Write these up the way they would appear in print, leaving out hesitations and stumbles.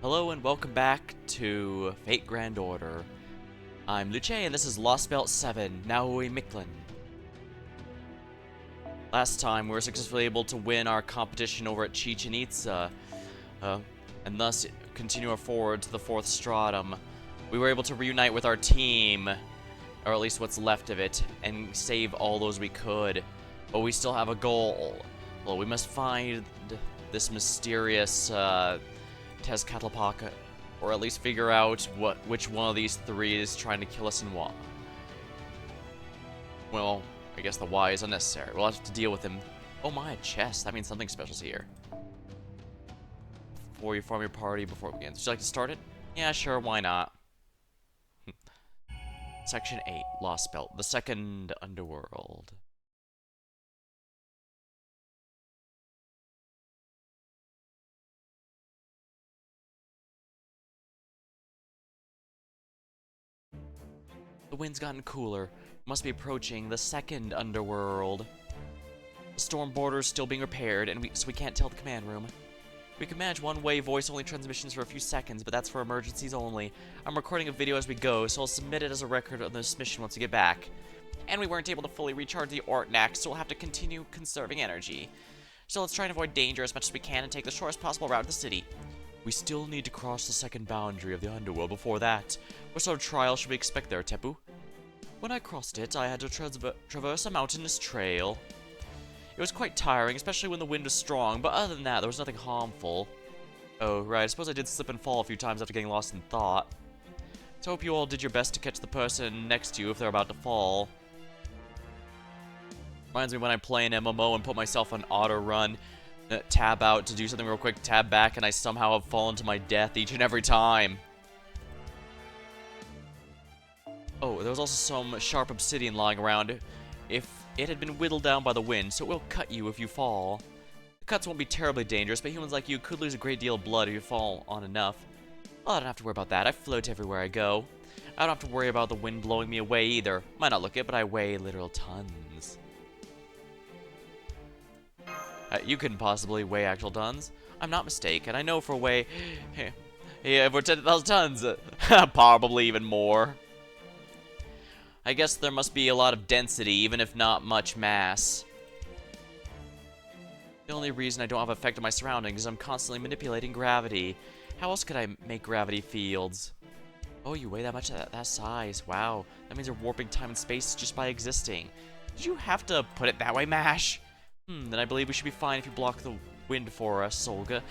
Hello and welcome back to Fate Grand Order. I'm Luce and this is Lostbelt 7, Nahui Mictlan. Last time we were successfully able to win our competition over at Chichen Itza, and thus continue forward to the 4th Stratum. We were able to reunite with our team, or at least what's left of it, and save all those we could. But we still have a goal. Well, we must find this mysterious Tezcatlipoca, or at least figure out which one of these three is trying to kill us and why. Well, I guess the why is unnecessary. We'll have to deal with him. Oh my, a chest. That means something special's here. Before you form your party before it begins. Would you like to start it? Yeah, sure, why not? Section 8, Lostbelt, the second underworld. The wind's gotten cooler. Must be approaching the second underworld. The storm border's still being repaired, and so we can't tell the command room. We can manage one-way voice-only transmissions for a few seconds, but that's for emergencies only. I'm recording a video as we go, so I'll submit it as a record of this mission once we get back. And we weren't able to fully recharge the Ortnax, so we'll have to continue conserving energy. So let's try and avoid danger as much as we can and take the shortest possible route to the city. We still need to cross the second boundary of the underworld before that. What sort of trial should we expect there, Tepu? When I crossed it, I had to traverse a mountainous trail. It was quite tiring, especially when the wind was strong, but other than that, there was nothing harmful. Oh, right, I suppose I did slip and fall a few times after getting lost in thought. So I hope you all did your best to catch the person next to you if they're about to fall. Reminds me when I play an MMO and put myself on auto run, tab out to do something real quick, tab back, and I somehow have fallen to my death each and every time. Oh, there was also some sharp obsidian lying around. If it had been whittled down by the wind, so it will cut you if you fall. The cuts won't be terribly dangerous, but humans like you could lose a great deal of blood if you fall on enough. Well, I don't have to worry about that. I float everywhere I go. I don't have to worry about the wind blowing me away either. Might not look it, but I weigh literal tons. You couldn't possibly weigh actual tons. I'm not mistaken. I know for a way... yeah, for 10,000 tons. Probably even more. I guess there must be a lot of density, even if not much mass. The only reason I don't have effect on my surroundings is I'm constantly manipulating gravity. How else could I make gravity fields? Oh, you weigh that much at that size. Wow. That means you're warping time and space just by existing. Did you have to put it that way, MASH? Then I believe we should be fine if you block the wind for us, Solga.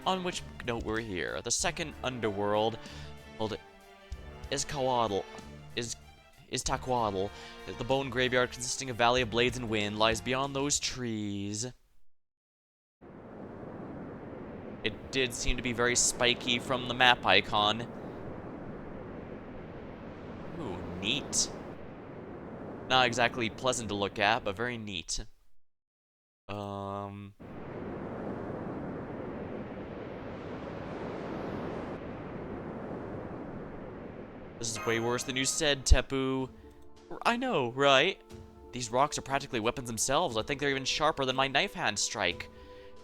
On which note we're here. The second underworld is Taquaddle. The bone graveyard consisting of Valley of Blades and Wind lies beyond those trees. It did seem to be very spiky from the map icon. Ooh, neat. Not exactly pleasant to look at, but very neat. This is way worse than you said, Tepu. I know, right? These rocks are practically weapons themselves. I think they're even sharper than my knife hand strike.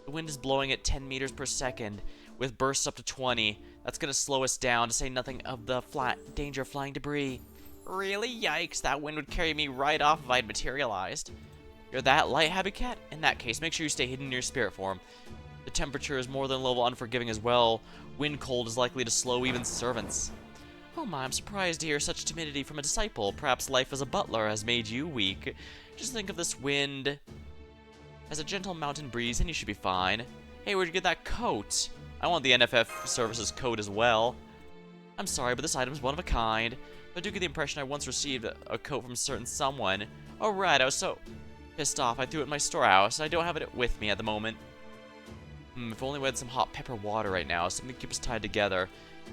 The wind is blowing at 10 meters per second, with bursts up to 20. That's gonna slow us down, to say nothing of the danger of flying debris. Really? Yikes, that wind would carry me right off if I'd materialized. You're that light, Habitat? In that case, make sure you stay hidden in your spirit form. The temperature is more than a little unforgiving as well. Wind cold is likely to slow even servants. Oh my, I'm surprised to hear such timidity from a disciple. Perhaps life as a butler has made you weak. Just think of this wind as a gentle mountain breeze and you should be fine. Hey, where'd you get that coat? I want the NFF services coat as well. I'm sorry, but this item's one of a kind. I do get the impression I once received a coat from a certain someone. Oh right, I was so pissed off I threw it in my storehouse. I don't have it with me at the moment. If only we had some hot pepper water right now, something to keep us tied together.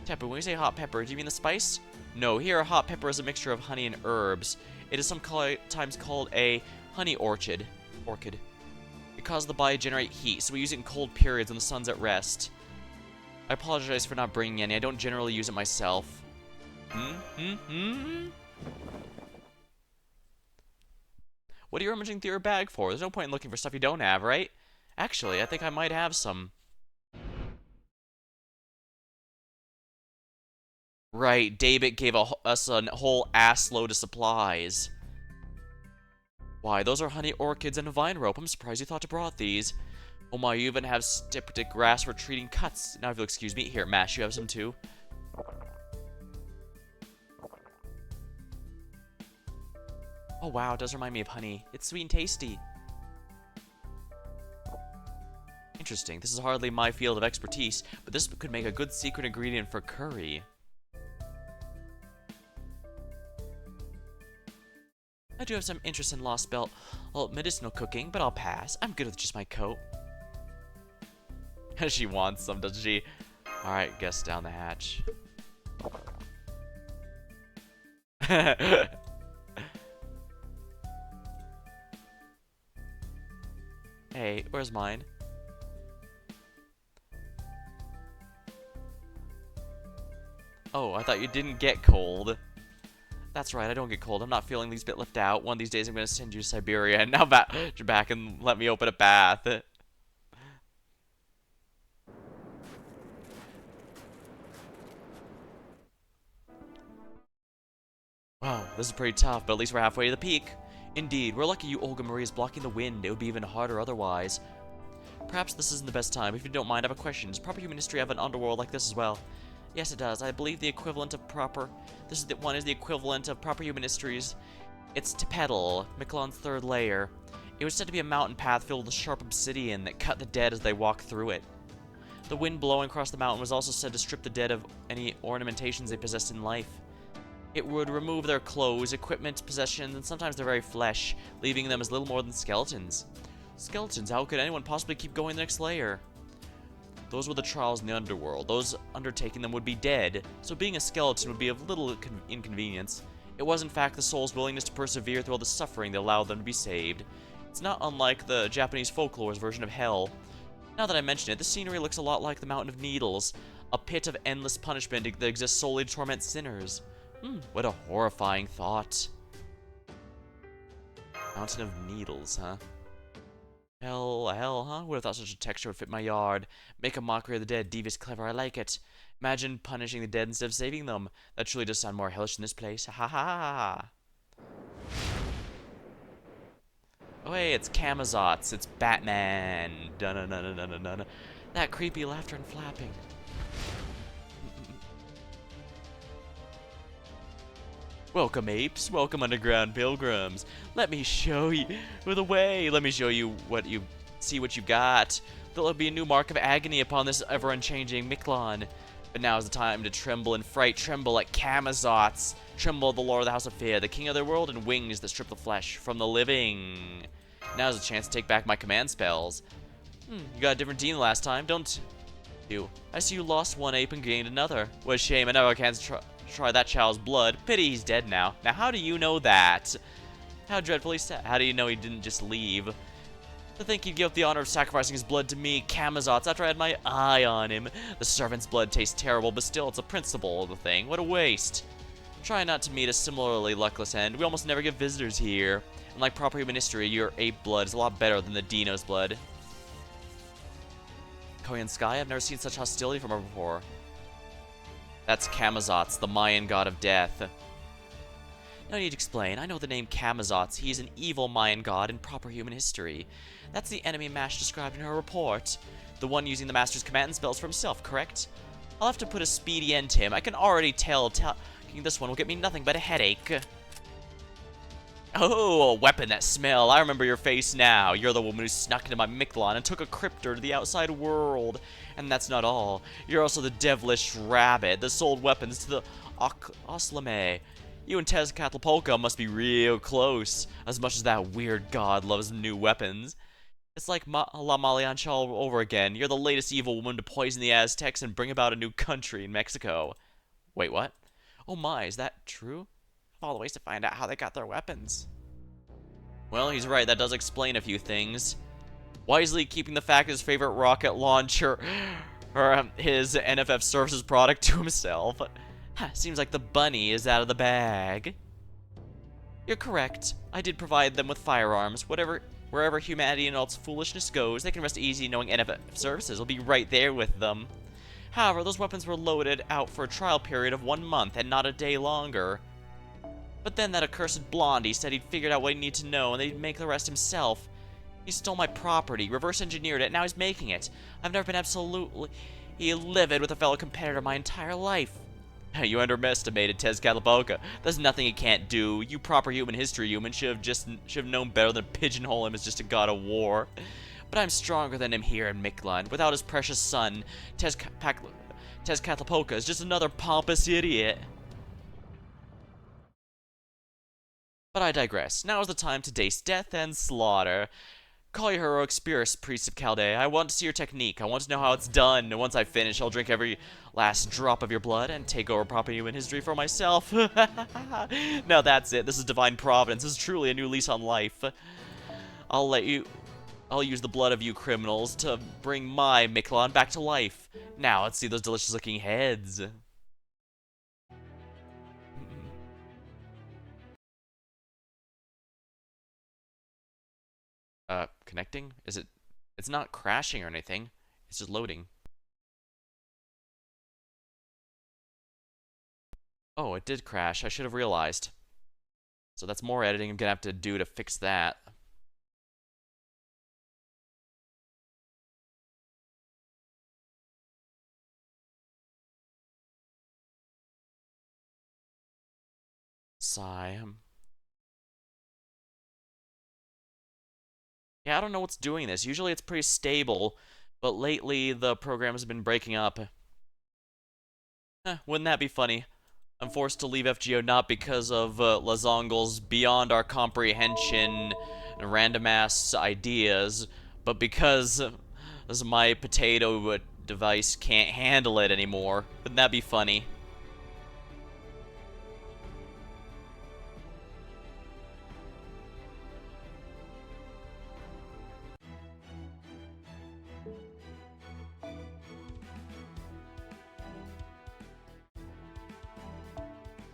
Tepu, when you say hot pepper, do you mean the spice? No, here a hot pepper is a mixture of honey and herbs. It is sometimes called a honey orchid. It causes the body to generate heat, so we use it in cold periods when the sun's at rest. I apologize for not bringing any. I don't generally use it myself. What are you rummaging through your bag for? There's no point in looking for stuff you don't have, right? Actually, I think I might have some. Right, David gave us a whole ass load of supplies. Why, those are honey orchids and a vine rope. I'm surprised you thought to brought these. Oh my, you even have styptic grass for treating cuts. Now if you'll excuse me, here, Mash, you have some too. Oh wow, it does remind me of honey. It's sweet and tasty. Interesting, this is hardly my field of expertise, but this could make a good secret ingredient for curry. I do have some interest in Lostbelt, well, medicinal cooking, but I'll pass. I'm good with just my coat. She wants some, doesn't she? Alright, guess down the hatch. Hey, where's mine? Oh, I thought you didn't get cold. That's right, I don't get cold. I'm not feeling these bit left out. One of these days I'm going to send you to Siberia, and now you're back and let me open a bath. Wow, this is pretty tough, but at least we're halfway to the peak. Indeed, we're lucky you Olga Marie is blocking the wind. It would be even harder otherwise. Perhaps this isn't the best time. If you don't mind, I have a question. Does proper human history have an underworld like this as well? Yes, it does. I believe the equivalent of proper... one is the equivalent of proper human histories. It's Tepetl, Mictlan's third layer. It was said to be a mountain path filled with sharp obsidian that cut the dead as they walked through it. The wind blowing across the mountain was also said to strip the dead of any ornamentations they possessed in life. It would remove their clothes, equipment, possessions, and sometimes their very flesh, leaving them as little more than skeletons. Skeletons? How could anyone possibly keep going the next layer? Those were the trials in the underworld. Those undertaking them would be dead, so being a skeleton would be of little inconvenience. It was in fact the soul's willingness to persevere through all the suffering that allowed them to be saved. It's not unlike the Japanese folklore's version of hell. Now that I mention it, the scenery looks a lot like the Mountain of Needles, a pit of endless punishment that exists solely to torment sinners. What a horrifying thought. Mountain of Needles, huh? Hell, huh? Would have thought such a texture would fit my yard. Make a mockery of the dead, devious, clever, I like it. Imagine punishing the dead instead of saving them. That truly does sound more hellish than this place. Ha ha ha! Oh hey, it's Camazotz. It's Batman. Dun-dun-dun-dun-dun-dun. That creepy laughter and flapping. Welcome, apes. Welcome, underground pilgrims. Let me show you the way. Let me show you what you got. There'll be a new mark of agony upon this ever-unchanging Mictlan. But now is the time to tremble in fright. Tremble at Camazotz. Tremble at the Lord of the House of Fear, the king of their world, and wings that strip the flesh from the living. Now's a chance to take back my command spells. You got a different team last time, don't you? I see you lost one ape and gained another. What a shame, I never can try that child's blood. Pity he's dead now. Now, how do you know that? How dreadfully sad. How do you know he didn't just leave? To think he'd give up the honor of sacrificing his blood to me, Camazotz, after I had my eye on him. The servant's blood tastes terrible, but still, it's a principle of the thing. What a waste. Try not to meet a similarly luckless end. We almost never get visitors here. And like proper human history, your ape blood is a lot better than the Dino's blood. Korean Sky, I've never seen such hostility from her before. That's Camazotz, the Mayan god of death. No need to explain. I know the name Camazotz. He is an evil Mayan god in proper human history. That's the enemy Mash described in her report. The one using the Master's command spells for himself, correct? I'll have to put a speedy end to him. I can already tell this one will get me nothing but a headache. Oh, a weapon that smell. I remember your face now. You're the woman who snuck into my Mictlan and took a cryptor to the outside world. And that's not all. You're also the devilish rabbit that sold weapons to the Oslame. You and Tezcatlapolka must be real close, as much as that weird god loves new weapons. It's like La Maliancha all over again. You're the latest evil woman to poison the Aztecs and bring about a new country in Mexico. Wait, what? Oh my, is that true? Of all the ways to find out how they got their weapons. Well, he's right, that does explain a few things. Wisely keeping the fact his favorite rocket launcher, or his NFF services product, to himself. Seems like the bunny is out of the bag. You're correct. I did provide them with firearms. Wherever humanity and all its foolishness goes, they can rest easy knowing NFF services will be right there with them. However, those weapons were loaded out for a trial period of 1 month and not a day longer. But then that accursed Blondie said he'd figured out what he needed to know and that he'd make the rest himself. He stole my property, reverse engineered it, and now he's making it. I've never been absolutely livid with a fellow competitor my entire life. You underestimated Tezcatlipoca. There's nothing he can't do. You proper human history humans should have known better than pigeonhole him as just a god of war. But I'm stronger than him here in Mictlan. Without his precious son, Tezcatlipoca is just another pompous idiot. But I digress. Now is the time to taste death and slaughter. Call your heroic spirits, priest of Chaldea. I want to see your technique. I want to know how it's done. And once I finish, I'll drink every last drop of your blood and take over proper human history for myself. Now that's it. This is divine providence. This is truly a new lease on life. I'll use the blood of you criminals to bring my Mictlan back to life. Now let's see those delicious looking heads. Connecting? Is it? It's not crashing or anything. It's just loading. Oh, it did crash. I should have realized. So that's more editing I'm gonna have to do to fix that. Sigh. Yeah, I don't know what's doing this. Usually it's pretty stable, but lately the program has been breaking up. Wouldn't that be funny? I'm forced to leave FGO not because of Lazongle's beyond our comprehension random ass ideas, but because my potato device can't handle it anymore. Wouldn't that be funny?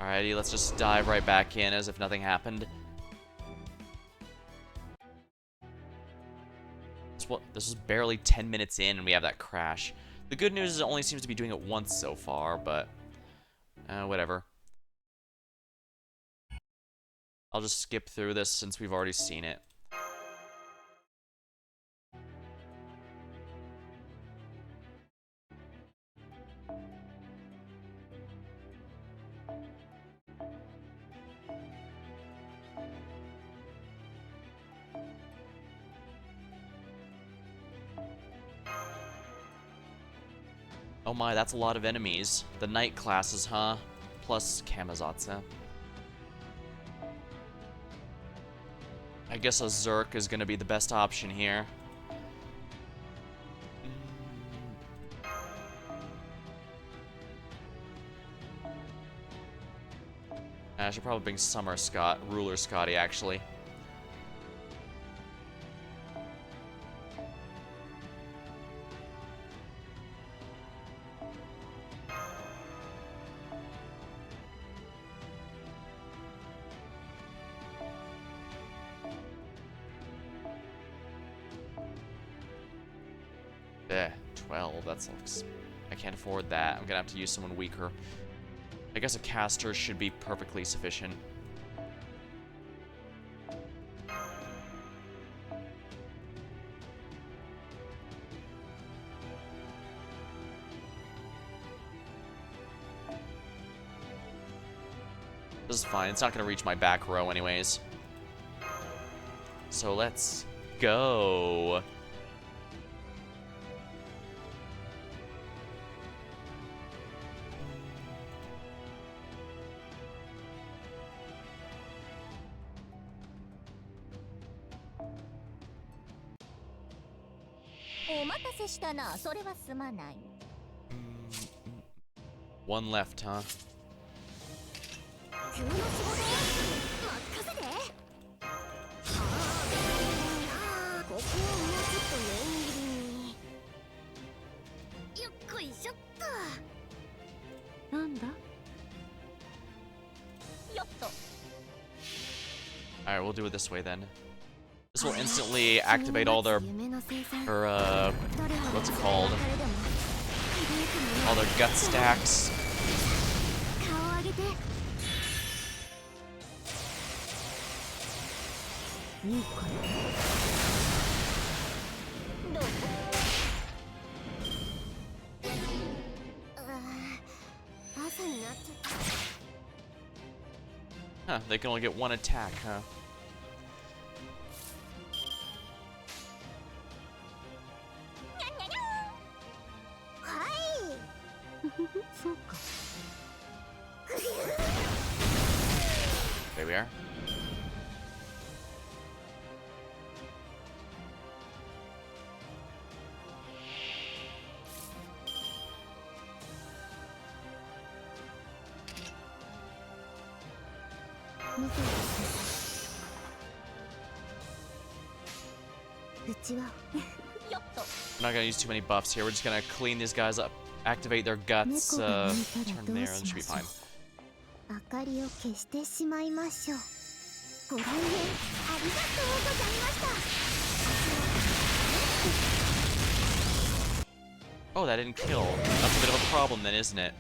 Alrighty, let's just dive right back in as if nothing happened. This is barely 10 minutes in and we have that crash. The good news is it only seems to be doing it once so far, but whatever. I'll just skip through this since we've already seen it. Oh my, that's a lot of enemies. The knight classes, huh? Plus Kamizatsu. I guess a Zerk is gonna be the best option here. I should probably bring Ruler Scotty, actually. Eh, 12, that's... I can't afford that. I'm gonna have to use someone weaker. I guess a caster should be perfectly sufficient. This is fine. It's not gonna reach my back row anyways. So let's go. One left, huh? Alright, we'll do it this way then. This will instantly activate all their what's it called? All their gut stacks. Huh, they can only get one attack, huh? There we are. We're not gonna use too many buffs here. We're just gonna clean these guys up, activate their guts, turn there, and should be fine. Oh, that didn't kill. That's a bit of a problem then, isn't it?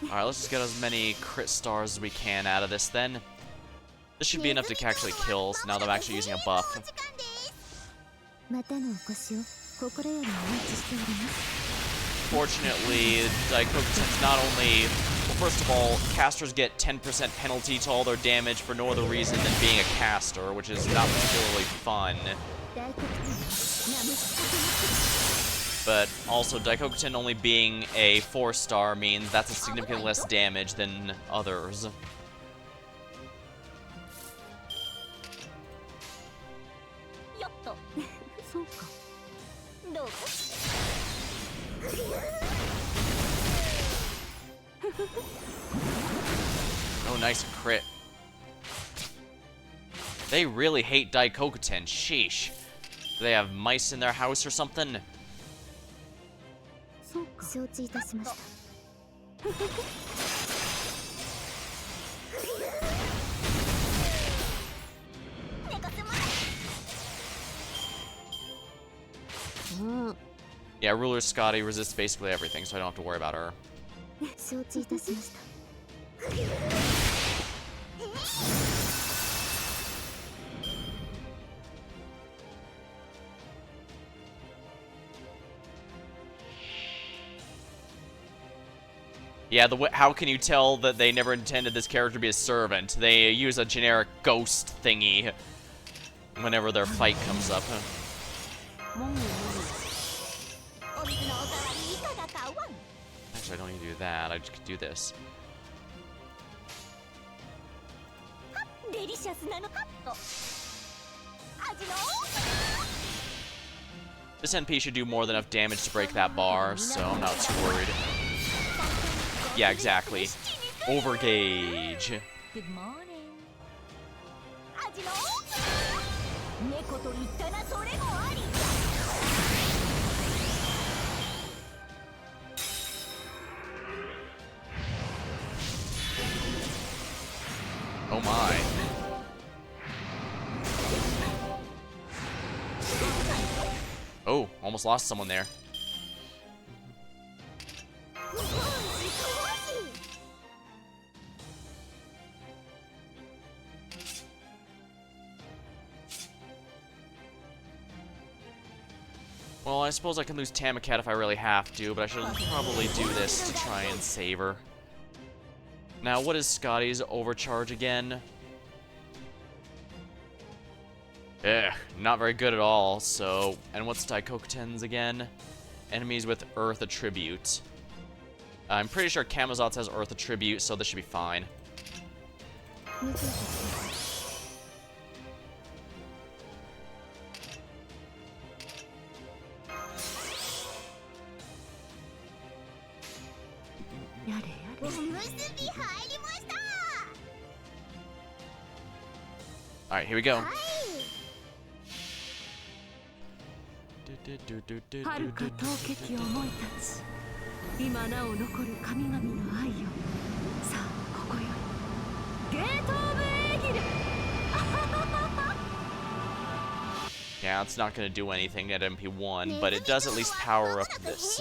Alright, let's just get as many crit stars as we can out of this then. This should be enough to actually kill, so now that I'm actually using a buff. Fortunately, Daikokuten's not only... Well, first of all, casters get 10% penalty to all their damage for no other reason than being a caster, which is not particularly fun. But also, Daikokuten only being a 4-star means that's a significantly less damage than others. Oh, nice crit. They really hate Daikokuten, sheesh. Do they have mice in their house or something? Yeah, Ruler Scotty resists basically everything, so I don't have to worry about her. Yeah, how can you tell that they never intended this character to be a servant? They use a generic ghost thingy whenever their fight comes up. Actually, I don't need to do that. I just could do this. This NP should do more than enough damage to break that bar, so I'm not too worried. Yeah, exactly. Overgauge. Good morning. Oh my. Oh, almost lost someone there. Well, I suppose I can lose Tamakat if I really have to, but I should probably do this to try and save her. Now, what is Scotty's overcharge again? Not very good at all, so... And what's Daikokuten's again? Enemies with Earth Attribute. I'm pretty sure Camazotz has Earth Attribute, so this should be fine. Alright, here we go. Yeah, it's not going to do anything at MP1, but it does at least power up this.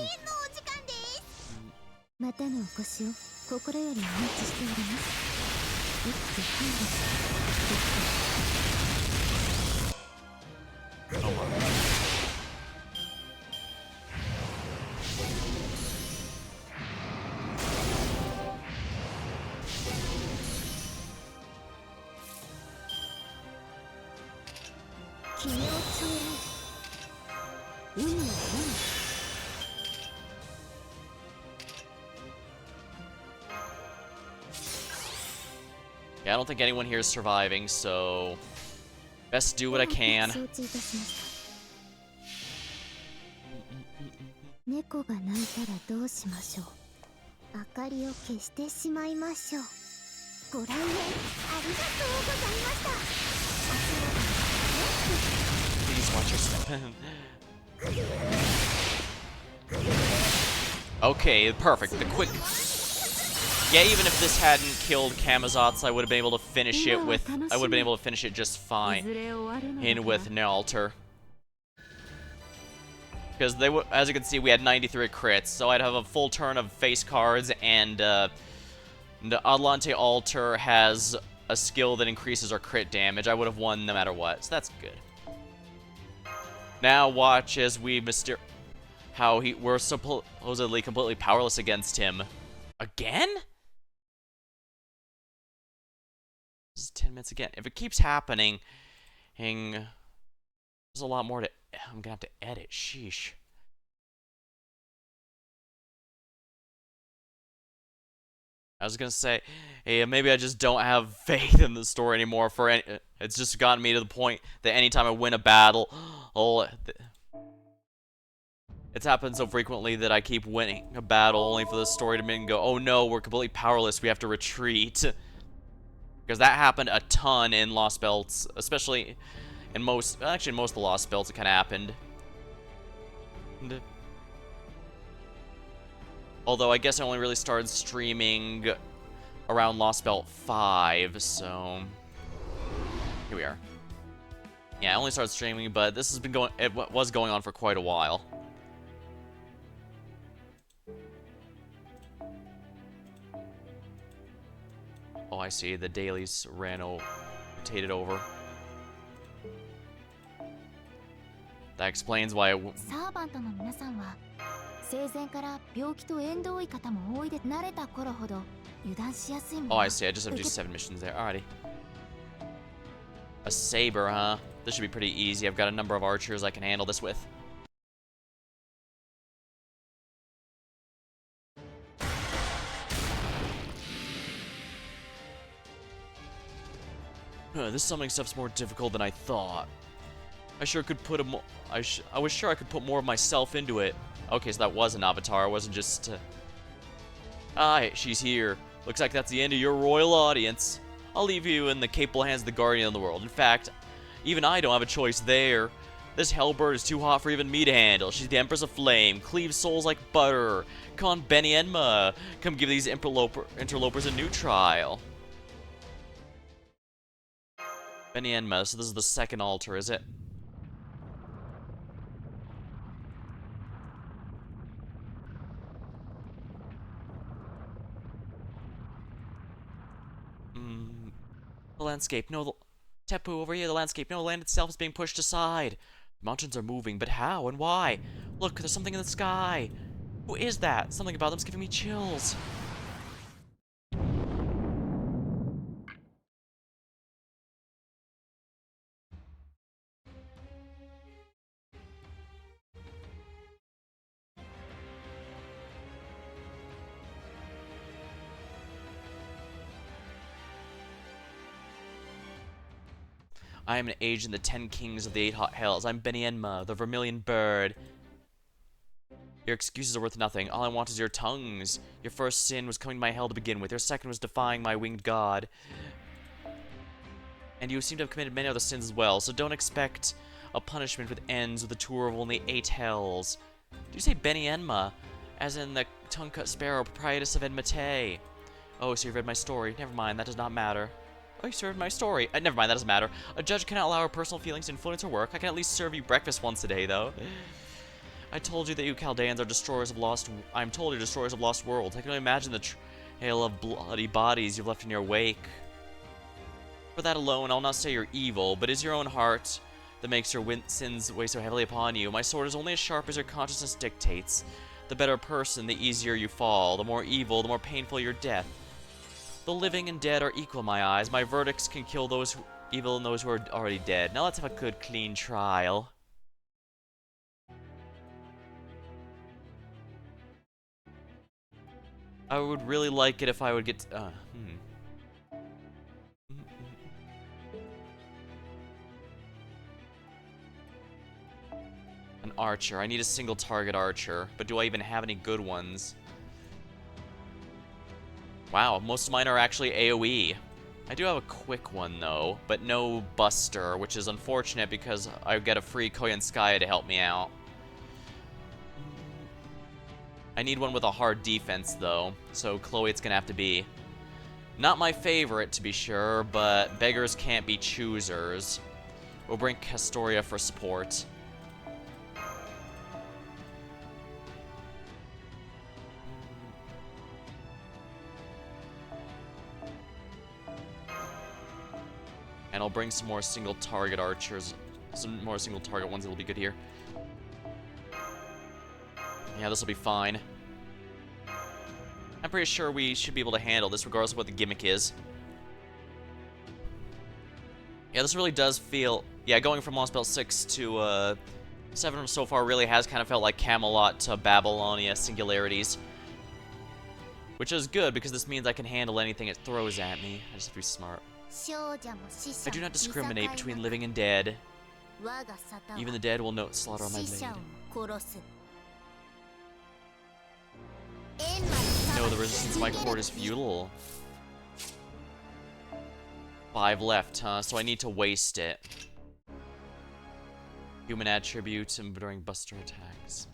Oh my. Yeah, I don't think anyone here is surviving, so best do what I can. Please watch your step. Okay, perfect. The quick. Yeah, even if this hadn't killed Camazotz, I would have been able to finish it with. I would have been able to finish it just fine. In with Nalter. Because they would, as you can see, we had 93 crits, so I'd have a full turn of face cards, and the Adelante Alter has a skill that increases our crit damage. I would have won no matter what, so that's good. Now watch as we how we're supposedly completely powerless against him. Again? This is 10 minutes again. If it keeps happening, there's a lot more to... I'm gonna have to edit. Sheesh. I was gonna say, hey, maybe I just don't have faith in the story anymore. It's just gotten me to the point that anytime I win a battle, it's happened so frequently that I keep winning a battle only for the story to make me go, oh no, we're completely powerless. We have to retreat. Because that happened a ton in Lostbelt, especially in most of the Lostbelt, it kind of happened. Although I guess I only really started streaming around Lostbelt 5, so here we are. Yeah, I only started streaming, but this has been was going on for quite a while. Oh, I see. The dailies rotated over. That explains why oh, I see. I just have to do 7 missions there. Alrighty. A saber, huh? This should be pretty easy. I've got a number of archers I can handle this with. This summoning stuff's more difficult than I thought. I sure could put I was sure I could put more of myself into it. Okay, so that was an avatar. It wasn't just. Ah, she's here. Looks like that's the end of your royal audience. I'll leave you in the capable hands of the guardian of the world. In fact, even I don't have a choice there. This hellbird is too hot for even me to handle. She's the Empress of Flame, cleaves souls like butter. Come on, Benny Enma. Come give these interlopers a new trial. Benny Enma, so this is the second altar, is it? The landscape, no, Tepu, over here, the landscape, no, the land itself is being pushed aside. The mountains are moving, but how and why? Look, there's something in the sky. Who is that? Something about them's giving me chills. I am an agent of the 10 kings of the 8 hot hells. I'm Benienma, the vermilion bird. Your excuses are worth nothing. All I want is your tongues. Your first sin was coming to my hell to begin with. Your second was defying my winged god. And you seem to have committed many other sins as well, so don't expect a punishment with ends with a tour of only 8 hells. Do you say Benienma? As in the tongue-cut sparrow, proprietress of Enmate. Oh, so you've read my story. Never mind, that does not matter. Oh, you served my story. Never mind, that doesn't matter. A judge cannot allow her personal feelings to influence her work. I can at least serve you breakfast once a day, though. I told you that you Chaldeans are destroyers of lost... I'm told you're destroyers of lost worlds. I can only imagine the trail of bloody bodies you've left in your wake. For that alone, I'll not say you're evil, but is your own heart that makes your sins weigh so heavily upon you. My sword is only as sharp as your consciousness dictates. The better person, the easier you fall. The more evil, the more painful your death. The living and dead are equal in my eyes. My verdicts can kill those who evil and those who are already dead. Now let's have a good, clean trial. I would really like it if I would get... An archer. I need a single target archer. But do I even have any good ones? Wow, most of mine are actually AoE. I do have a quick one, though, but no Buster, which is unfortunate because I get a free Koyanskaya to help me out. I need one with a hard defense, though, so Chloe it's gonna have to be. Not my favorite, to be sure, but beggars can't be choosers. We'll bring Castoria for support. And I'll bring some more single target archers. Some more single target ones that'll be good here. Yeah, this will be fine. I'm pretty sure we should be able to handle this regardless of what the gimmick is. Yeah, this really does feel... Yeah, going from Lostbelt 6 to 7 so far really has kind of felt like Camelot to Babylonia singularities. Which is good because this means I can handle anything it throws at me. I just have to be smart. I do not discriminate between living and dead. Even the dead will note slaughter on my blade. No, the resistance of my cord is futile. 5 left, huh? So I need to waste it. Human attributes and during buster attacks.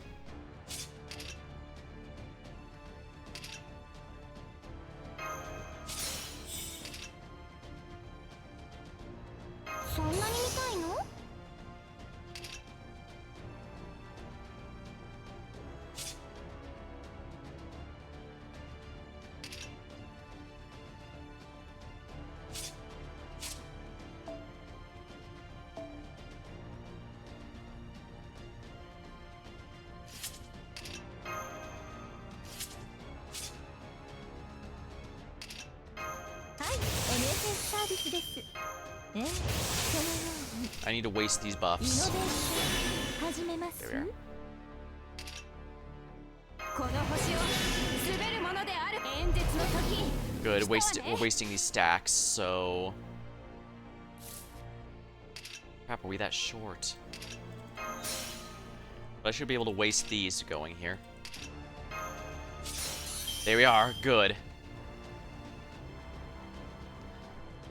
I need to waste these buffs. There we are. Good, we're wasting these stacks, so... Crap, are we that short? But I should be able to waste these going here. There we are, good.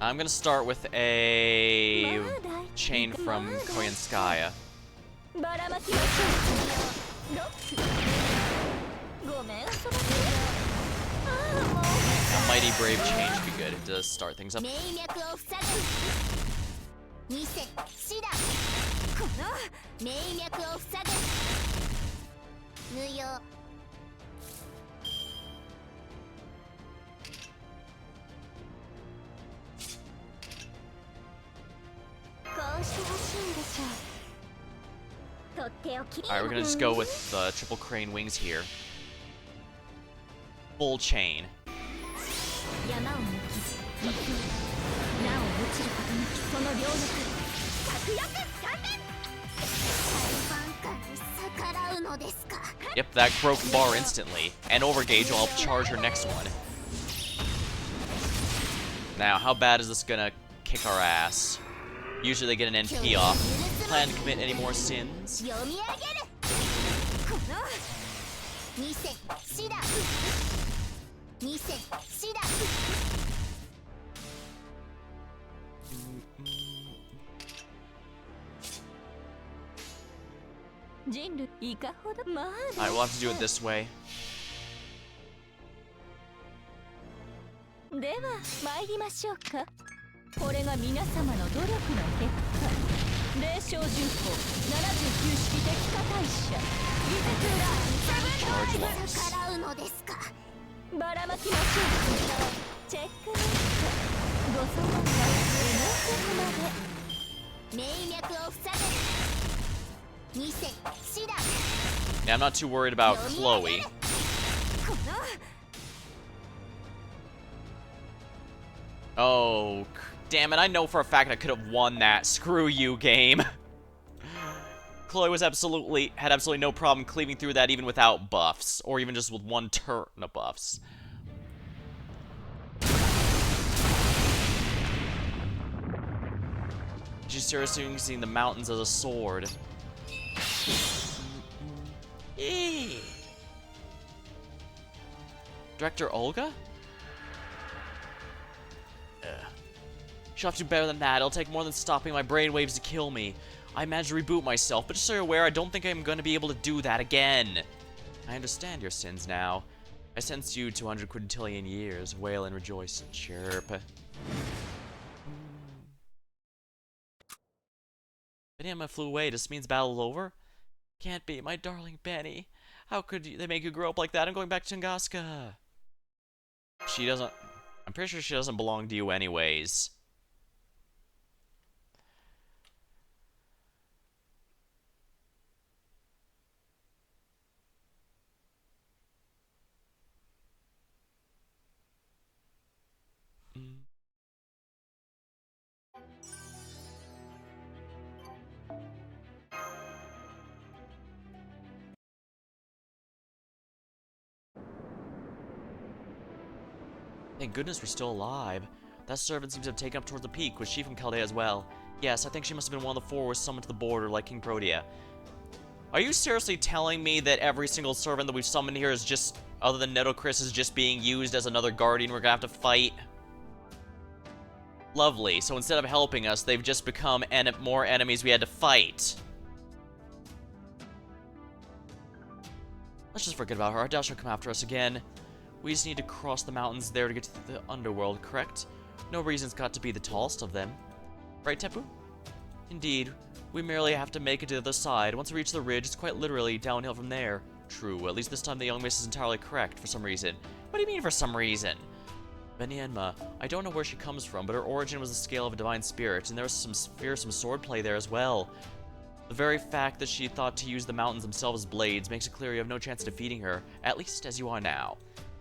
I'm gonna start with a chain from Koyanskaya. A mighty brave chain should be good to start things up. Alright, we're gonna just go with the triple crane wings here. Full chain. Yep, that broke the bar instantly. And overgauge, I'll charge her next one. Now, how bad is this gonna kick our ass? Usually they get an NP off. Plan to commit any more sins? Alright, we'll have to do it this way. では参りましょうか。これが皆様の努力の結果。霊障巡行79式敵化大社水倉セブンライズからうのですか。ばらまきましょう。チェックメイト。ご相談は NSF まで。命脈を塞げ。偽シダ。Yeah, I'm not too worried about Chloe. Oh, damn it, I know for a fact I could have won that. Screw you, game. Chloe had absolutely no problem cleaving through that even without buffs, or even just with one turn of buffs. She's seriously using the mountains as a sword. Director Olga? She'll have to do better than that. It'll take more than stopping my brainwaves to kill me. I managed to reboot myself, but just so you're aware, I don't think I'm going to be able to do that again. I understand your sins now. I sense you 200 quintillion years. Wail and rejoice and chirp. Benny Emma flew away. This means battle's over? Can't be, my darling Benny. How could they make you grow up like that? I'm going back to Tunguska. She doesn't... I'm pretty sure she doesn't belong to you anyways. Thank goodness we're still alive. That servant seems to have taken up towards the peak. Was she from Chaldea as well? Yes, I think she must have been one of the four who was summoned to the border like King Protea. Are you seriously telling me that every single servant that we've summoned here is just, other than Nitocris, is just being used as another guardian we're gonna have to fight? Lovely. So instead of helping us, they've just become more enemies we had to fight. Let's just forget about her. I doubt she'll come after us again. We just need to cross the mountains there to get to the underworld, correct? No reason it's got to be the tallest of them. Right, Tepu? Indeed. We merely have to make it to the other side. Once we reach the ridge, it's quite literally downhill from there. True, at least this time the young miss is entirely correct for some reason. What do you mean for some reason? Benienma, I don't know where she comes from, but her origin was the scale of a divine spirit, and there was some fearsome swordplay there as well. The very fact that she thought to use the mountains themselves as blades makes it clear you have no chance of defeating her, at least as you are now.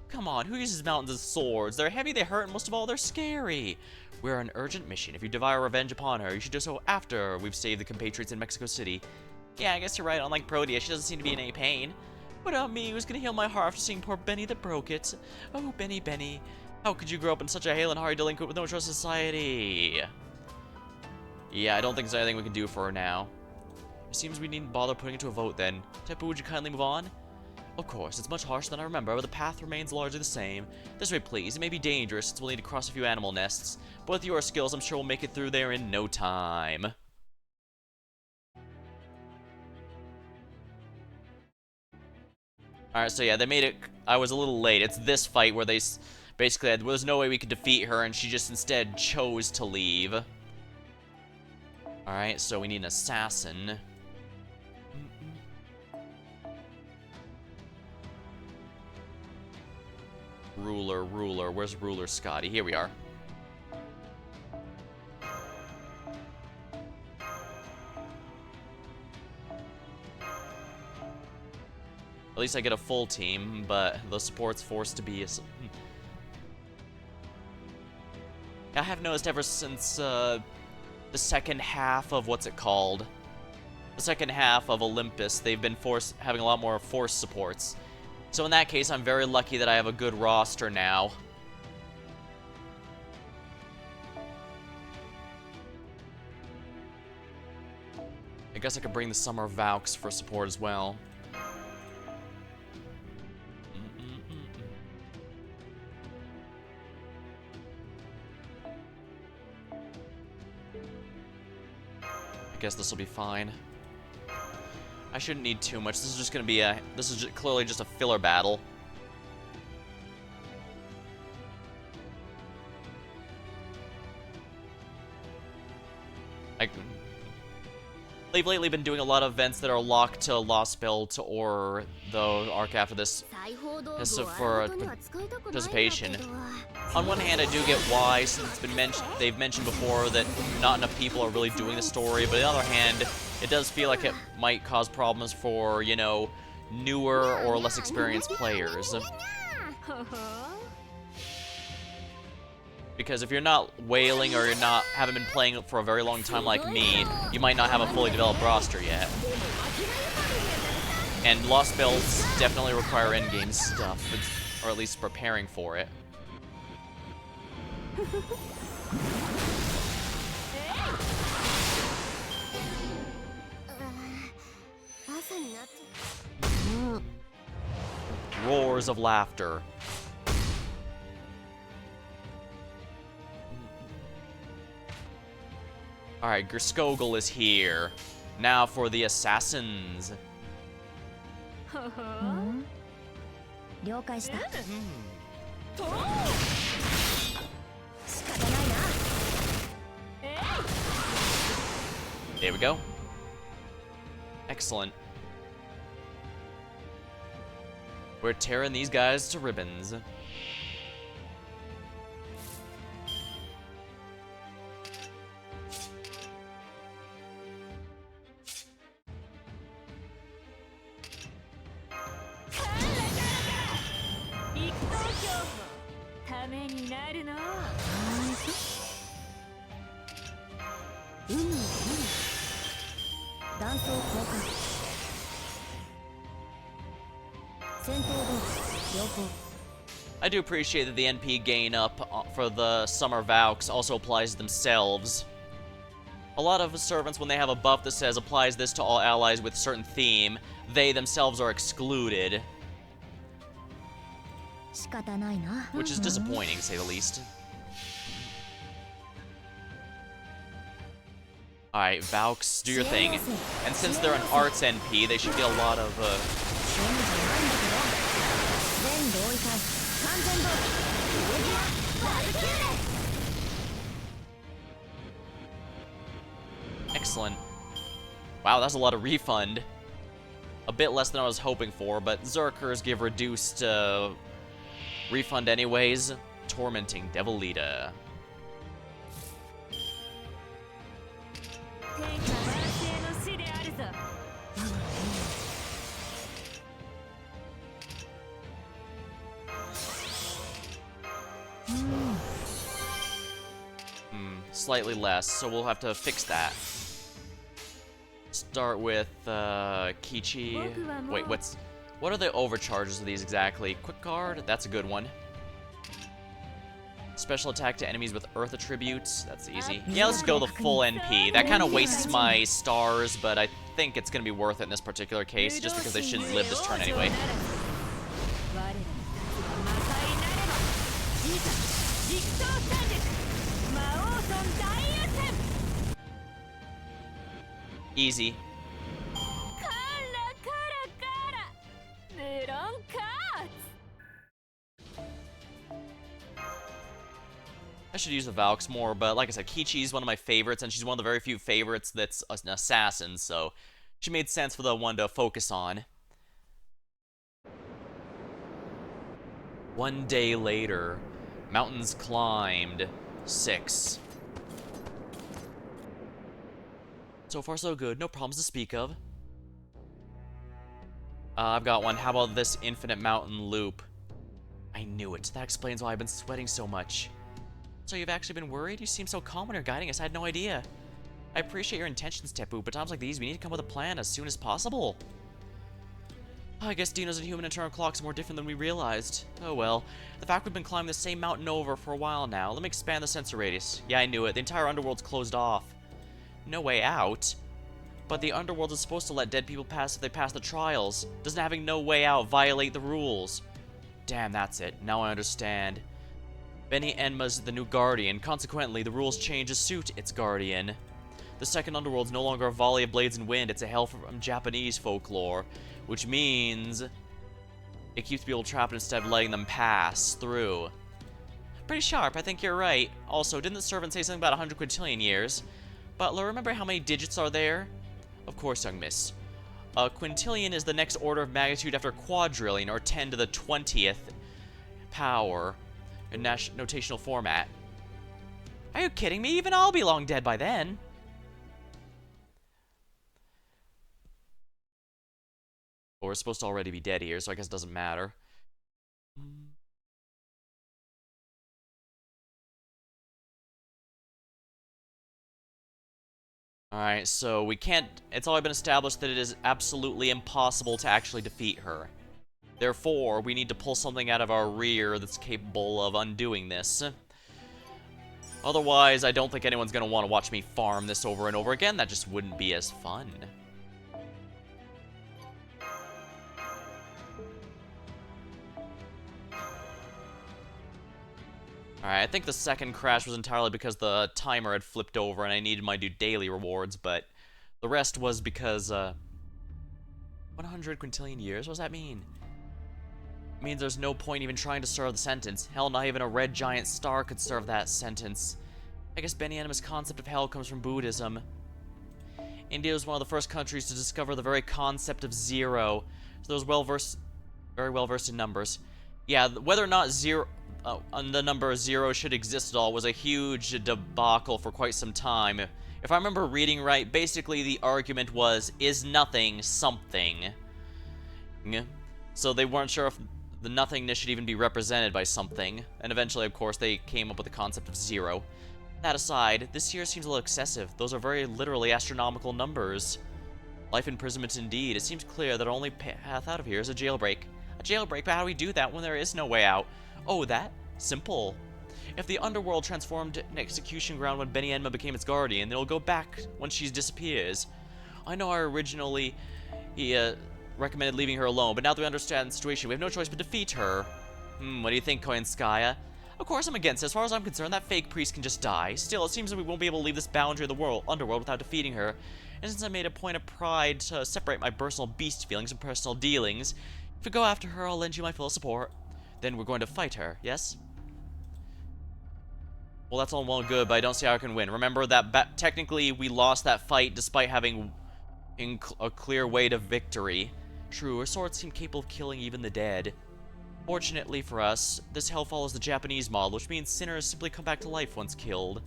Come on, who uses mountains as swords? They're heavy, they hurt, and most of all, they're scary. We're on an urgent mission. If you desire revenge upon her, you should do so after we've saved the compatriots in Mexico City. Yeah, I guess you're right. Unlike Protea, she doesn't seem to be in any pain. What about me? Who's gonna heal my heart after seeing poor Benny that broke it? Oh, Benny, Benny. How could you grow up in such a hale and hearty delinquent with no trust in society? Yeah, I don't think there's anything we can do for her now. It seems we needn't bother putting it to a vote then. Tepu, would you kindly move on? Of course, it's much harsher than I remember, but the path remains largely the same. This way, please. It may be dangerous, since we'll need to cross a few animal nests, but with your skills, I'm sure we'll make it through there in no time. Alright, so yeah, they made it... I was a little late. It's this fight where they basically there was no way we could defeat her, and she just instead chose to leave. Alright, so we need an assassin. Ruler. Where's Ruler Scotty? Here we are. At least I get a full team, but the support's forced to be a... I have noticed ever since the second half of what's it called? The second half of Olympus, they've been having a lot more force supports. So in that case, I'm very lucky that I have a good roster now. I guess I could bring the Summer Valks for support as well. I guess this will be fine. I shouldn't need too much. This is just gonna be a... This is clearly just a filler battle. They've lately been doing a lot of events that are locked to Lostbelt or the arc after this for participation. On one hand, I do get why, since it's been they've mentioned before that not enough people are really doing the story, but on the other hand, it does feel like it might cause problems for, you know, newer or less experienced players. Because if you're not whaling or haven't been playing for a very long time like me, you might not have a fully developed roster yet. And Lost Belts definitely require endgame stuff, or at least preparing for it. Roars of laughter. Alright, Gerskogel is here. Now for the assassins. There we go. Excellent. We're tearing these guys to ribbons. I do appreciate that the NP gain up for the Summer Valks also applies to themselves. A lot of servants, when they have a buff that says applies this to all allies with certain theme, they themselves are excluded. Which is disappointing, to say the least. Alright, Valks, do your thing. And since they're an arts NP, they should get a lot of, Excellent. Wow, that's a lot of refund. A bit less than I was hoping for, but Zerkers give reduced, refund anyways. Tormenting Devilita. Slightly less, so we'll have to fix that. Start with, Kichi. Wait, what are the overcharges of these exactly? Quick guard? That's a good one. Special attack to enemies with Earth attributes. That's easy. Yeah, let's go the full NP. That kind of wastes my stars, but I think it's going to be worth it in this particular case, just because they shouldn't live this turn anyway. Easy. I should use the Valks more, but like I said, Kichi's one of my favorites, and she's one of the very few favorites that's an assassin, so she made sense for the one to focus on. One day later, mountains climbed. 6. So far, so good. No problems to speak of. I've got one. How about this infinite mountain loop? I knew it. That explains why I've been sweating so much. So you've actually been worried? You seem so calm when you're guiding us. I had no idea. I appreciate your intentions, Tepu, but times like these, we need to come with a plan as soon as possible. I guess Dino's and human internal clocks are more different than we realized. Oh well. The fact we've been climbing the same mountain over for a while now. Let me expand the sensor radius. Yeah, I knew it. The entire underworld's closed off. No way out. But the underworld is supposed to let dead people pass if they pass the trials. Doesn't having no way out violate the rules? Damn, that's it. Now I understand. Benny Enma's the new guardian. Consequently, the rules change to suit its guardian. The second underworld's no longer a volley of blades and wind. It's a hell from Japanese folklore. Which means it keeps people trapped instead of letting them pass through. Pretty sharp, I think you're right. Also, didn't the servant say something about 100 quintillion years? Butler, remember how many digits are there? Of course, young miss. Quintillion is the next order of magnitude after quadrillion, or 10 to the 20th power in notational format. Are you kidding me? Even I'll be long dead by then. Well, we're supposed to already be dead here, so I guess it doesn't matter. Alright, so we can't... It's already been established that it is absolutely impossible to actually defeat her. Therefore, we need to pull something out of our rear that's capable of undoing this. Otherwise, I don't think anyone's going to want to watch me farm this over and over again. That just wouldn't be as fun. Alright, I think the second crash was entirely because the timer had flipped over and I needed my daily rewards, but the rest was because, 100 quintillion years? What does that mean? It means there's no point even trying to serve the sentence. Hell, not even a red giant star could serve that sentence. I guess Benny Enma's concept of hell comes from Buddhism. India was one of the first countries to discover the very concept of zero, so those very well versed in numbers. Yeah, whether or not the number 0 should exist at all was a huge debacle for quite some time. If I remember reading right, basically the argument was, is nothing something? So they weren't sure if the nothingness should even be represented by something, and eventually, of course, they came up with the concept of 0. That aside, this year seems a little excessive. Those are very literally astronomical numbers. Life imprisonment indeed. It seems clear that our only path out of here is a jailbreak. A jailbreak, but how do we do that when there is no way out? Oh, that? Simple. If the underworld transformed an execution ground when Benny Enma became its guardian, then it'll go back when she disappears. I know he recommended leaving her alone, but now that we understand the situation, we have no choice but defeat her. What do you think, Koyanskaya? Of course I'm against it. As far as I'm concerned, that fake priest can just die. Still, it seems that we won't be able to leave this boundary of the underworld without defeating her. And since I made a point of pride to separate my personal beast feelings and personal dealings, if we go after her, I'll lend you my full support. Then we're going to fight her, yes? Well, that's all well and good, but I don't see how I can win. Remember that technically we lost that fight despite having a clear way to victory. True, her swords seem capable of killing even the dead. Fortunately for us, this hell follows the Japanese model, which means sinners simply come back to life once killed.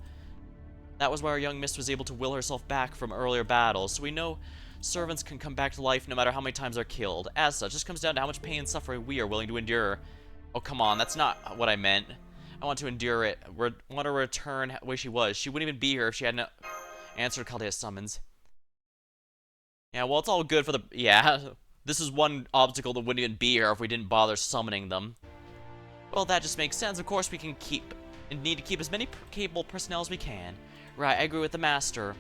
That was why our young miss was able to will herself back from earlier battles, so we know servants can come back to life no matter how many times they're killed. As such, this comes down to how much pain and suffering we are willing to endure. Oh, come on, that's not what I meant. I want to endure it. I want to return the way she was. She wouldn't even be here if she hadn't answered Caldea's summons. Yeah, well, it's all good for the... Yeah, this is one obstacle that wouldn't even be here if we didn't bother summoning them. Well, that just makes sense. Of course, we can need to keep as many capable personnel as we can. Right, I agree with the master.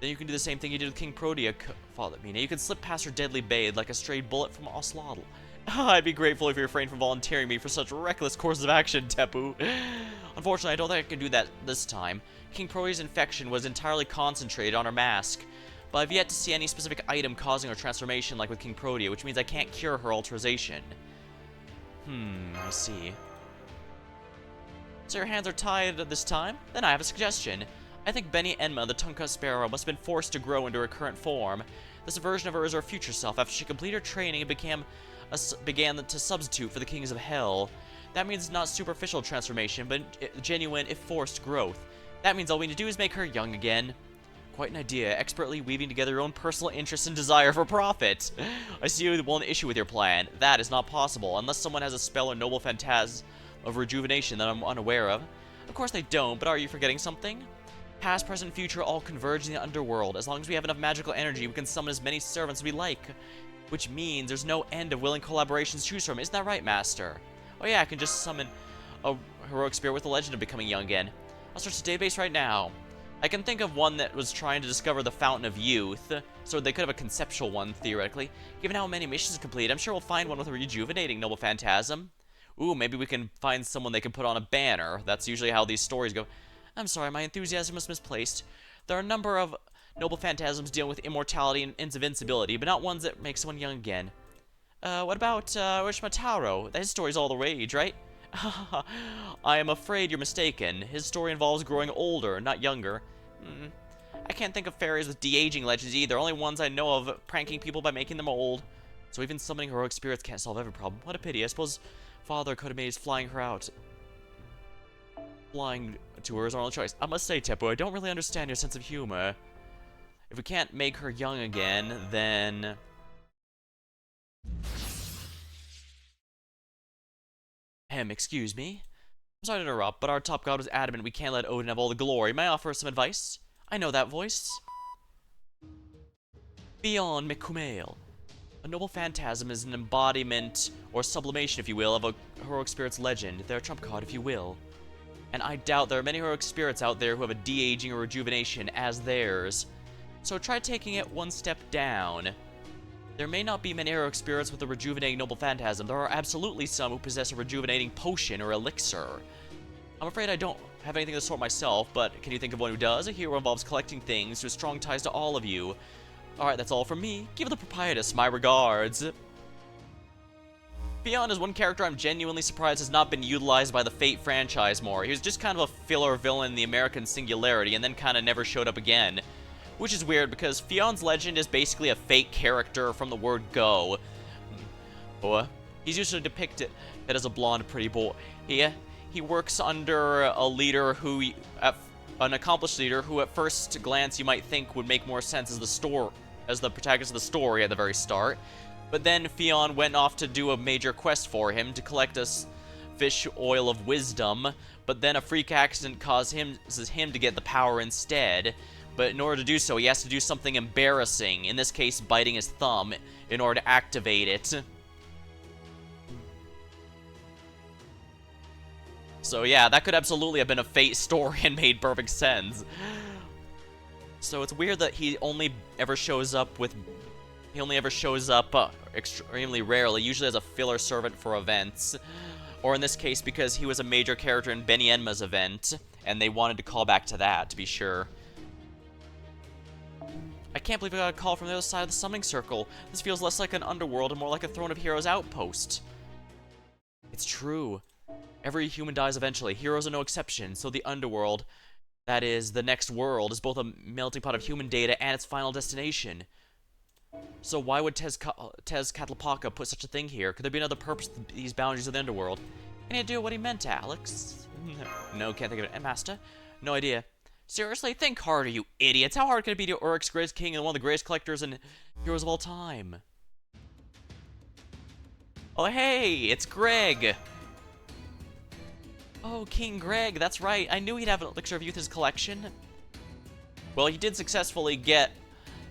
Then you can do the same thing you did with King Protea, Father Mina. You can slip past her deadly blade like a strayed bullet from Oslotl. I'd be grateful if you refrained from volunteering me for such reckless courses of action, Tepu. Unfortunately, I don't think I can do that this time. King Protea's infection was entirely concentrated on her mask, but I've yet to see any specific item causing her transformation like with King Protea, which means I can't cure her alteration. I see. So your hands are tied this time? Then I have a suggestion. I think Benny Enma, the tongue-cut sparrow, must have been forced to grow into her current form. This version of her is her future self after she completed her training and began to substitute for the kings of hell. That means not superficial transformation, but genuine, if forced, growth. That means all we need to do is make her young again. Quite an idea, expertly weaving together your own personal interests and desire for profit. I see one issue with your plan. That is not possible, unless someone has a spell or noble phantasm of rejuvenation that I'm unaware of. Of course they don't, but are you forgetting something? Past, present, future all converge in the underworld. As long as we have enough magical energy, we can summon as many servants as we like. Which means there's no end of willing collaborations to choose from. Isn't that right, Master? Oh yeah, I can just summon a heroic spirit with the legend of becoming young again. I'll search the database right now. I can think of one that was trying to discover the Fountain of Youth, so they could have a conceptual one, theoretically. Given how many missions complete, I'm sure we'll find one with a rejuvenating Noble Phantasm. Ooh, maybe we can find someone they can put on a banner. That's usually how these stories go. I'm sorry, my enthusiasm was misplaced. There are a number of Noble Phantasms dealing with immortality and invincibility, but not ones that make someone young again. What about, Urshimataro? His story's all the rage, right? I am afraid you're mistaken. His story involves growing older, not younger. I can't think of fairies with de-aging legends either. Only ones I know of pranking people by making them old. So even summoning heroic spirits can't solve every problem. What a pity. I suppose Father could have made his flying her out. Flying to her is our only choice. I must say, Teppo, I don't really understand your sense of humor. If we can't make her young again, then... excuse me? I'm sorry to interrupt, but our top god was adamant we can't let Odin have all the glory. May I offer some advice? I know that voice. Beyond Mikumail. A noble phantasm is an embodiment, or sublimation, if you will, of a heroic spirit's legend. They're a trump card, if you will. And I doubt there are many heroic spirits out there who have a de-aging or rejuvenation as theirs. So try taking it one step down. There may not be many heroic spirits with a rejuvenating noble phantasm. There are absolutely some who possess a rejuvenating potion or elixir. I'm afraid I don't have anything of the sort myself, but can you think of one who does? A hero involves collecting things who have strong ties to all of you. Alright, that's all from me. Give the proprietress my regards. Beyond is one character I'm genuinely surprised has not been utilized by the Fate franchise more. He was just kind of a filler villain in the American Singularity and then kind of never showed up again. Which is weird because Fion's legend is basically a Fate character from the word go. Boy, he's usually depicted as a blonde pretty boy. He works under a leader who, an accomplished leader who at first glance you might think would make more sense as the protagonist of the story at the very start. But then Fion went off to do a major quest for him to collect a fish oil of wisdom, but then a freak accident causes him to get the power instead. But in order to do so, he has to do something embarrassing, in this case biting his thumb, in order to activate it. So yeah, that could absolutely have been a Fate story and made perfect sense. So it's weird that he only ever shows up extremely rarely, usually as a filler servant for events. Or in this case, because he was a major character in Benny Enma's event, and they wanted to call back to that, to be sure. I can't believe I got a call from the other side of the summoning circle. This feels less like an underworld and more like a Throne of Heroes outpost. It's true. Every human dies eventually. Heroes are no exception, so the underworld, that is, the next world, is both a melting pot of human data and its final destination. So why would Tezcatlipoca put such a thing here? Could there be another purpose to these boundaries of the underworld? Any idea what he meant, Alex? No, can't think of it. Master? No idea. Seriously? Think harder, you idiots. How hard can it be to Uruk's greatest king and one of the greatest collectors and heroes of all time? Oh, hey! It's Greg! Oh, King Greg, that's right. I knew he'd have an Elixir of Youth in his collection. Well, he did successfully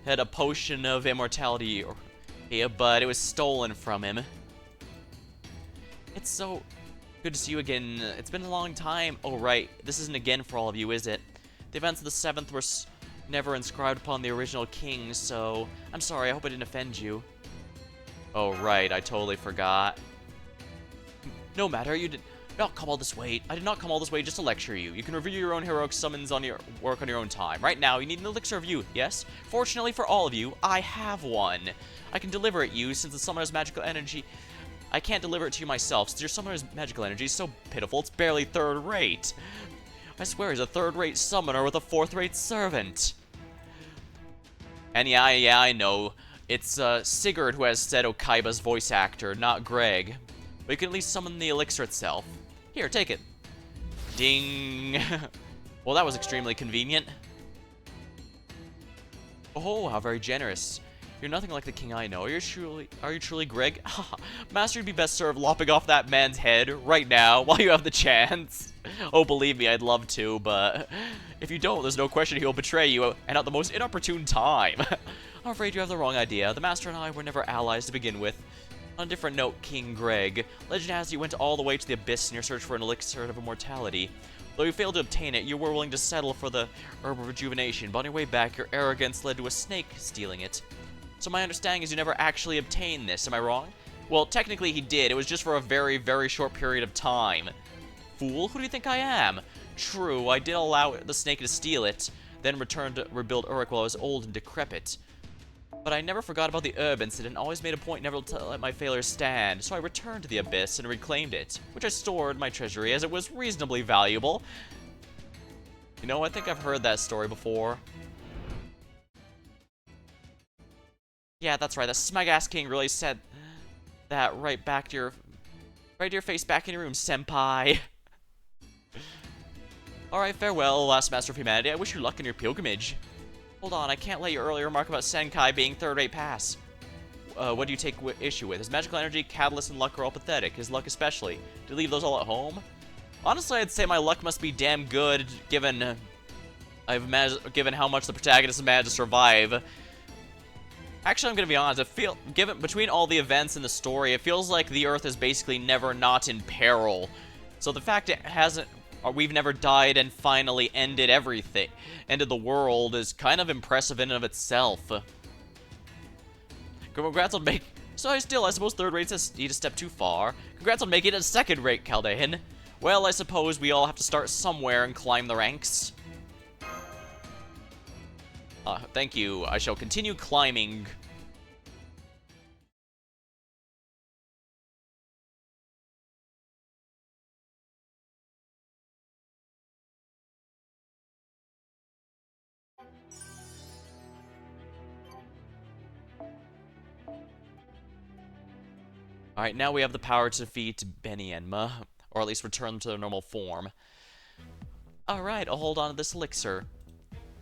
had a potion of immortality here, but it was stolen from him. It's so good to see you again. It's been a long time. Oh, right. This isn't again for all of you, is it? The events of the 7th were never inscribed upon the original king, so I'm sorry. I hope I didn't offend you. Oh, right. I totally forgot. No matter. You did not come all this way. I did not come all this way just to lecture you. You can review your own heroic summons on your work on your own time. Right now, you need an Elixir of Youth, yes? Fortunately for all of you, I have one. I can deliver it you since the summoner's magical energy... I can't deliver it to you myself since your summoner's magical energy is so pitiful it's barely third-rate. I swear he's a third-rate summoner with a fourth-rate servant. And yeah, I know. It's Sigurd who has said Okaiba's voice actor, not Greg. But you can at least summon the elixir itself. Here, take it. Ding. Well, that was extremely convenient. Oh, how very generous. You're nothing like the king I know. Are you truly Greg? Master, you'd be best served lopping off that man's head right now while you have the chance. Oh, believe me, I'd love to, but if you don't, there's no question he'll betray you, and at the most inopportune time. I'm afraid you have the wrong idea. The Master and I were never allies to begin with. On a different note, King Greg, legend has you went all the way to the abyss in your search for an elixir of immortality. Though you failed to obtain it, you were willing to settle for the Herb of Rejuvenation, but on your way back, your arrogance led to a snake stealing it. So my understanding is you never actually obtained this, am I wrong? Well, technically he did. It was just for a very, very short period of time. Fool, who do you think I am? True, I did allow the snake to steal it, then returned to rebuild Uruk while I was old and decrepit. But I never forgot about the herb incident and always made a point never to let my failures stand, so I returned to the abyss and reclaimed it, which I stored in my treasury as it was reasonably valuable. You know, I think I've heard that story before. Yeah, that's right, the smug-ass king really said that right to your face back in your room, senpai. Alright, farewell, last master of humanity. I wish you luck in your pilgrimage. Hold on, I can't let your earlier remark about Senkai being third-rate pass. What do you take issue with? His magical energy, catalyst, and luck are all pathetic. His luck especially. Do you leave those all at home? Honestly, I'd say my luck must be damn good, given how much the protagonist managed to survive. Actually, I'm gonna be honest. Given between all the events in the story, it feels like the Earth is basically never not in peril. So the fact we've never died and finally ended everything, ended the world, is kind of impressive in and of itself. Congrats on making. So I suppose third rate's need a step too far. Congrats on making it second rate, Caldean. Well, I suppose we all have to start somewhere and climb the ranks. Thank you. I shall continue climbing. Alright, now we have the power to defeat Benienma, or at least return them to their normal form. Alright, I'll hold on to this elixir.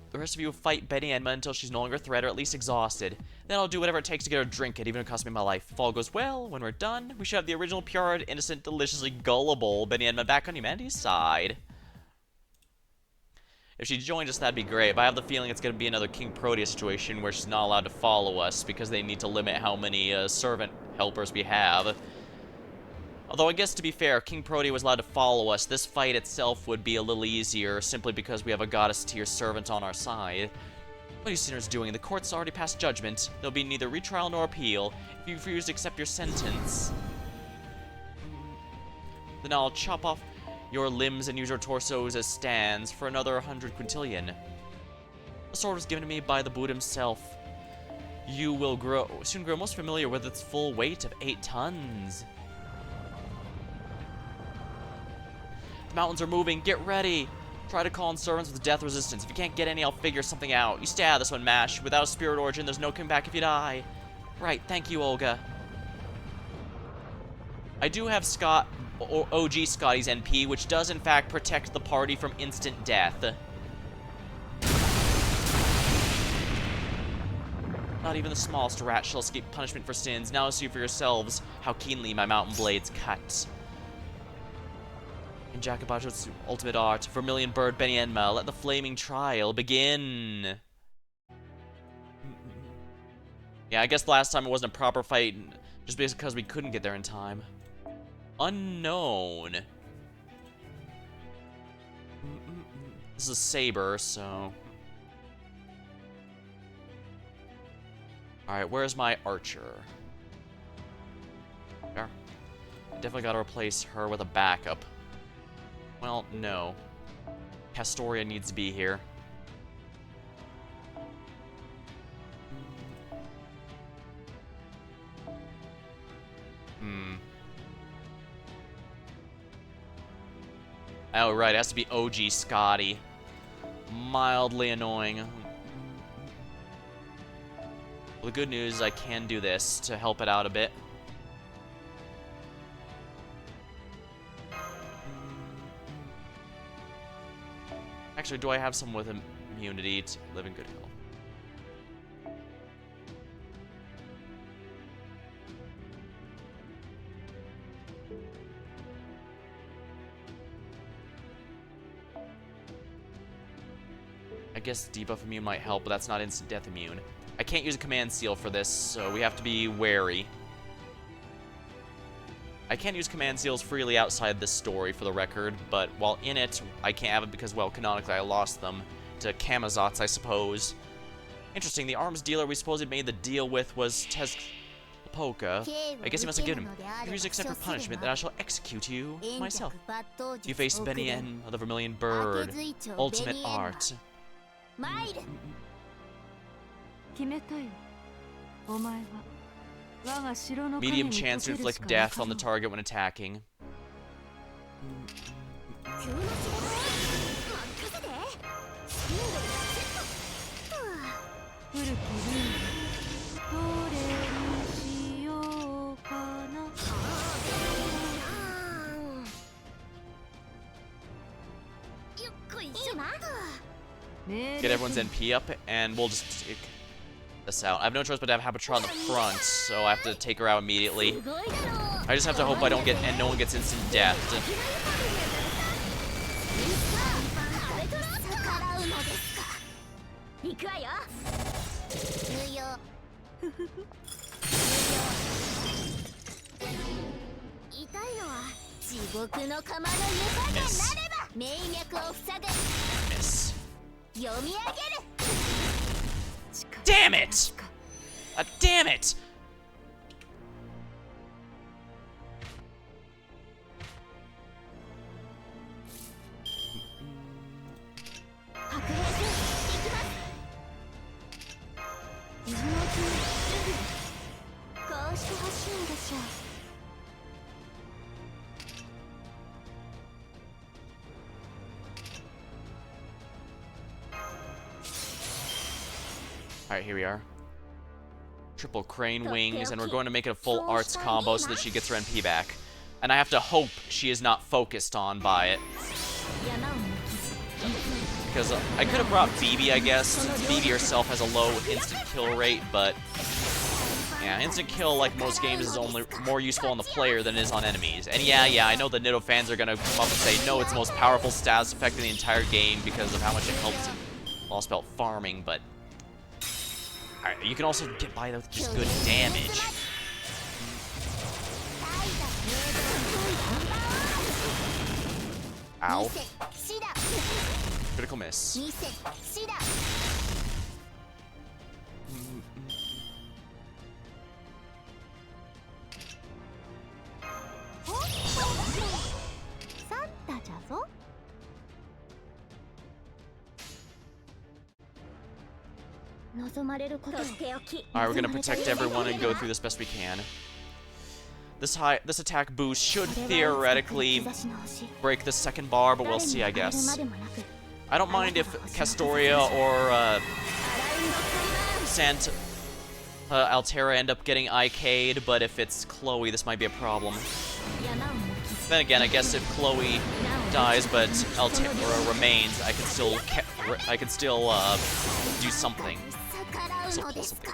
The rest of you fight Benienma until she's no longer a threat or at least exhausted. Then I'll do whatever it takes to get her to drink it, even if it costs me my life. If all goes well, when we're done, we should have the original, pure, innocent, deliciously gullible Benienma back on humanity's side. If she joined us, that'd be great, but I have the feeling it's going to be another King Protea situation where she's not allowed to follow us because they need to limit how many servant helpers we have. Although I guess to be fair, King Protea was allowed to follow us. This fight itself would be a little easier simply because we have a goddess tier servant on our side. What are you sinners doing? The court's already passed judgment. There'll be neither retrial nor appeal. If you refuse to accept your sentence, then I'll chop off your limbs and use your torsos as stands for another 100 quintillion. The sword was given to me by the Buddha himself. You will soon grow most familiar with its full weight of 8 tons. The mountains are moving. Get ready. Try to call in servants with death resistance. If you can't get any, I'll figure something out. You stay out of this one, Mash. Without a spirit origin, there's no coming back if you die. Right. Thank you, Olga. I do have OG Scotty's NP, which does in fact protect the party from instant death. Not even the smallest rat shall escape punishment for sins. Now see for yourselves how keenly my mountain blades cut. In Jacobajo's ultimate art, Vermilion Bird Benienma, let the flaming trial begin. Yeah, I guess the last time it wasn't a proper fight, just because we couldn't get there in time. Unknown. This is a saber, so... Alright, where's my archer? There. Definitely gotta replace her with a backup. Well, no. Castoria needs to be here. Oh, right, it has to be OG Scotty. Mildly annoying. Well, the good news is I can do this to help it out a bit. Actually, do I have someone with immunity to live in good health? I guess debuff immune might help, but that's not instant death immune. I can't use a command seal for this, so we have to be wary. I can use command seals freely outside this story, for the record, but while in it, I can't have it because, well, canonically I lost them to Kamazots, I suppose. Interesting, the arms dealer we supposedly made the deal with was Tezpoka. I guess he must have given him. If you accept for punishment, then I shall execute you myself. You face Benien of the Vermilion Bird. Ultimate art. Medium chance to inflict death on the target when attacking. Get everyone's NP up, and we'll just take this out. I have no choice but to have Habitra in the front, so I have to take her out immediately. I just have to hope I don't get, and no one gets instant death. Miss. Damn it! Damn it! Alright, here we are. Triple crane wings, and we're going to make it a full arts combo so that she gets her NP back. And I have to hope she is not focused on by it. Because I could have brought BB, I guess, since BB herself has a low instant kill rate, but yeah, instant kill, like most games, is only more useful on the player than it is on enemies. And yeah, I know the Nido fans are going to come up and say, no, it's the most powerful status effect in the entire game because of how much it helps in Lostbelt farming, but alright, you can also get by with just good damage. Ow. Critical miss. Alright, we're gonna protect everyone and go through this best we can. This attack boost should theoretically break the second bar, but we'll see, I guess. I don't mind if Castoria or Altera end up getting IK'd, but if it's Chloe, this might be a problem. Then again, I guess if Chloe dies but Altera remains, I can still do something. So pull something.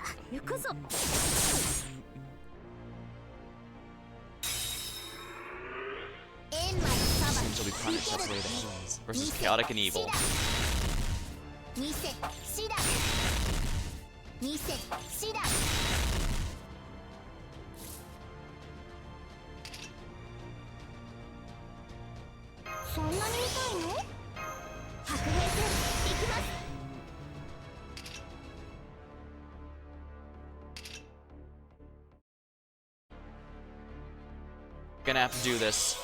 Seems to be punished, that's the way that happens. Versus chaotic and evil. Gonna have to do this.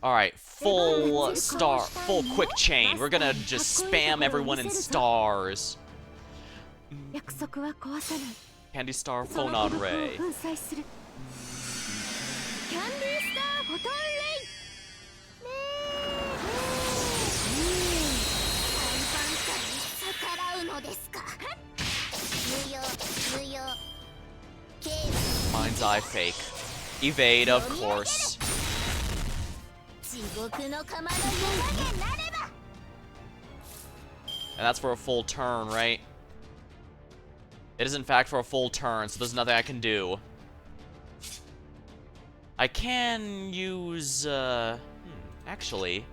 Alright, full quick chain. We're gonna just spam everyone in stars. Candy Star Phonon Ray. Mind's Eye fake. Evade, of course. And that's for a full turn, right? It is in fact for a full turn, so there's nothing I can do. I can use, actually.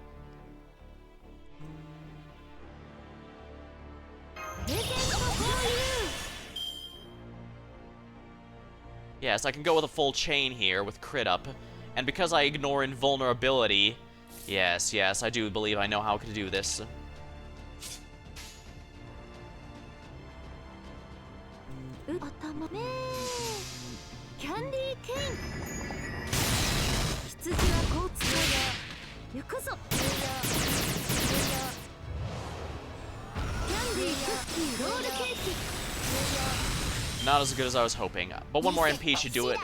Yes, I can go with a full chain here with crit up. And because I ignore invulnerability, yes, I do believe I know how to do this. Not as good as I was hoping, but one more MP should do it.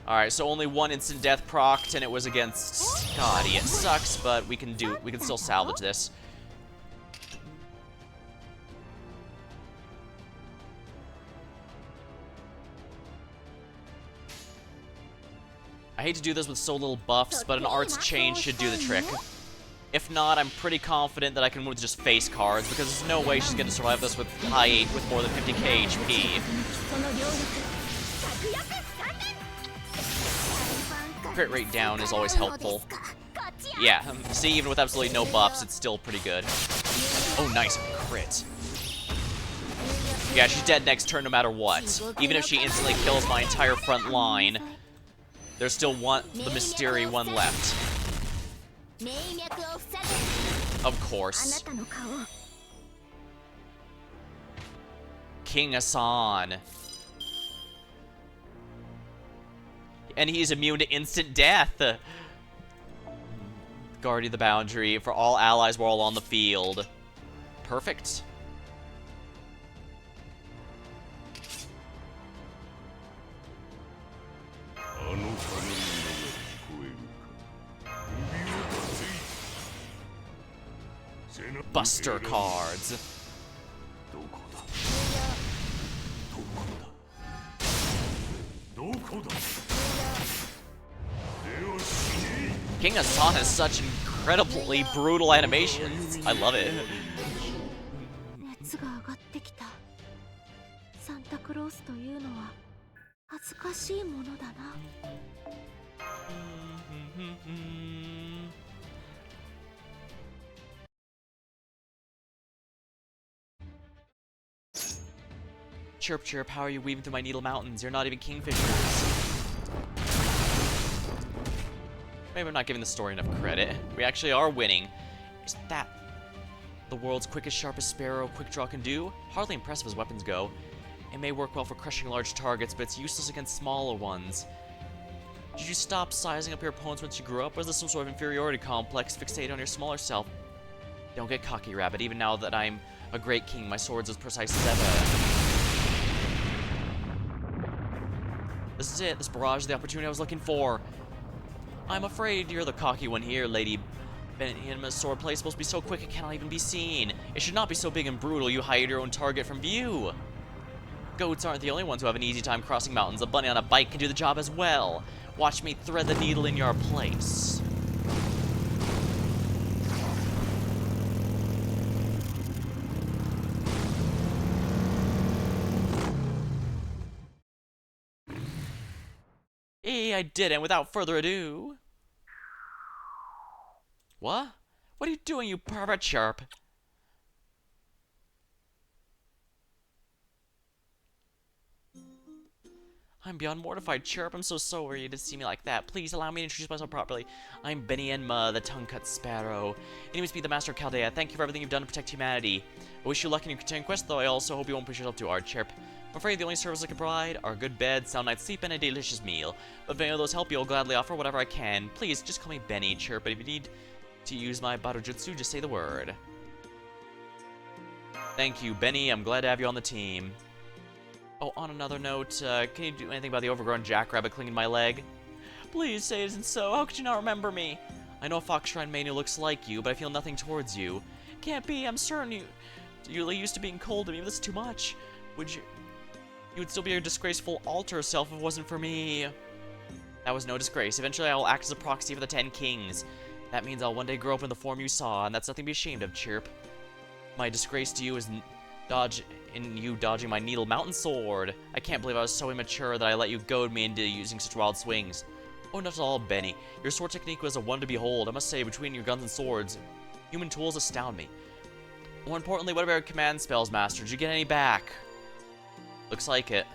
Alright, so only one instant death procced, and it was against Scotty. It sucks, but we can still salvage this. I hate to do this with so little buffs, but an arts change should do the trick. If not, I'm pretty confident that I can move to just face cards, because there's no way she's gonna survive this with high 8 with more than 50k HP. Crit rate down is always helpful. Yeah, see, even with absolutely no buffs, it's still pretty good. Oh, nice crit. Yeah, she's dead next turn no matter what. Even if she instantly kills my entire front line, there's still the Mystery one left. Of course. King Asan. And he's immune to instant death. Guardian the boundary for all allies while on the field. Perfect. Buster cards. King Asan has such incredibly brutal animations. I love it. Chirp, chirp, how are you weaving through my needle mountains? You're not even kingfishers. Maybe I'm not giving the story enough credit. We actually are winning. Isn't that the world's quickest, sharpest sparrow quick draw can do? Hardly impressive as weapons go. It may work well for crushing large targets, but it's useless against smaller ones. Did you stop sizing up your opponents once you grew up, or is this some sort of inferiority complex fixated on your smaller self? Don't get cocky, Rabbit. Even now that I'm a great king, my sword's as precise as ever. This is it. This barrage is the opportunity I was looking for. I'm afraid you're the cocky one here, Lady Benyamin's sword play is supposed to be so quick it cannot even be seen. It should not be so big and brutal you hide your own target from view. Goats aren't the only ones who have an easy time crossing mountains. A bunny on a bike can do the job as well. Watch me thread the needle in your place. I did, and without further ado... What? What are you doing, you pervert Chirp? I'm beyond mortified, Chirp. I'm so sorry to see me like that. Please allow me to introduce myself properly. I'm Benyamin, the tongue-cut sparrow. Anyways, be the master of Chaldea. Thank you for everything you've done to protect humanity. I wish you luck in your continuing quest, though I also hope you won't push yourself too hard, Chirp. I'm afraid the only service I can provide are a good bed, sound night's sleep, and a delicious meal. But if any of those help you, I'll gladly offer whatever I can. Please, just call me Benny, Chirp, but if you need to use my Barojutsu, just say the word. Thank you, Benny. I'm glad to have you on the team. Oh, on another note, can you do anything about the overgrown jackrabbit clinging to my leg? Please say it isn't so. How could you not remember me? I know a Fox Shrine maiden who looks like you, but I feel nothing towards you. Can't be. I'm certain you used to being cold to me, but this is too much. You would still be your disgraceful altar self if it wasn't for me. That was no disgrace. Eventually I will act as a proxy for the 10 kings. That means I'll one day grow up in the form you saw, and that's nothing to be ashamed of, Chirp. My disgrace to you is you dodging my needle mountain sword. I can't believe I was so immature that I let you goad me into using such wild swings. Oh, not at all, Benny. Your sword technique was a one to behold. I must say, between your guns and swords, human tools astound me. More importantly, what about your command spells, Master? Did you get any back? Looks like it.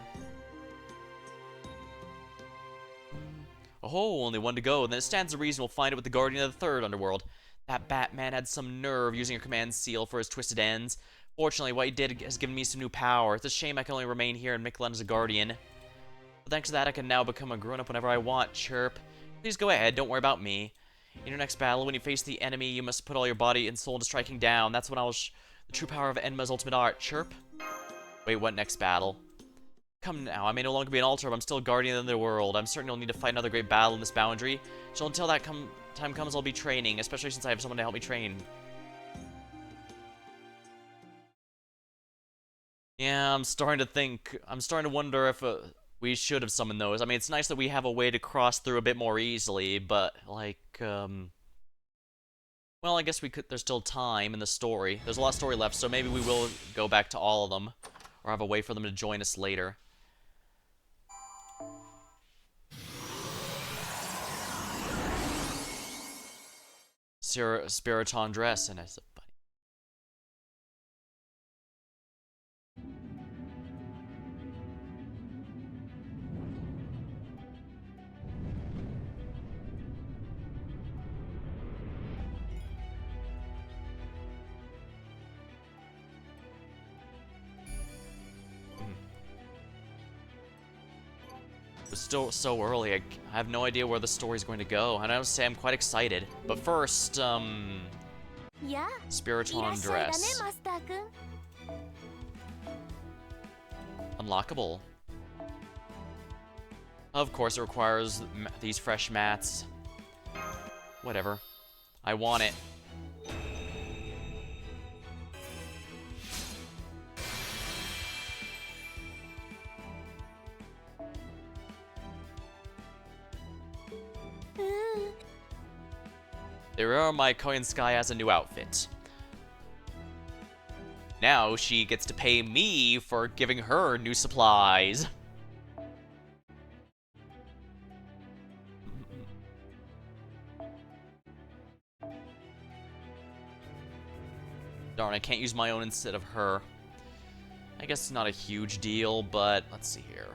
Oh, only one to go. Then it stands to reason we'll find it with the Guardian of the Third Underworld. That Batman had some nerve using your command seal for his twisted ends. Fortunately, what he did has given me some new power. It's a shame I can only remain here in Mictlan as a Guardian. But thanks to that, I can now become a grown-up whenever I want. Chirp. Please go ahead, don't worry about me. In your next battle, when you face the enemy, you must put all your body and soul into striking down. That's when I'll the true power of Enma's ultimate art. Chirp. Wait, what next battle? Come now, I may no longer be an altar, but I'm still a guardian of the world. I'm certain you'll need to fight another great battle in this boundary. So until that time comes, I'll be training, especially since I have someone to help me train. Yeah, I'm starting to wonder if we should have summoned those. I mean, it's nice that we have a way to cross through a bit more easily, but, like, well, I guess we could, there's still time in the story. There's a lot of story left, so maybe we will go back to all of them, or have a way for them to join us later. Spiriton dress, and it's a bunny. It's still so early, I have no idea where the story's going to go, and I would say I'm quite excited. But first, Spiriton dress. Unlockable. Of course, it requires these fresh mats. Whatever. I want it. There are my Koyan Sky has a new outfit. Now she gets to pay me for giving her new supplies. Darn, I can't use my own instead of her. I guess it's not a huge deal, but let's see here.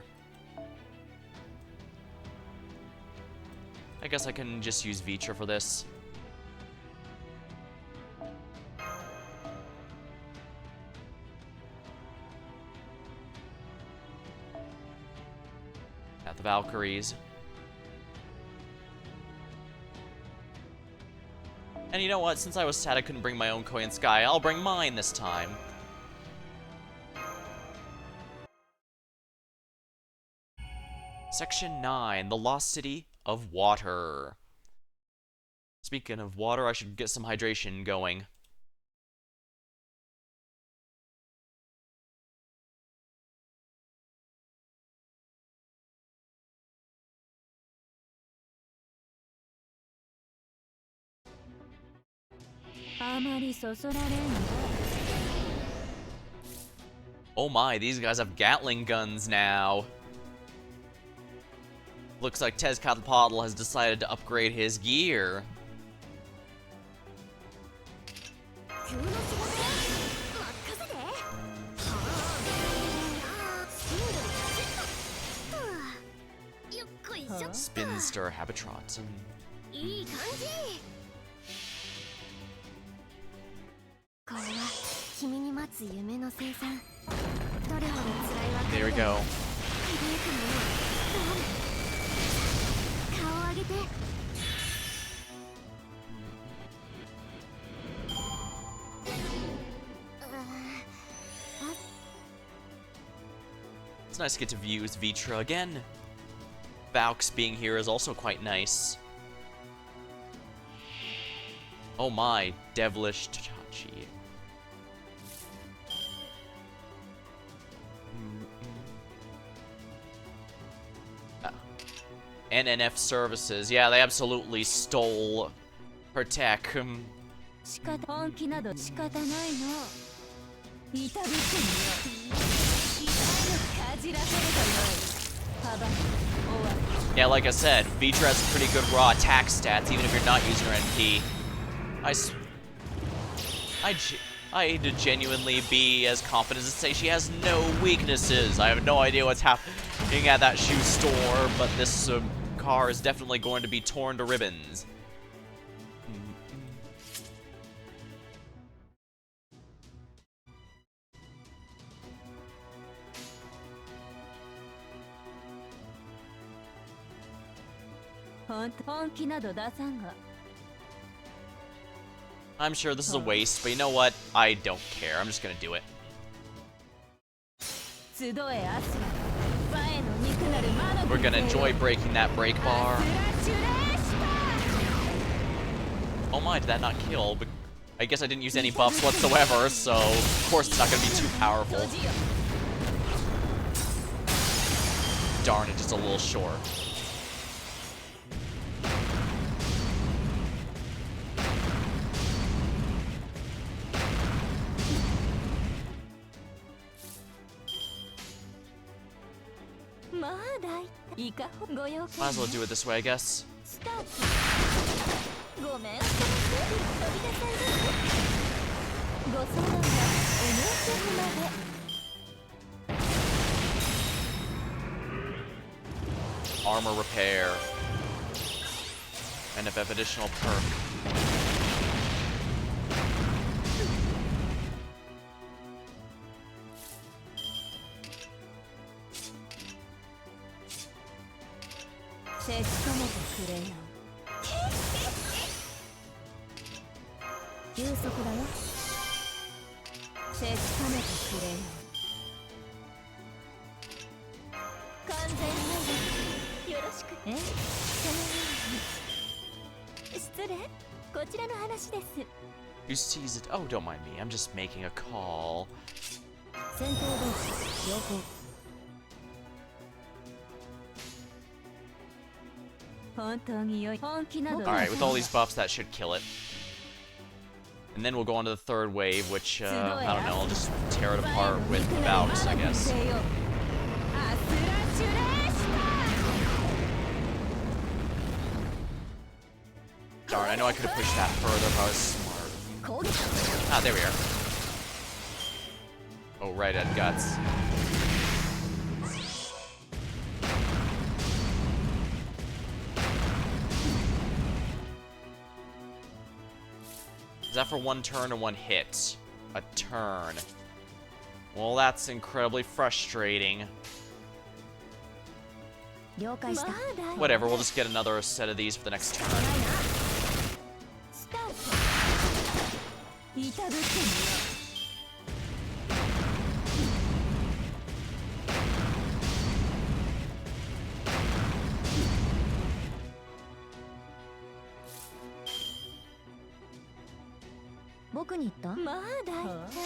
I guess I can just use Vitra for this. The Valkyries. And you know what? Since I was sad I couldn't bring my own Koyan Sky, I'll bring mine this time. Section 9, the Lost City of Water. Speaking of water, I should get some hydration going. Oh my, these guys have Gatling guns now. Looks like Tezcatlipotle has decided to upgrade his gear. Spinster Habitrot. There we go. It's nice to get to use Vitra again. Valks being here is also quite nice. Oh my, devilish Tachi. NNF services. Yeah, they absolutely stole her tech. Yeah, like I said, Vitra has pretty good raw attack stats, even if you're not using her NP. I need to genuinely be as confident as to say she has no weaknesses. I have no idea what's happening at that shoe store, but this car is definitely going to be torn to ribbons. I'm sure this is a waste, but you know what? I don't care. I'm just gonna do it. We're gonna enjoy breaking that brake bar. Oh my, did that not kill? But I guess I didn't use any buffs whatsoever, so of course it's not gonna be too powerful. Darn it, just a little short. Might as well do it this way, I guess. Armor repair. And an additional perk. You seized it. Oh, don't mind me. I'm just making a call. Alright, with all these buffs, that should kill it. And then we'll go on to the third wave, which, I don't know, I'll just tear it apart with bouts, I guess. Darn, I know I could have pushed that further if I was smart. Ah, there we are. Oh, right at guts. Is that for one turn or one hit? A turn. Well, that's incredibly frustrating. Whatever, we'll just get another set of these for the next turn.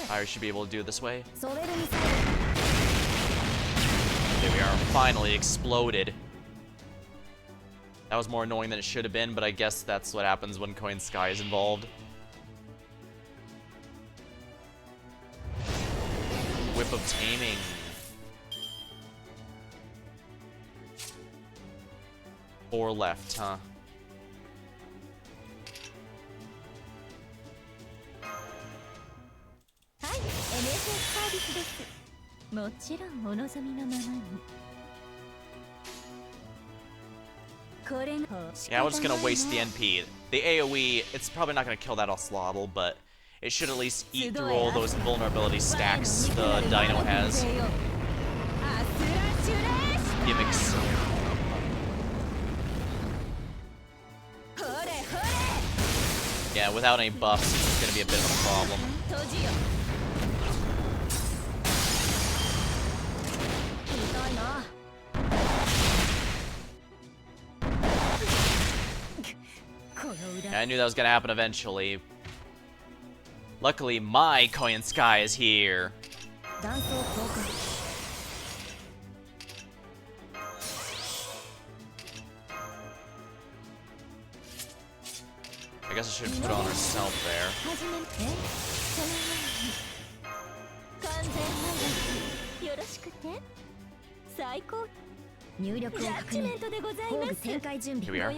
I should be able to do it this way. There we are, finally exploded. That was more annoying than it should have been, but I guess that's what happens when Coin Sky is involved. Whip of Taming. Four left, huh? Yeah, we're just gonna waste the NP. The AoE, it's probably not gonna kill that Ocelotl, but it should at least eat through all those invulnerability stacks the Dino has. Gimmicks. Yeah, without any buffs, it's gonna be a bit of a problem. Yeah, I knew that was gonna happen eventually. Luckily, my Coin Sky is here. I guess I should put on herself there. Here we are.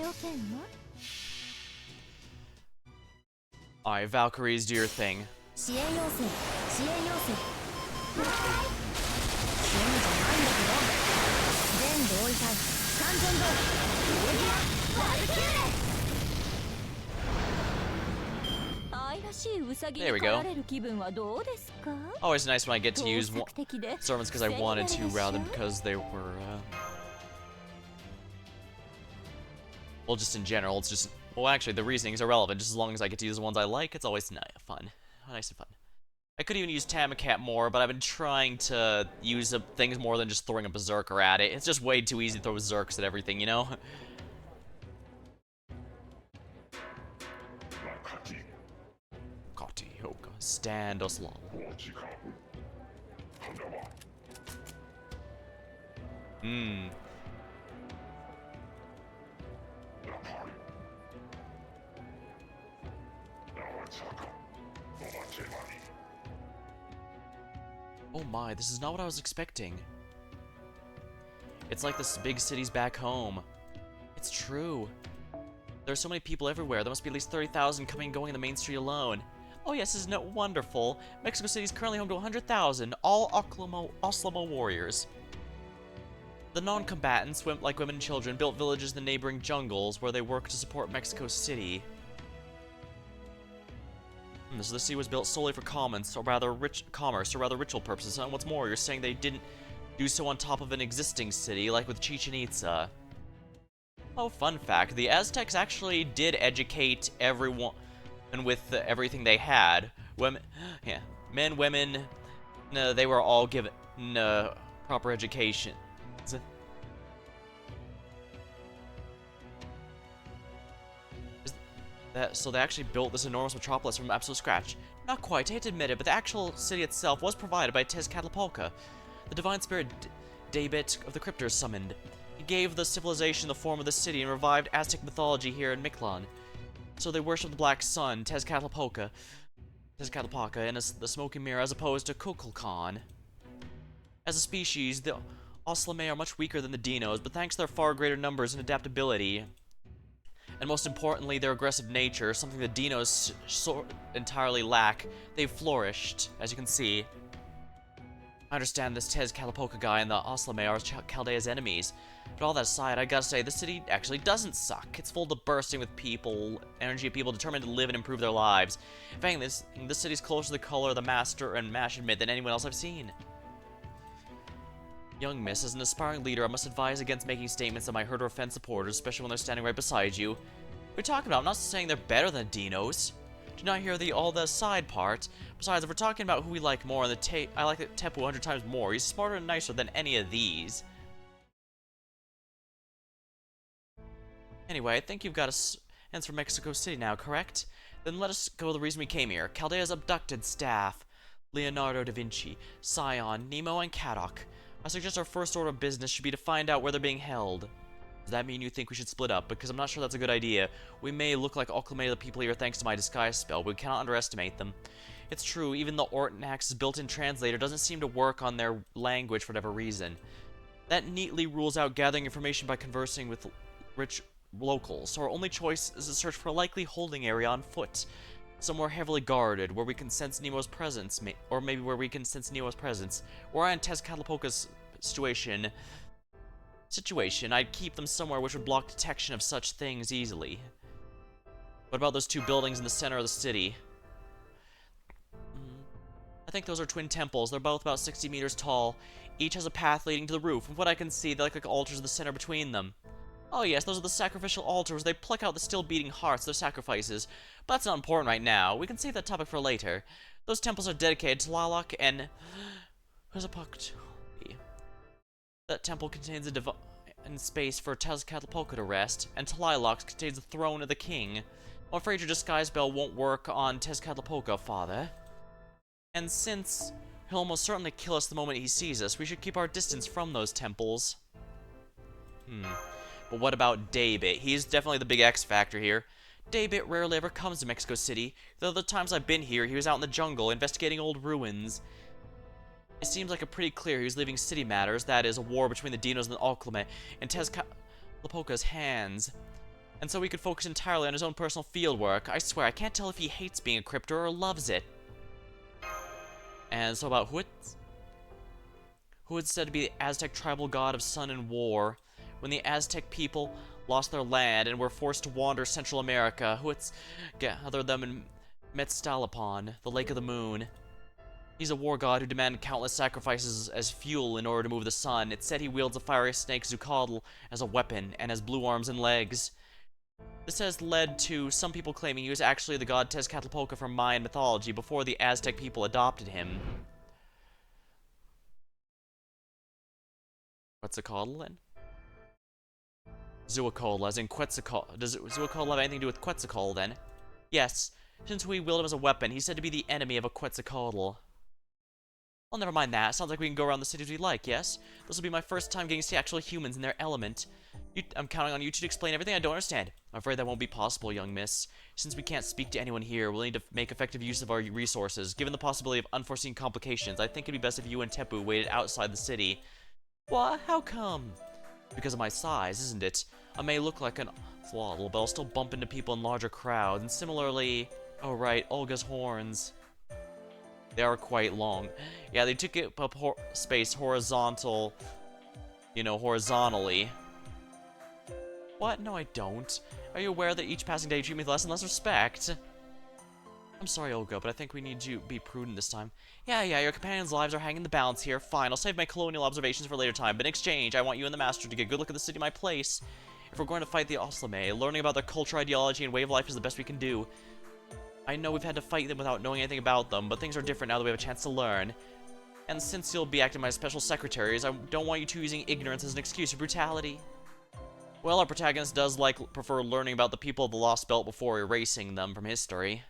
Alright, Valkyries, do your thing. 支援要請支援要請支援じゃないんだけど全同意隊完全同意レギュラーバルキューレ There we go. Always nice when I get to use servants because I wanted to rather than because they were, well, just in general, it's just, well, actually, the reasoning is irrelevant. Just as long as I get to use the ones I like, it's always fun. Nice and fun. I could even use Tamacat more, but I've been trying to use things more than just throwing a Berserker at it. It's just way too easy to throw Berserks at everything, you know? Stand us long. Oh my, this is not what I was expecting. It's like the big cities back home. It's true. There are so many people everywhere. There must be at least 30,000 coming and going in the main street alone. Oh yes, isn't it wonderful? Mexico City is currently home to 100,000, all Oslamo warriors. The non-combatants, like women and children, built villages in the neighboring jungles where they work to support Mexico City. So the city was built solely for commerce, or rather ritual purposes. And what's more, you're saying they didn't do so on top of an existing city, like with Chichen Itza. Oh, fun fact, the Aztecs actually did educate everyone. And with everything they had, women, men, women, they were all given proper education. So they actually built this enormous metropolis from absolute scratch. Not quite, I hate to admit it, but the actual city itself was provided by Tezcatlipoca, the divine spirit Daybit of the Cryptors summoned. He gave the civilization the form of the city and revived Aztec mythology here in Mictlan. So they worship the Black Sun, Tezcatlipoca, and the Smoking Mirror as opposed to Kukulkan. As a species, the Oslame are much weaker than the Dinos, but thanks to their far greater numbers and adaptability, and most importantly, their aggressive nature, something the Dinos entirely lack, they've flourished, as you can see. I understand this Tezcatlipoca guy and the Oslame are Chaldea's enemies. But all that aside, I gotta say, the city actually doesn't suck. It's full to bursting with people, energy of people determined to live and improve their lives. In fact, this city's closer to the color of the Master and Mash admit than anyone else I've seen. Young miss, as an aspiring leader, I must advise against making statements that might hurt or offend supporters, especially when they're standing right beside you. What are you talking about? I'm not saying they're better than Dinos. Do not hear all the side part. Besides, if we're talking about who we like more, I like Tepu 100 times more. He's smarter and nicer than any of these. Anyway, I think you've got an answer for Mexico City now, correct? Then let us go to the reason we came here. Chaldea's abducted staff. Leonardo da Vinci, Scion, Nemo, and Kadok. I suggest our first order of business should be to find out where they're being held. Does that mean you think we should split up? Because I'm not sure that's a good idea. We may look like acclimated people here thanks to my disguise spell, but we cannot underestimate them. It's true, even the Ortonax's built-in translator doesn't seem to work on their language for whatever reason. That neatly rules out gathering information by conversing with rich locals, so our only choice is to search for a likely holding area on foot. Somewhere heavily guarded, where we can sense Nemo's presence, or maybe where we can sense Nemo's presence. Were I in Tezcatlipoca's situation, I'd keep them somewhere which would block detection of such things easily. What about those two buildings in the center of the city? I think those are twin temples. They're both about 60 meters tall. Each has a path leading to the roof. From what I can see, they look like altars in the center between them. Oh yes, those are the sacrificial altars. They pluck out the still beating hearts, their sacrifices. But that's not important right now. We can save that topic for later. Those temples are dedicated to Lalak and Huzapakti. That temple contains a divine space for Tezcatlipoca to rest, and Tlaloc contains the throne of the king. I'm afraid your disguise spell won't work on Tezcatlipoca, father. And since he'll almost certainly kill us the moment he sees us, we should keep our distance from those temples. But what about Daybit? He's definitely the big X factor here. Daybit rarely ever comes to Mexico City. The other times I've been here, he was out in the jungle investigating old ruins. It seems like pretty clear he was leaving city matters, that is, a war between the Dinos and the Alclame, in Tezcatlipoca's hands. And so he could focus entirely on his own personal field work. I swear, I can't tell if he hates being a cryptor or loves it. And so about Huit, who is said to be the Aztec tribal god of sun and war. When the Aztec people lost their land and were forced to wander Central America, Huitz gathered them in Mictlan, the Lake of the Moon. He's a war god who demanded countless sacrifices as fuel in order to move the sun. It's said he wields a fiery snake Zucatl as a weapon and has blue arms and legs. This has led to some people claiming he was actually the god Tezcatlipoca from Mayan mythology before the Aztec people adopted him. Quetzalcoatl then? Zucatl, as in Quetzalcoatl. Does Zucatl have anything to do with Quetzalcoatl then? Yes, since we wield him as a weapon, he's said to be the enemy of a Quetzalcoatl. Well, never mind that. Sounds like we can go around the city as we like, yes? This will be my first time getting to see actual humans in their element. I'm counting on you two to explain everything I don't understand. I'm afraid that won't be possible, young miss. Since we can't speak to anyone here, we'll need to make effective use of our resources. Given the possibility of unforeseen complications, I think it'd be best if you and Tepu waited outside the city. What? How come? Because of my size, isn't it? I may look like an throttle, but I'll still bump into people in larger crowds. And similarly... Oh right, Olga's horns. They are quite long. Yeah, they took up space horizontally. What? No, I don't. Are you aware that each passing day you treat me with less and less respect? I'm sorry, Olga, but I think we need you to be prudent this time. Yeah, your companions' lives are hanging in the balance here. Fine, I'll save my colonial observations for later time, but in exchange, I want you and the Master to get a good look at the city, my place. If we're going to fight the Oslame, learning about their culture, ideology, and way of life is the best we can do. I know we've had to fight them without knowing anything about them, but things are different now that we have a chance to learn. And since you'll be acting as special secretaries, I don't want you two using ignorance as an excuse for brutality. Well, our protagonist does prefer learning about the people of the Lostbelt before erasing them from history.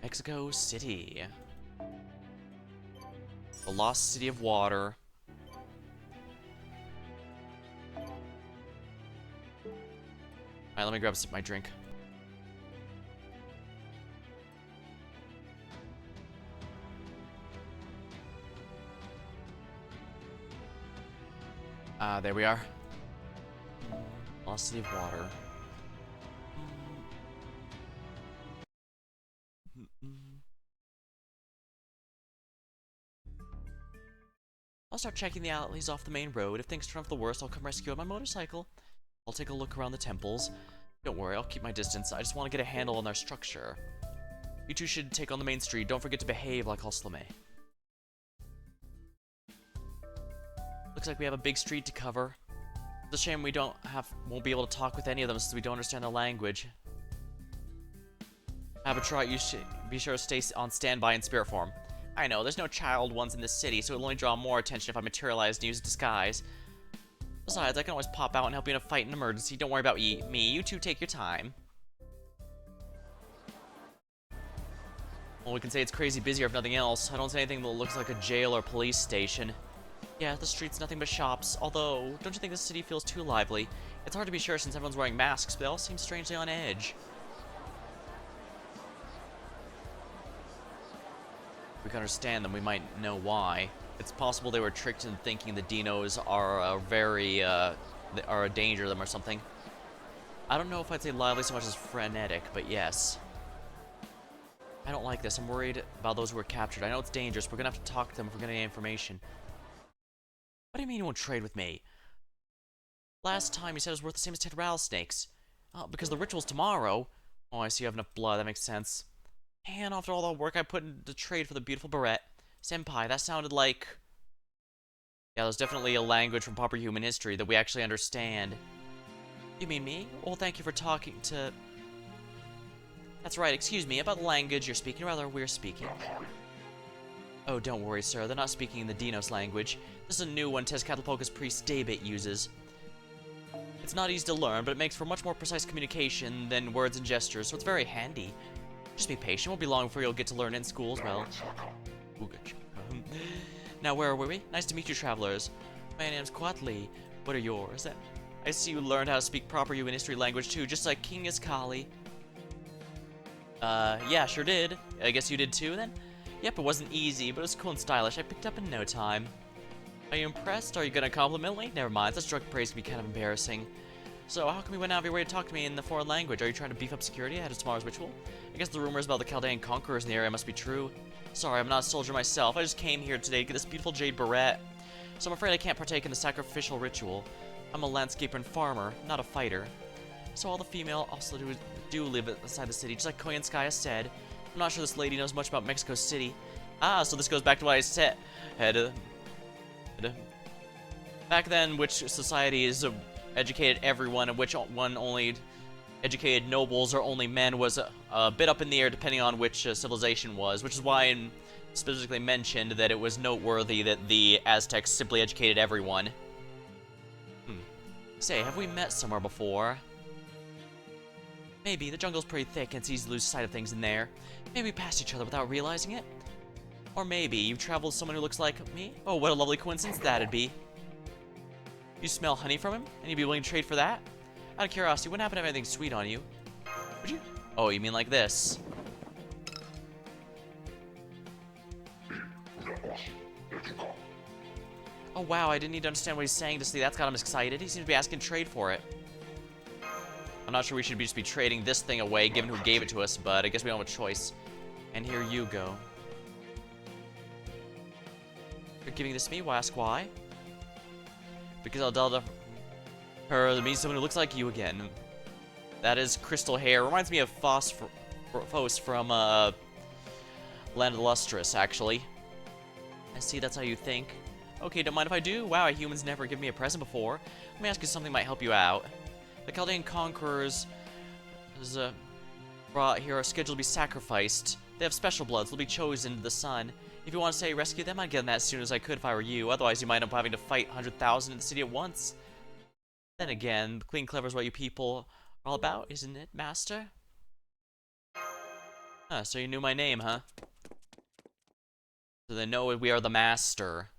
Mexico City. The Lost City of Water. Alright, let me grab my drink. There we are. Lost City of Water. I'll start checking the alleys off the main road. If things turn out for the worst, I'll come rescue on my motorcycle. I'll take a look around the temples. Don't worry, I'll keep my distance. I just want to get a handle on their structure. You two should take on the main street. Don't forget to behave like Oslame. Looks like we have a big street to cover. It's a shame we won't be able to talk with any of them since we don't understand their language. Abatrot, you should be sure to stay on standby in spirit form. I know, there's no child ones in this city, so it'll only draw more attention if I materialize and use a disguise. Besides, I can always pop out and help you in a fight in an emergency. Don't worry about me. You two take your time. Well, we can say it's crazy busy or if nothing else. I don't see anything that looks like a jail or police station. Yeah, the street's nothing but shops. Although, don't you think this city feels too lively? It's hard to be sure since everyone's wearing masks, but they all seem strangely on edge. If we can understand them, we might know why. It's possible they were tricked into thinking the dinos are are a danger to them or something. I don't know if I'd say lively so much as frenetic, but yes. I don't like this. I'm worried about those who were captured. I know it's dangerous. We're gonna have to talk to them if we're gonna get information. What do you mean you won't trade with me? Last time you said it was worth the same as 10 rattlesnakes. Because the ritual's tomorrow. Oh, I see you have enough blood. That makes sense. And after all the work I put into trade for the beautiful barrette. Senpai, that sounded like... Yeah, there's definitely a language from proper human history that we actually understand. You mean me? Well, thank you for talking to... That's right, excuse me, about the language you're speaking, or rather, we're speaking. Oh, don't worry, sir, they're not speaking the Dinos language. This is a new one Tezcatlipoca's priest Daybit uses. It's not easy to learn, but it makes for much more precise communication than words and gestures, so it's very handy. Just be patient, won't be long before you'll get to learn it in school as well. Now, where were we? Nice to meet you, travelers. My name's Quatli. What are yours? I see you learned how to speak proper human history language too, just like King Iskali. Yeah, sure did. I guess you did too, then? Yep, it wasn't easy, but it was cool and stylish. I picked up in no time. Are you impressed? Are you gonna compliment me? Never mind, such drug praise can be kind of embarrassing. So, how come you went out of your way to talk to me in the foreign language? Are you trying to beef up security ahead of tomorrow's ritual? I guess the rumors about the Chaldean conquerors in the area must be true. Sorry, I'm not a soldier myself. I just came here today to get this beautiful jade barrette. So I'm afraid I can't partake in the sacrificial ritual. I'm a landscaper and farmer, not a fighter. So all the female also do live outside the city, just like Koyanskaya said. I'm not sure this lady knows much about Mexico City. Ah, so this goes back to what I said. Back then, which societies educated everyone, and which one only educated nobles or only men was a bit up in the air depending on which civilization was, which is why I specifically mentioned that it was noteworthy that the Aztecs simply educated everyone. Say, have we met somewhere before? Maybe. The jungle's pretty thick and it's easy to lose sight of things in there. Maybe we passed each other without realizing it. Or maybe you've traveled with someone who looks like me? Oh, what a lovely coincidence that'd be. You smell honey from him? And you'd be willing to trade for that? Out of curiosity, wouldn't happen to have anything sweet on you? Would you? Oh, you mean like this? Oh wow, I didn't need to understand what he's saying to see that's got him excited. He seems to be asking trade for it. I'm not sure we should just be trading this thing away, given who gave it to us, but I guess we don't have a choice. And here you go. You're giving this to me? Why ask why? Because I'll tell her to meet someone who looks like you again. That is crystal hair. Reminds me of Phos from Land of the Lustrous, actually. I see, that's how you think. Okay, don't mind if I do. Wow, humans never give me a present before. Let me ask you something that might help you out. The Chaldean conquerors brought here are scheduled to be sacrificed. They have special bloods. They'll be chosen to the sun. If you want to say rescue them, I'd get them that as soon as I could if I were you. Otherwise, you might end up having to fight 100,000 in the city at once. Then again, clean clever is what you people are all about, isn't it, master? Huh, so you knew my name, huh? So they know we are the master.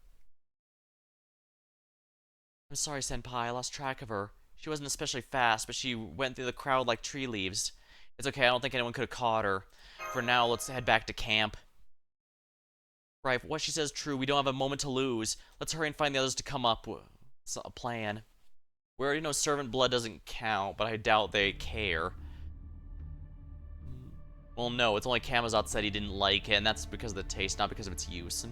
I'm sorry, Senpai, I lost track of her. She wasn't especially fast, but she went through the crowd like tree leaves. It's okay, I don't think anyone could have caught her. For now, let's head back to camp. Right, if what she says is true, we don't have a moment to lose. Let's hurry and find the others to come up with a plan. We already know servant blood doesn't count, but I doubt they care. Well, no, it's only Camazot said he didn't like it, and that's because of the taste, not because of its use.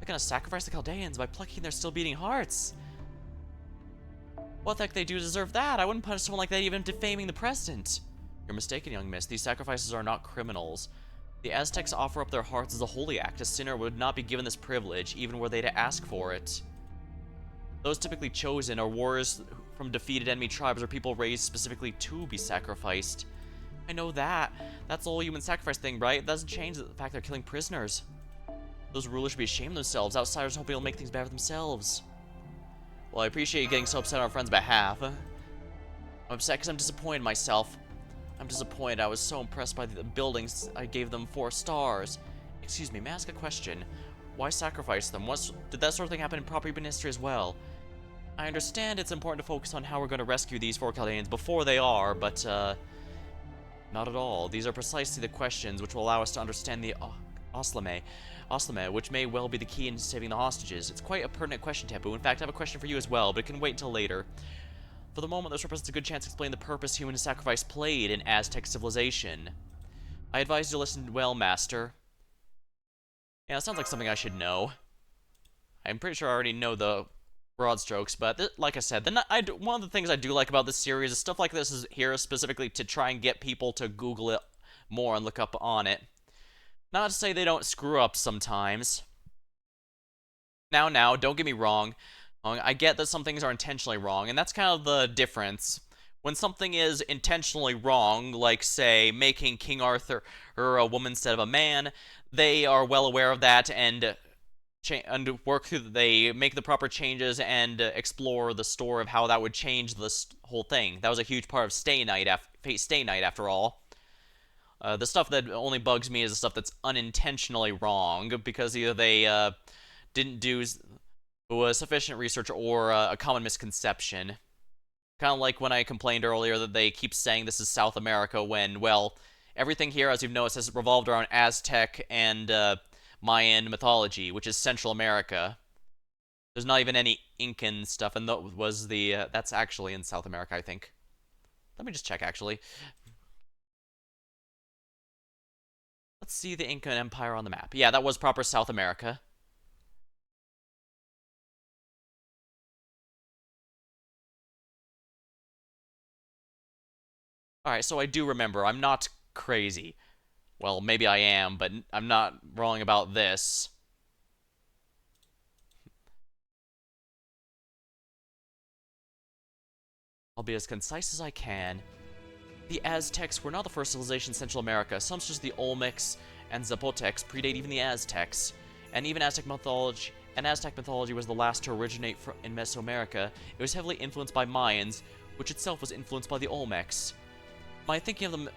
They're gonna sacrifice the Chaldeans by plucking their still beating hearts. What the heck they do deserve that? I wouldn't punish someone like that even defaming the president. You're mistaken, young miss. These sacrifices are not criminals. The Aztecs offer up their hearts as a holy act. A sinner would not be given this privilege, even were they to ask for it. Those typically chosen are warriors from defeated enemy tribes or people raised specifically to be sacrificed. I know that. That's the whole human sacrifice thing, right? It doesn't change the fact they're killing prisoners. Those rulers should be ashamed of themselves. Outsiders hoping it'll make things better for themselves. Well, I appreciate you getting so upset on our friend's behalf. I'm upset because I'm disappointed in myself. I'm disappointed. I was so impressed by the buildings. I gave them 4 stars. Excuse me, may I ask a question? Why sacrifice them? Did that sort of thing happen in proper human history as well? I understand it's important to focus on how we're going to rescue these 4 Chaldeans before they are, but, not at all. These are precisely the questions which will allow us to understand the Oslame, which may well be the key in saving the hostages. It's quite a pertinent question, Tepu. In fact, I have a question for you as well, but it can wait until later. For the moment, this represents a good chance to explain the purpose human sacrifice played in Aztec civilization. I advise you to listen well, Master. Yeah, it sounds like something I should know. I'm pretty sure I already know the broad strokes, but like I said, one of the things I do like about this series is stuff like this is here specifically to try and get people to Google it more and look up on it. Not to say they don't screw up sometimes. Now, don't get me wrong. I get that some things are intentionally wrong, and that's kind of the difference. When something is intentionally wrong, like, say, making King Arthur a woman instead of a man, they are well aware of that and work through. They make the proper changes and explore the story of how that would change this whole thing. That was a huge part of Fate Stay Night, after all. The stuff that only bugs me is the stuff that's unintentionally wrong, because either they didn't do sufficient research or a common misconception. Kind of like when I complained earlier that they keep saying this is South America when, well, Everything here, as you've noticed, has revolved around Aztec and Mayan mythology, which is Central America. There's not even any Incan stuff, and that was the that's actually in South America, I think. Let me just check, actually. Let's see the Incan Empire on the map. Yeah, that was proper South America. Alright, so I do remember. I'm not crazy. Well, maybe I am, but I'm not wrong about this. I'll be as concise as I can. The Aztecs were not the first civilization in Central America. Some, such as the Olmecs and Zapotecs, predate even the Aztecs. And even Aztec mythology was the last to originate in Mesoamerica. It was heavily influenced by Mayans, which itself was influenced by the Olmecs. My thinking of them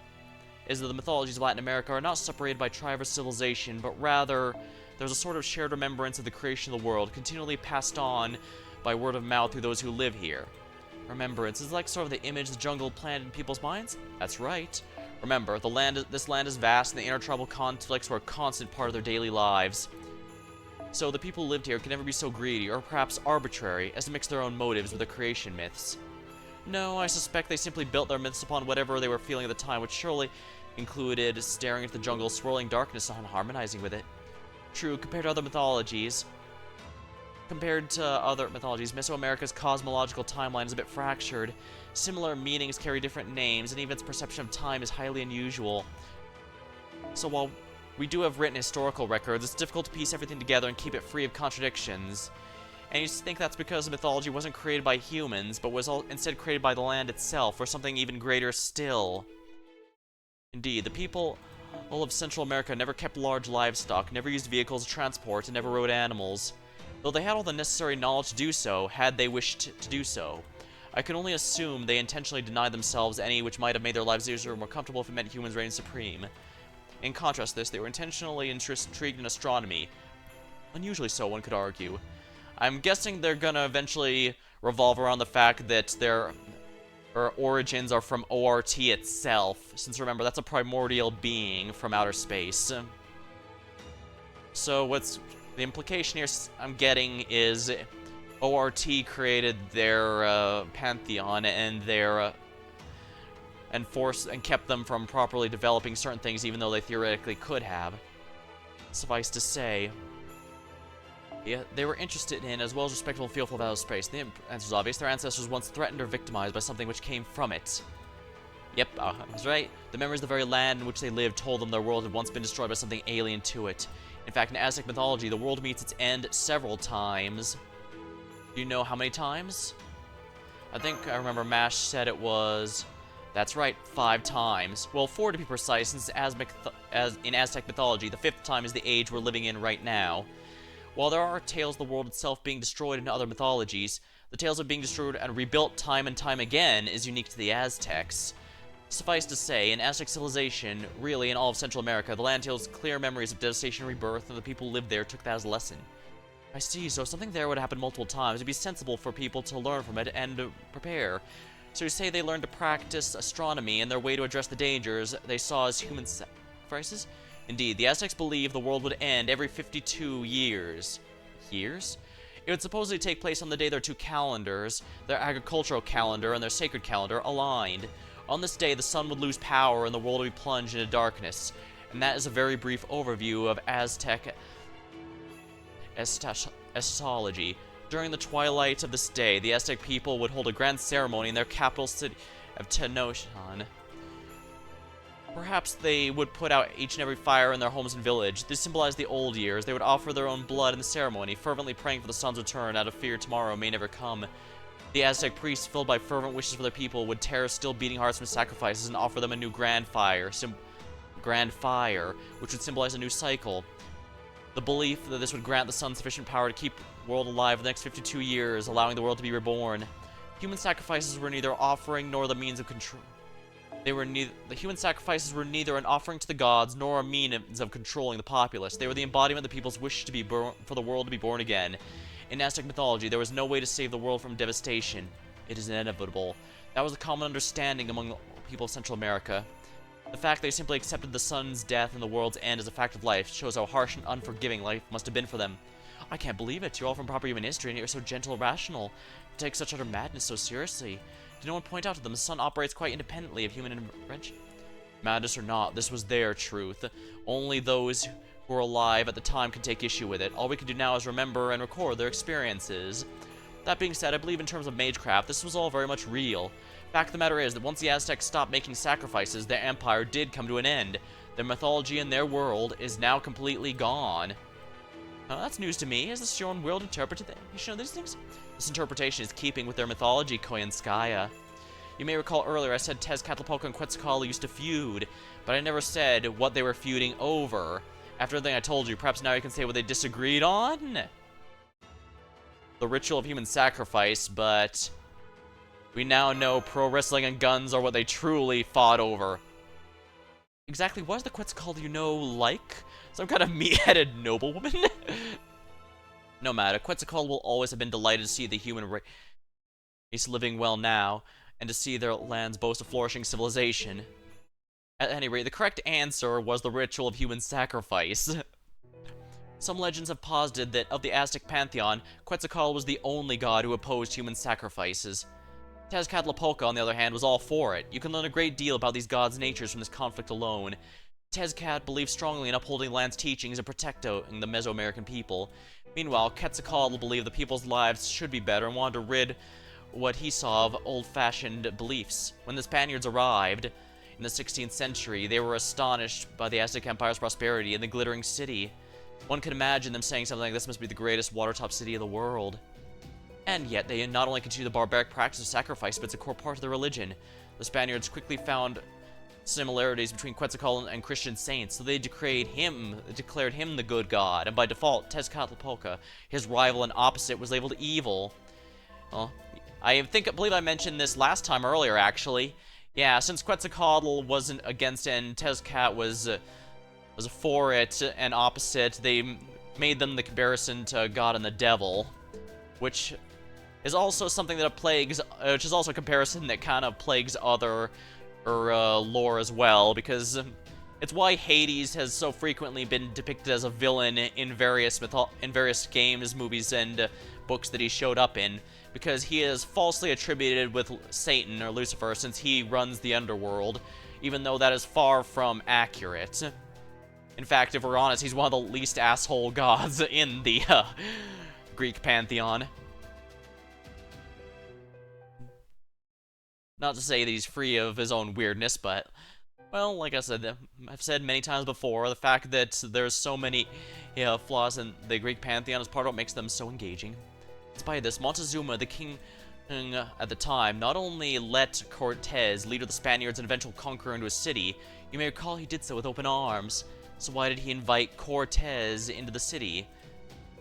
is that the mythologies of Latin America are not separated by tribe or civilization, but rather there's a sort of shared remembrance of the creation of the world, continually passed on by word of mouth through those who live here. Remembrance is like sort of the image the jungle planted in people's minds? That's right. Remember, this land is vast, and the intertribal conflicts were a constant part of their daily lives. So the people who lived here could never be so greedy, or perhaps arbitrary, as to mix their own motives with the creation myths. No, I suspect they simply built their myths upon whatever they were feeling at the time, which surely included staring into the jungle's swirling darkness and harmonizing with it. True, compared to other mythologies, Mesoamerica's cosmological timeline is a bit fractured. Similar meanings carry different names, and even its perception of time is highly unusual. So while we do have written historical records, it's difficult to piece everything together and keep it free of contradictions. And you think that's because the mythology wasn't created by humans, but was instead created by the land itself, or something even greater still. Indeed, the people all of Central America never kept large livestock, never used vehicles of transport, and never rode animals. Though they had all the necessary knowledge to do so, had they wished to do so. I can only assume they intentionally denied themselves any which might have made their lives easier or more comfortable if it meant humans reigning supreme. In contrast to this, they were intentionally intrigued in astronomy. Unusually so, one could argue. I'm guessing they're gonna eventually revolve around the fact that their origins are from ORT itself, since remember, that's a primordial being from outer space. So what's the implication here I'm getting is ORT created their pantheon and their and kept them from properly developing certain things, even though they theoretically could have. Suffice to say, yeah, they were interested in, as well as respectful and fearful of outer space. The answer is obvious. Their ancestors once threatened or victimized by something which came from it. Yep, I was right. The memories of the very land in which they lived told them their world had once been destroyed by something alien to it. In fact, in Aztec mythology, the world meets its end several times. Do you know how many times? I think I remember Mash said it was... That's right, 5 times. Well, 4 to be precise, since in Aztec mythology, the 5th time is the age we're living in right now. While there are tales of the world itself being destroyed in other mythologies, the tales of being destroyed and rebuilt time and time again is unique to the Aztecs. Suffice to say, in Aztec civilization, really in all of Central America, the land tells clear memories of devastation and rebirth, and the people who lived there took that as a lesson. I see, so if something there would happen multiple times, it'd be sensible for people to learn from it and prepare. So you say they learned to practice astronomy, and their way to address the dangers they saw as human sacrifices? Indeed, the Aztecs believed the world would end every 52 years. Years? It would supposedly take place on the day their 2 calendars, their agricultural calendar and their sacred calendar, aligned. On this day, the sun would lose power and the world would be plunged into darkness. And that is a very brief overview of Aztec astrology. During the twilight of this day, the Aztec people would hold a grand ceremony in their capital city of Tenochtitlan. Perhaps they would put out each and every fire in their homes and village. This symbolized the old years. They would offer their own blood in the ceremony, fervently praying for the sun's return out of fear tomorrow may never come. The Aztec priests, filled by fervent wishes for their people, would tear still beating hearts from sacrifices and offer them a new grand fire, which would symbolize a new cycle. The belief that this would grant the sun sufficient power to keep the world alive for the next 52 years, allowing the world to be reborn. Human sacrifices were neither offering nor the means of control. The human sacrifices were neither an offering to the gods nor a means of controlling the populace. They were the embodiment of the people's wish to be for the world to be born again. In Aztec mythology, there was no way to save the world from devastation. It is inevitable. That was a common understanding among the people of Central America. The fact they simply accepted the sun's death and the world's end as a fact of life shows how harsh and unforgiving life must have been for them. I can't believe it. You're all from proper human history, and you're so gentle and rational. You take such utter madness so seriously. Did no one point out to them the sun operates quite independently of human intervention? Madness or not, this was their truth. Only those who were alive at the time can take issue with it. All we can do now is remember and record their experiences. That being said, I believe in terms of magecraft, this was all very much real. Fact of the matter is that once the Aztecs stopped making sacrifices, their empire did come to an end. Their mythology and their world is now completely gone. That's news to me. Is this your own world interpretation of these things? This interpretation is keeping with their mythology, Koyanskaya. You may recall earlier I said Tezcatlipoca and Quetzalcoatl used to feud, but I never said what they were feuding over. After everything I told you, perhaps now you can say what they disagreed on? The ritual of human sacrifice, but we now know pro wrestling and guns are what they truly fought over. Exactly what is the Quetzalcoatl you know like? Some kind of meat-headed noblewoman? No matter, Quetzalcoatl will always have been delighted to see the human race living well now, and to see their lands boast a flourishing civilization. At any rate, the correct answer was the ritual of human sacrifice. Some legends have posited that of the Aztec pantheon, Quetzalcoatl was the only god who opposed human sacrifices. Tezcatlipoca, on the other hand, was all for it. You can learn a great deal about these gods' natures from this conflict alone. Tezcat believed strongly in upholding the land's teachings and protecting the Mesoamerican people. Meanwhile, Quetzalcoatl believed the people's lives should be better and wanted to rid what he saw of old-fashioned beliefs. When the Spaniards arrived in the 16th century, they were astonished by the Aztec Empire's prosperity and the glittering city. One could imagine them saying something like, "This must be the greatest watertop city of the world." And yet, they not only continue the barbaric practice of sacrifice, but it's a core part of their religion. The Spaniards quickly found similarities between Quetzalcoatl and Christian saints, so they declared him the good god, and by default, Tezcatlipoca, his rival and opposite, was labeled evil. Well, I believe I mentioned this last time earlier, actually. Yeah, since Quetzalcoatl wasn't against it and Tezcat was for it and opposite, they made them the comparison to God and the devil, which is also something that which is also a comparison that kind of plagues other lore as well, because it's why Hades has so frequently been depicted as a villain in various games, movies, and books that he showed up in, because he is falsely attributed with Satan or Lucifer since he runs the underworld, even though that is far from accurate. In fact, if we're honest, he's one of the least asshole gods in the Greek pantheon. Not to say that he's free of his own weirdness, but, well, like I said, I've said many times before, the fact that there's so many flaws in the Greek pantheon is part of what makes them so engaging. Despite this, Montezuma, the king at the time, not only let Cortez, leader of the Spaniards and eventual conqueror, into his city, you may recall he did so with open arms. So why did he invite Cortez into the city?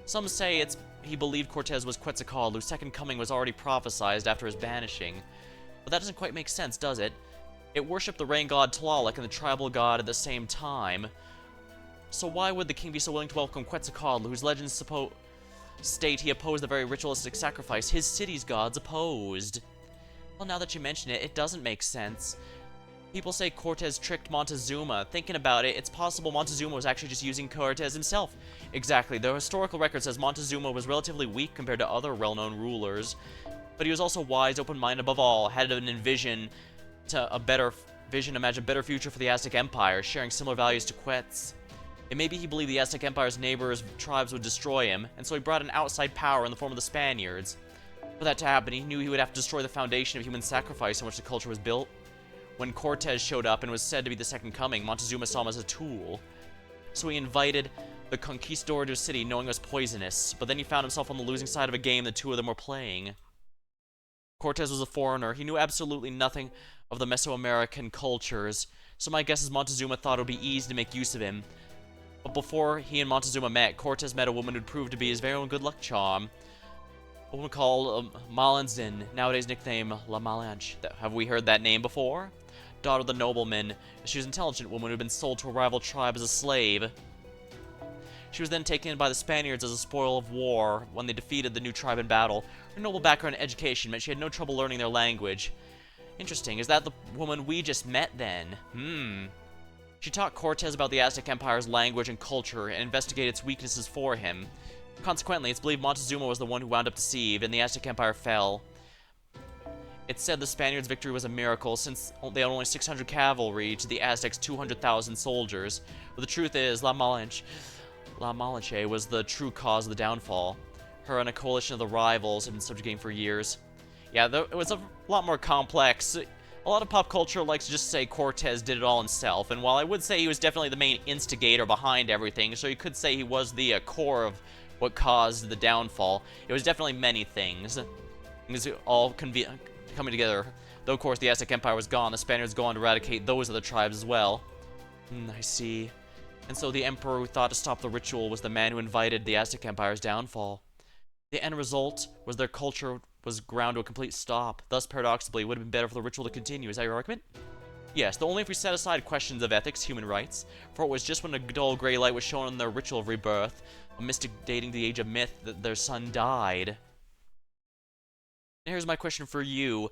Some say he believed Cortez was Quetzalcoatl, whose second coming was already prophesied after his banishing. But that doesn't quite make sense, does it? It worshipped the rain god Tlaloc and the tribal god at the same time. So why would the king be so willing to welcome Quetzalcoatl, whose legends state he opposed the very ritualistic sacrifice his city's gods opposed? Well, now that you mention it, it doesn't make sense. People say Cortez tricked Montezuma. Thinking about it, it's possible Montezuma was actually just using Cortez himself. Exactly, the historical record says Montezuma was relatively weak compared to other well-known rulers, but he was also wise, open-minded, above all, had an imagine a better future for the Aztec Empire, sharing similar values to Quetz. It may be he believed the Aztec Empire's neighbors' tribes would destroy him, and so he brought an outside power in the form of the Spaniards. For that to happen, he knew he would have to destroy the foundation of human sacrifice on which the culture was built. When Cortez showed up and was said to be the second coming, Montezuma saw him as a tool. So he invited the conquistador to his city, knowing it was poisonous, but then he found himself on the losing side of a game the two of them were playing. Cortez was a foreigner. He knew absolutely nothing of the Mesoamerican cultures, so my guess is Montezuma thought it would be easy to make use of him. But before he and Montezuma met, Cortez met a woman who'd proved to be his very own good luck charm. A woman called Malinzin, nowadays nicknamed La Malinche. Have we heard that name before? Daughter of the nobleman. She was an intelligent woman who had been sold to a rival tribe as a slave. She was then taken in by the Spaniards as a spoil of war when they defeated the new tribe in battle. Her noble background and education meant she had no trouble learning their language. Interesting. Is that the woman we just met then? She taught Cortez about the Aztec Empire's language and culture and investigated its weaknesses for him. Consequently, it's believed Montezuma was the one who wound up deceived, and the Aztec Empire fell. It's said the Spaniards' victory was a miracle, since they had only 600 cavalry to the Aztecs' 200,000 soldiers. But the truth is, La Malinche was the true cause of the downfall. Her and a coalition of the rivals had been subjugating for years. Yeah, it was a lot more complex. A lot of pop culture likes to just say Cortez did it all himself, and while I would say he was definitely the main instigator behind everything, so you could say he was the core of what caused the downfall, it was definitely many things. Things all coming together. Though, of course, the Aztec Empire was gone, the Spaniards go on to eradicate those other tribes as well. I see. And so the Emperor who thought to stop the ritual was the man who invited the Aztec Empire's downfall. The end result was their culture was ground to a complete stop. Thus, paradoxically, it would have been better for the ritual to continue. Is that your argument? Yes, though only if we set aside questions of ethics, human rights. For it was just when a dull gray light was shown in their ritual of rebirth, a mystic dating the age of myth, that their son died. Now here's my question for you,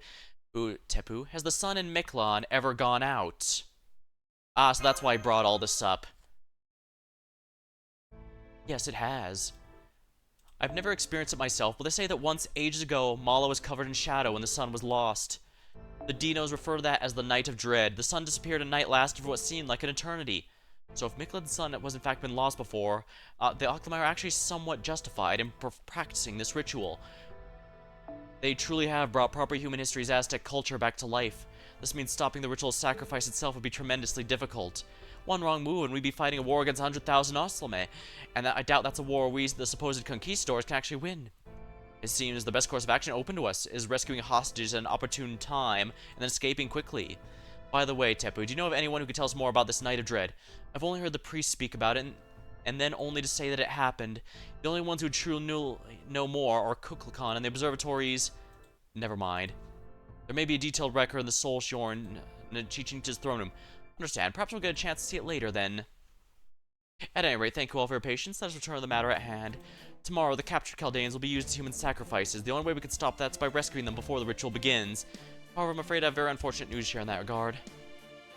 Tepu. Has the sun in Mictlan ever gone out? Ah, so that's why I brought all this up. Yes, it has. I've never experienced it myself, but they say that once, ages ago, Mala was covered in shadow and the sun was lost. The Dinos refer to that as the Night of Dread. The sun disappeared and night lasted for what seemed like an eternity. So if Mictlan's sun was in fact been lost before, the Occlumi are actually somewhat justified in practicing this ritual. They truly have brought proper human history's Aztec culture back to life. This means stopping the ritual sacrifice itself would be tremendously difficult. One wrong move and we'd be fighting a war against 100,000 Oslame, and I doubt that's a war we, the supposed conquistadors, can actually win. It seems the best course of action open to us is rescuing hostages at an opportune time and then escaping quickly. By the way, Tepu, do you know of anyone who could tell us more about this Night of Dread? I've only heard the priest speak about it, and then only to say that it happened. The only ones who truly know more are Kukulkan and the observatories. Never mind. There may be a detailed record in the Soul Shorn and Chichinch's throne room. Understand. Perhaps we'll get a chance to see it later then. At any rate, thank you all for your patience. Let us return to the matter at hand. Tomorrow, the captured Chaldeans will be used as human sacrifices. The only way we can stop that is by rescuing them before the ritual begins. However, I'm afraid I have very unfortunate news to share in that regard.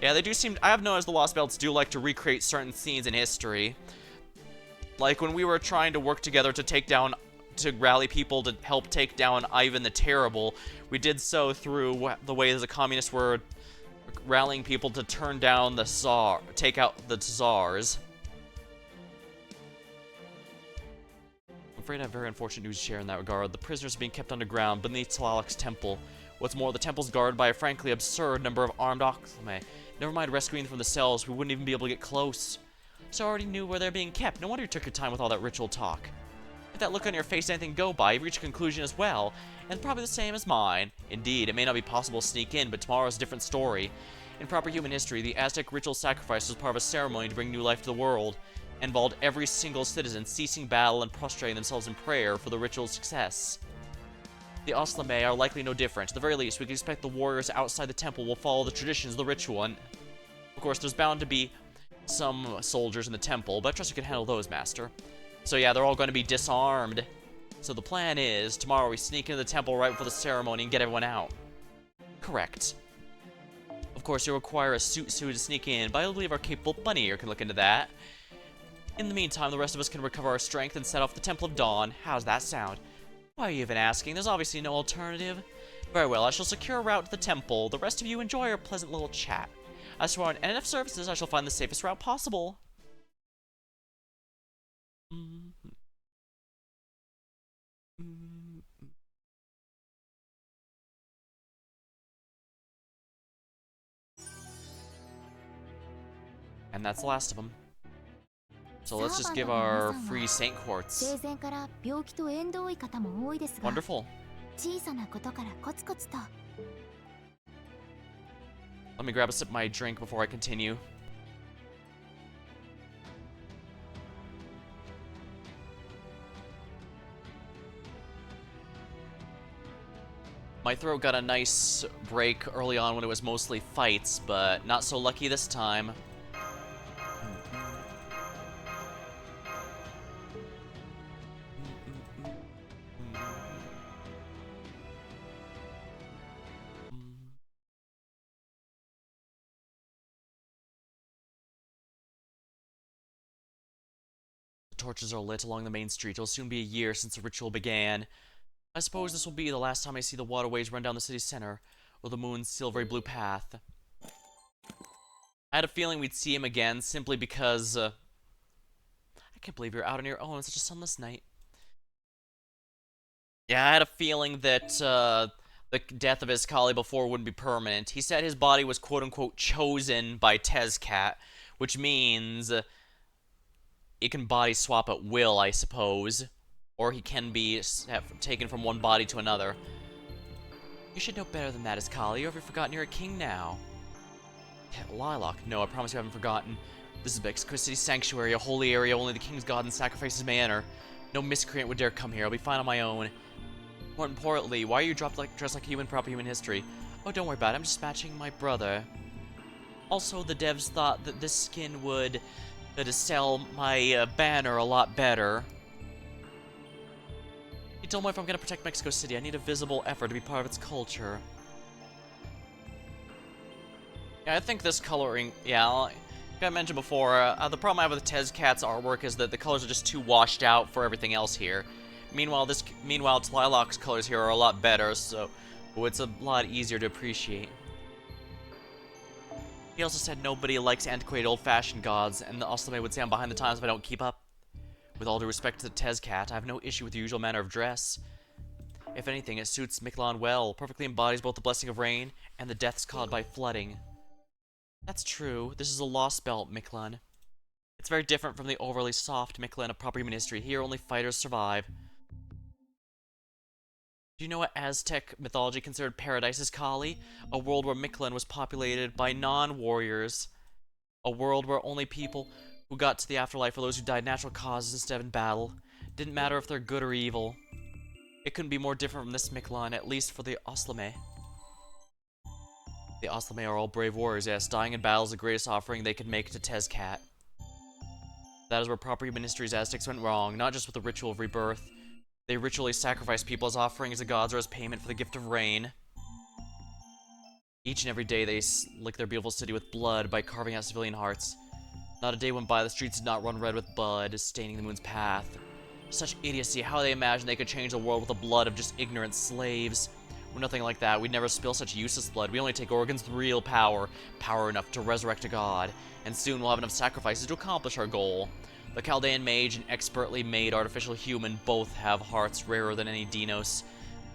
Yeah, they do seem... I have noticed the Lostbelts do like to recreate certain scenes in history. Like when we were trying to work together to take down... to rally people to help take down Ivan the Terrible, we did so through the way the communists were rallying people to turn down the Tsar... take out the Tsars. I'm afraid I have very unfortunate news to share in that regard. The prisoners are being kept underground beneath Tlaloc's temple. What's more, the temple's guarded by a frankly absurd number of armed Occlumi. Never mind rescuing them from the cells, we wouldn't even be able to get close. So I already knew where they're being kept. No wonder you took your time with all that ritual talk. If that look on your face anything go by, you've reached a conclusion as well, and probably the same as mine. Indeed, it may not be possible to sneak in, but tomorrow's a different story. In proper human history, the Aztec ritual sacrifice was part of a ceremony to bring new life to the world, and involved every single citizen ceasing battle and prostrating themselves in prayer for the ritual's success. The Oslame are likely no different. At the very least, we can expect the warriors outside the temple will follow the traditions of the ritual, and of course, there's bound to be some soldiers in the temple, but I trust you can handle those, Master. So yeah, they're all going to be disarmed. So the plan is, tomorrow we sneak into the temple right before the ceremony and get everyone out. Correct. Of course, you'll require a suit to sneak in, but I believe our capable bunny here can look into that. In the meantime, the rest of us can recover our strength and set off the Temple of Dawn. How's that sound? Why are you even asking? There's obviously no alternative. Very well, I shall secure a route to the temple. The rest of you enjoy your pleasant little chat. As for our NF services, I shall find the safest route possible. And that's the last of them. So let's just give our free Saint Quartz. Wonderful. Let me grab a sip of my drink before I continue. My throat got a nice break early on when it was mostly fights, but not so lucky this time. torches are lit along the main street. It'll soon be a year since the ritual began. I suppose this will be the last time I see the waterways run down the city's center, or the moon's silvery blue path. I had a feeling we'd see him again, simply because, I can't believe you're out on your own on such a sunless night. Yeah, I had a feeling that, the death of his colleague before wouldn't be permanent. He said his body was quote-unquote chosen by Tezcat, which means it can body swap at will, I suppose. Or he can be taken from one body to another. You should know better than that, Iskali, or have you forgotten you're a king now? Lilac, no, I promise you I haven't forgotten. This is Mexico City Sanctuary, a holy area only the king's god and sacrifices may enter. No miscreant would dare come here, I'll be fine on my own. More importantly, why are you dressed like a human, proper human history? Oh, don't worry about it, I'm just matching my brother. Also, the devs thought that this skin would sell my banner a lot better. He told me if I'm gonna protect Mexico City, I need a visible effort to be part of its culture. Yeah, I think this coloring, yeah, like I mentioned before, the problem I have with Tezcat's artwork is that the colors are just too washed out for everything else here. Meanwhile, Tliloc's colors here are a lot better, so it's a lot easier to appreciate. He also said nobody likes antiquated old-fashioned gods, and the Oslame would say I'm behind the times if I don't keep up. With all due respect to the Tezcat, I have no issue with the usual manner of dress. If anything, it suits Mictlan well, perfectly embodies both the blessing of rain and the deaths caused by flooding. That's true, this is a Lostbelt Mictlan. It's very different from the overly soft Mictlan of proper human history. Here, only fighters survive. Do you know what Aztec mythology considered paradise is, Kali? A world where Mictlan was populated by non-warriors. A world where only people who got to the afterlife were those who died natural causes instead of in battle. Didn't matter if they're good or evil. It couldn't be more different from this Mictlan, at least for the Oslame. The Oslame are all brave warriors, yes. Dying in battle is the greatest offering they could make to Tezcat. That is where proper human history's Aztecs went wrong, not just with the ritual of rebirth. They ritually sacrificed people as offerings to gods or as payment for the gift of rain. Each and every day they lick their beautiful city with blood by carving out civilian hearts. Not a day went by the streets did not run red with blood, staining the moon's path. Such idiocy, how they imagined they could change the world with the blood of just ignorant slaves. We're nothing like that, we'd never spill such useless blood. We only take organs with real power, power enough to resurrect a god. And soon we'll have enough sacrifices to accomplish our goal. The Chaldean mage and expertly made artificial human both have hearts rarer than any Dinos.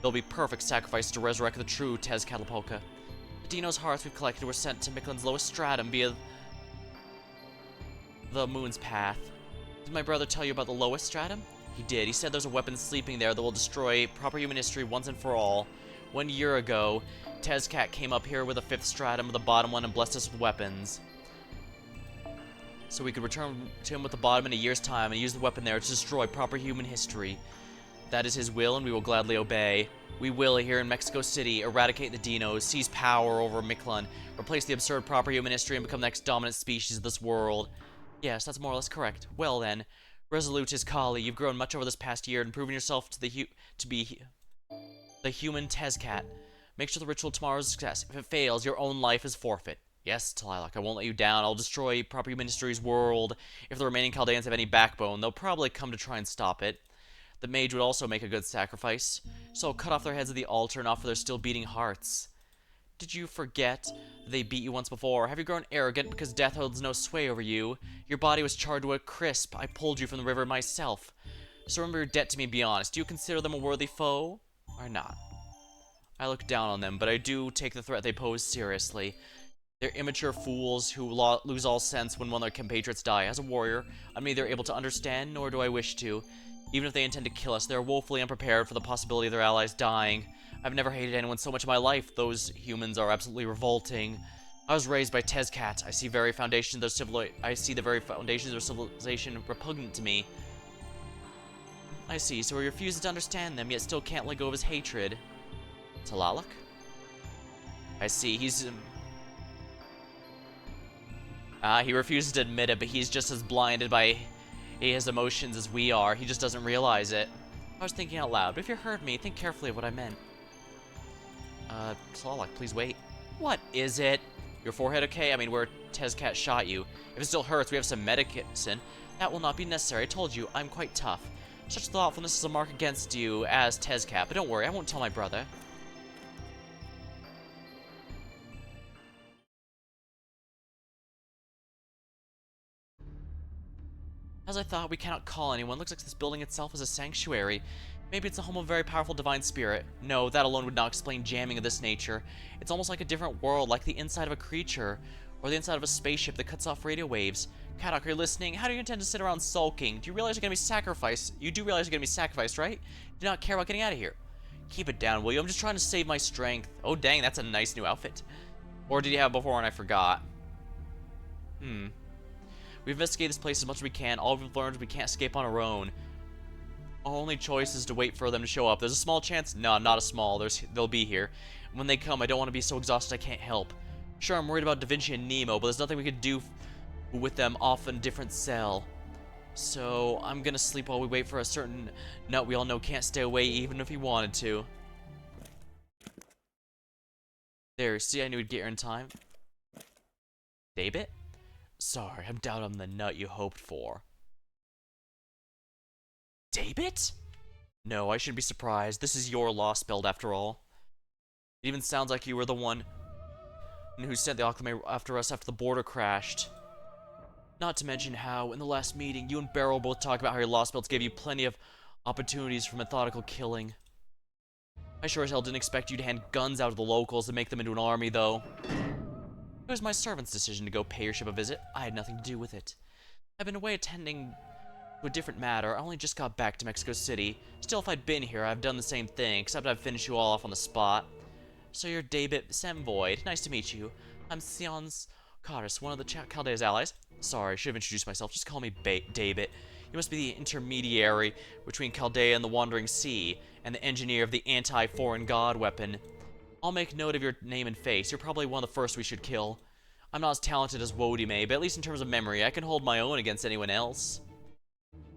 They'll be perfect sacrifices to resurrect the true Tezcatlipoca. The Dinos' hearts we've collected were sent to Mictlan's lowest stratum via the moon's path. Did my brother tell you about the lowest stratum? He did. He said there's a weapon sleeping there that will destroy proper human history once and for all. 1 year ago, Tezcat came up here with a 5th stratum, the bottom one, and blessed us with weapons. So we could return to him with the bottom in a year's time and use the weapon there to destroy proper human history. That is his will, and we will gladly obey. We will, here in Mexico City, eradicate the Dinos, seize power over Mictlan, replace the absurd proper human history, and become the next dominant species of this world. Yes, that's more or less correct. Well then, resolute is Kali. You've grown much over this past year and proven yourself to be the human Tezcat. Make sure the ritual tomorrow is a success. If it fails, your own life is forfeit. Yes, Tlilok, I won't let you down. I'll destroy proper human history's world. If the remaining Chaldeans have any backbone, they'll probably come to try and stop it. The mage would also make a good sacrifice, so I'll cut off their heads at the altar and offer their still beating hearts. Did you forget they beat you once before? Have you grown arrogant because death holds no sway over you? Your body was charred to a crisp. I pulled you from the river myself. So remember your debt to me and be honest. Do you consider them a worthy foe, or not? I look down on them, but I do take the threat they pose seriously. They're immature fools who lose all sense when one of their compatriots die. As a warrior, I'm neither able to understand nor do I wish to. Even if they intend to kill us, they are woefully unprepared for the possibility of their allies dying. I've never hated anyone so much in my life. Those humans are absolutely revolting. I was raised by Tezcat. I see the very foundations of civilization repugnant to me. I see, so he refuses to understand them, yet still can't let go of his hatred. Tlaloc? I see, he refuses to admit it, but he's just as blinded by his emotions as we are. He just doesn't realize it. I was thinking out loud, but if you heard me, think carefully of what I meant. Tlaloc, please wait. What is it? Your forehead okay? I mean, where Tezcat shot you. If it still hurts, we have some medicine. That will not be necessary. I told you, I'm quite tough. Such thoughtfulness is a mark against you as Tezcat, but don't worry, I won't tell my brother. As I thought, we cannot call anyone. Looks like this building itself is a sanctuary. Maybe it's the home of a very powerful divine spirit. No, that alone would not explain jamming of this nature. It's almost like a different world, like the inside of a creature, or the inside of a spaceship that cuts off radio waves. Kadok, are you listening? How do you intend to sit around sulking? Do you realize you're gonna be sacrificed? You do realize you're gonna be sacrificed, right? Do not care about getting out of here. Keep it down, will you? I'm just trying to save my strength. Oh, dang, that's a nice new outfit. Or did you have before and I forgot? We've investigated this place as much as we can. All we've learned is we can't escape on our own. Our only choice is to wait for them to show up. There's a small chance. No, not a small. They'll be here. When they come, I don't want to be so exhausted I can't help. Sure, I'm worried about Da Vinci and Nemo, but there's nothing we could do with them off in a different cell. So, I'm gonna sleep while we wait for a certain nut we all know can't stay away even if he wanted to. There, see, I knew we'd get here in time. David? Sorry, I doubt I'm the nut you hoped for. David? No, I shouldn't be surprised. This is your Lostbelt after all. It even sounds like you were the one who sent the Acclimate after us after the border crashed. Not to mention how, in the last meeting, you and Barrow both talked about how your Lostbelts gave you plenty of opportunities for methodical killing. I sure as hell didn't expect you to hand guns out to the locals and make them into an army, though. It was my servant's decision to go pay your ship a visit. I had nothing to do with it. I've been away attending to a different matter. I only just got back to Mexico City. Still, if I'd been here, I've done the same thing, except I've finished you all off on the spot. So you're David Semvoid. Nice to meet you. I'm Sion's Karis, one of the Chaldea's allies. Sorry, I should have introduced myself. Just call me David. You must be the intermediary between Chaldea and the Wandering Sea, and the engineer of the anti-foreign god weapon. I'll make note of your name and face. You're probably one of the first we should kill. I'm not as talented as Wodime, but at least in terms of memory, I can hold my own against anyone else.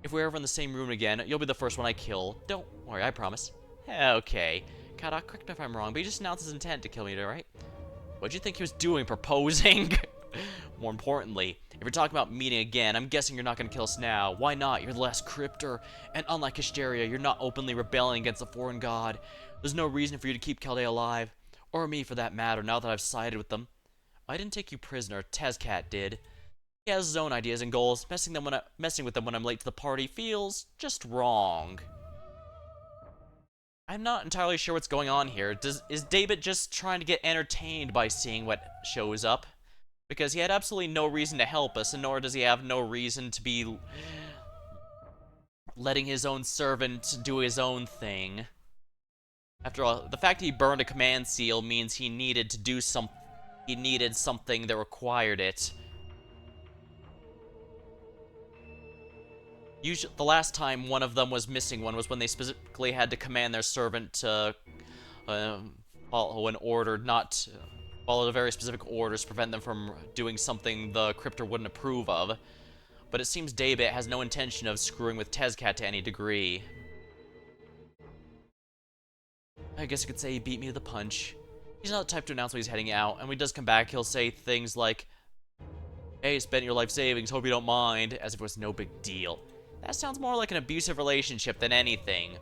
If we're ever in the same room again, you'll be the first one I kill. Don't worry, I promise. Okay. Kadok, correct me if I'm wrong, but he just announced his intent to kill me, right? What'd you think he was doing, proposing? More importantly, if you're talking about meeting again, I'm guessing you're not going to kill us now. Why not? You're the last Cryptor, and unlike Hysteria, you're not openly rebelling against the foreign god. There's no reason for you to keep Chaldea alive, or me for that matter, now that I've sided with them. I didn't take you prisoner, Tezcat did. He has his own ideas and goals. Messing with them when I'm late to the party feels just wrong. I'm not entirely sure what's going on here. Is David just trying to get entertained by seeing what shows up? Because he had absolutely no reason to help us, and nor does he have no reason to be letting his own servant do his own thing. After all, the fact that he burned a command seal means he needed to do he needed something that required it. Usually, the last time one of them was missing one was when they specifically had to command their servant to follow an order, not follow the very specific orders to prevent them from doing something the Cryptor wouldn't approve of. But it seems David has no intention of screwing with Tezcat to any degree. I guess you could say he beat me to the punch. He's not the type to announce when he's heading out, and when he does come back, he'll say things like, "Hey, spent your life savings, hope you don't mind," as if it was no big deal. That sounds more like an abusive relationship than anything.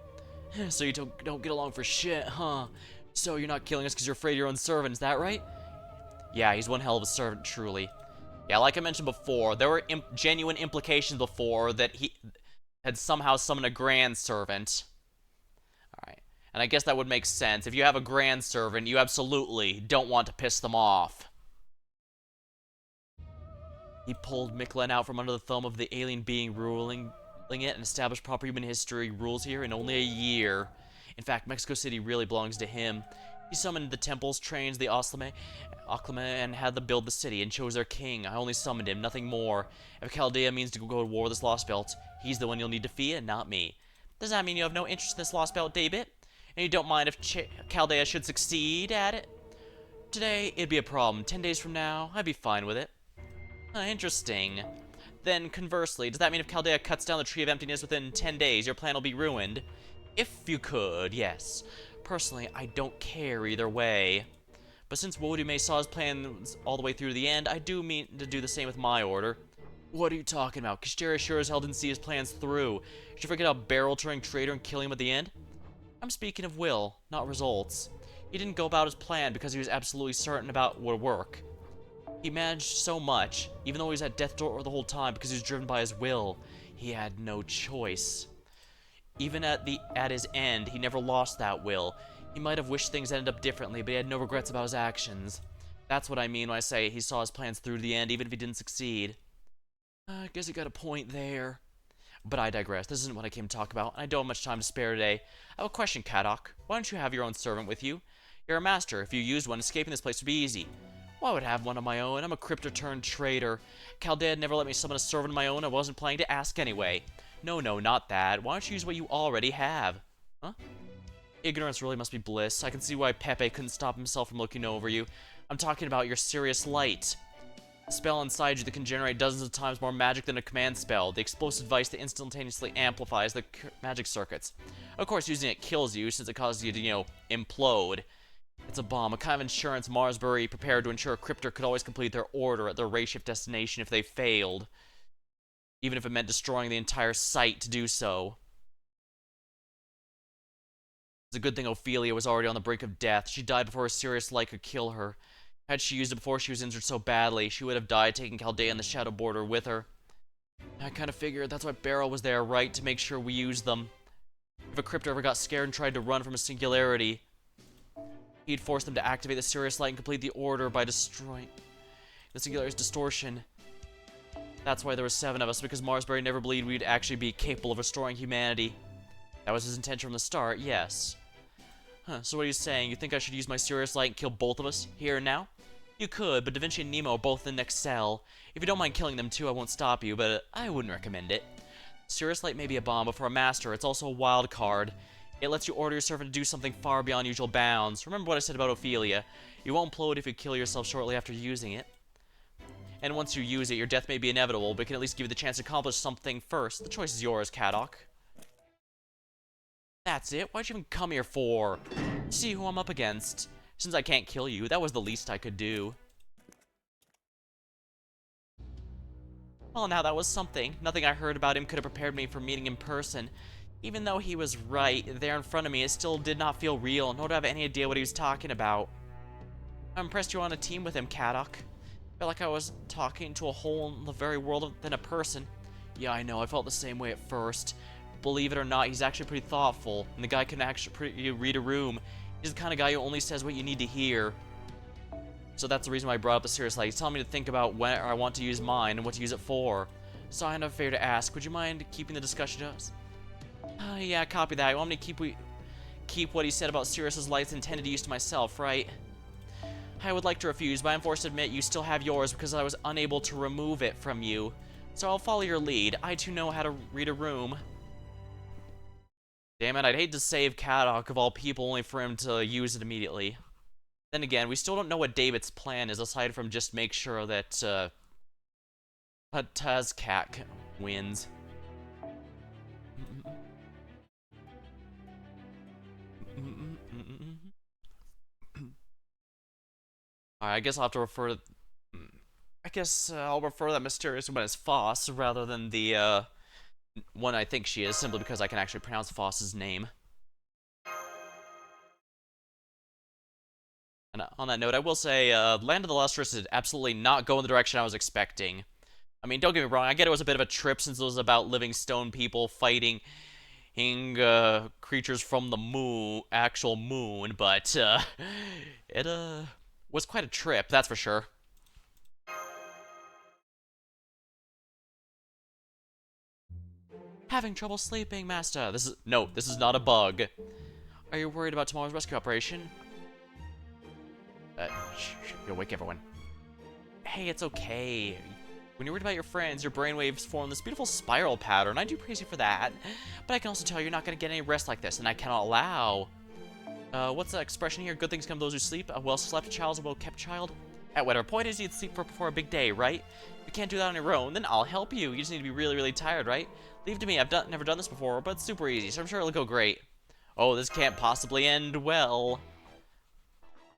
So you don't get along for shit, huh? So you're not killing us because you're afraid of your own servant, is that right? Yeah, he's one hell of a servant, truly. Yeah, like I mentioned before, there were genuine implications before that he had somehow summoned a grand servant. Alright. And I guess that would make sense. If you have a grand servant, you absolutely don't want to piss them off. He pulled Mictlan out from under the thumb of the alien being ruling it and established proper human history rules here in only a year. In fact, Mexico City really belongs to him. He summoned the temples, trains, the Acclimate, and had them build the city, and chose their king. I only summoned him, nothing more. If Chaldea means to go to war with this Lostbelt, he's the one you'll need to defeat, and not me. Does that mean you have no interest in this Lostbelt, David? And you don't mind if Chaldea should succeed at it? Today, it'd be a problem. 10 days from now, I'd be fine with it. Interesting. Then, conversely, does that mean if Chaldea cuts down the Tree of Emptiness within 10 days, your plan will be ruined? If you could, yes. Personally, I don't care either way. But since Wodume saw his plans all the way through to the end, I do mean to do the same with my order. What are you talking about? Kishtira sure as hell didn't see his plans through. Did you forget how barrel-turning traitor and killing him at the end? I'm speaking of will, not results. He didn't go about his plan because he was absolutely certain about what would work. He managed so much, even though he was at death's door the whole time because he was driven by his will. He had no choice. Even at his end, he never lost that will. He might have wished things ended up differently, but he had no regrets about his actions. That's what I mean when I say he saw his plans through to the end, even if he didn't succeed. I guess he got a point there. But I digress. This isn't what I came to talk about, and I don't have much time to spare today. I have a question, Kadok. Why don't you have your own servant with you? You're a master. If you used one, escaping this place would be easy. Well, I would have one of my own. I'm a crypto-turned-traitor. Chaldea never let me summon a servant of my own. I wasn't planning to ask anyway. No, not that. Why don't you use what you already have? Huh? Ignorance really must be bliss. I can see why Pepe couldn't stop himself from looking over you. I'm talking about your serious light. A spell inside you that can generate dozens of times more magic than a command spell. The explosive device that instantaneously amplifies the magic circuits. Of course, using it kills you since it causes you to, implode. It's a bomb, a kind of insurance Marsbury prepared to ensure a cryptor could always complete their order at their race-shift destination if they failed. Even if it meant destroying the entire site to do so. It's a good thing Ophelia was already on the brink of death. She died before a serious light could kill her. Had she used it before she was injured so badly, she would have died taking Chaldea and the Shadow Border with her. I kind of figured that's why Beryl was there, right? To make sure we used them. If a cryptor ever got scared and tried to run from a singularity, he'd force them to activate the Sirius Light and complete the order by destroying the Singularity's distortion. That's why there were 7 of us, because Marsbury never believed we'd actually be capable of restoring humanity. That was his intention from the start, yes. So what are you saying? You think I should use my Sirius Light and kill both of us, here and now? You could, but Da Vinci and Nemo are both in the next cell. If you don't mind killing them too, I won't stop you, but I wouldn't recommend it. Sirius Light may be a bomb, but for a master, it's also a wild card. It lets you order your servant to do something far beyond usual bounds. Remember what I said about Ophelia. You won't implode if you kill yourself shortly after using it. And once you use it, your death may be inevitable, but it can at least give you the chance to accomplish something first. The choice is yours, Kadok. That's it? Why'd you even come here for? See who I'm up against. Since I can't kill you, that was the least I could do. Well, now that was something. Nothing I heard about him could have prepared me for meeting in person. Even though he was right there in front of me, it still did not feel real, nor did I have any idea what he was talking about. I'm impressed you're on a team with him, Kadok. Felt like I was talking to a hole in the very world than a person. Yeah, I know, I felt the same way at first. Believe it or not, he's actually pretty thoughtful, and the guy can actually read a room. He's the kind of guy who only says what you need to hear. So that's the reason why I brought up the Sirius Light. He's telling me to think about where I want to use mine and what to use it for. So I have a favor to ask. Would you mind keeping the discussion to us? Yeah, copy that. You want me to keep what he said about Sirius's lights intended use to myself, right? I would like to refuse, but I'm forced to admit you still have yours because I was unable to remove it from you. So I'll follow your lead. I too know how to read a room. Damn it, I'd hate to save Kadok of all people only for him to use it immediately. Then again, we still don't know what David's plan is aside from just make sure that Tazcat wins. Alright, I guess I'll have to refer to... I guess I'll refer to that mysterious woman as Foss rather than the one I think she is, simply because I can actually pronounce Foss's name. And on that note, I will say, Land of the Lustrous did absolutely not go in the direction I was expecting. I mean, don't get me wrong, I get it was a bit of a trip since it was about living stone people fighting creatures from the moon, actual moon, but it was quite a trip, that's for sure. Having trouble sleeping, Master. This is not a bug. Are you worried about tomorrow's rescue operation? You'll wake everyone. Hey, it's okay. When you're worried about your friends, your brainwaves form this beautiful spiral pattern. I do praise you for that. But I can also tell you're not going to get any rest like this, and I cannot allow. What's the expression here? Good things come to those who sleep. A well-slept child is a well-kept child. At whatever point is you'd sleep before a big day, right? If you can't do that on your own, then I'll help you. You just need to be really, really tired, right? Leave it to me. I've never done this before, but it's super easy, so I'm sure it'll go great. Oh, this can't possibly end well.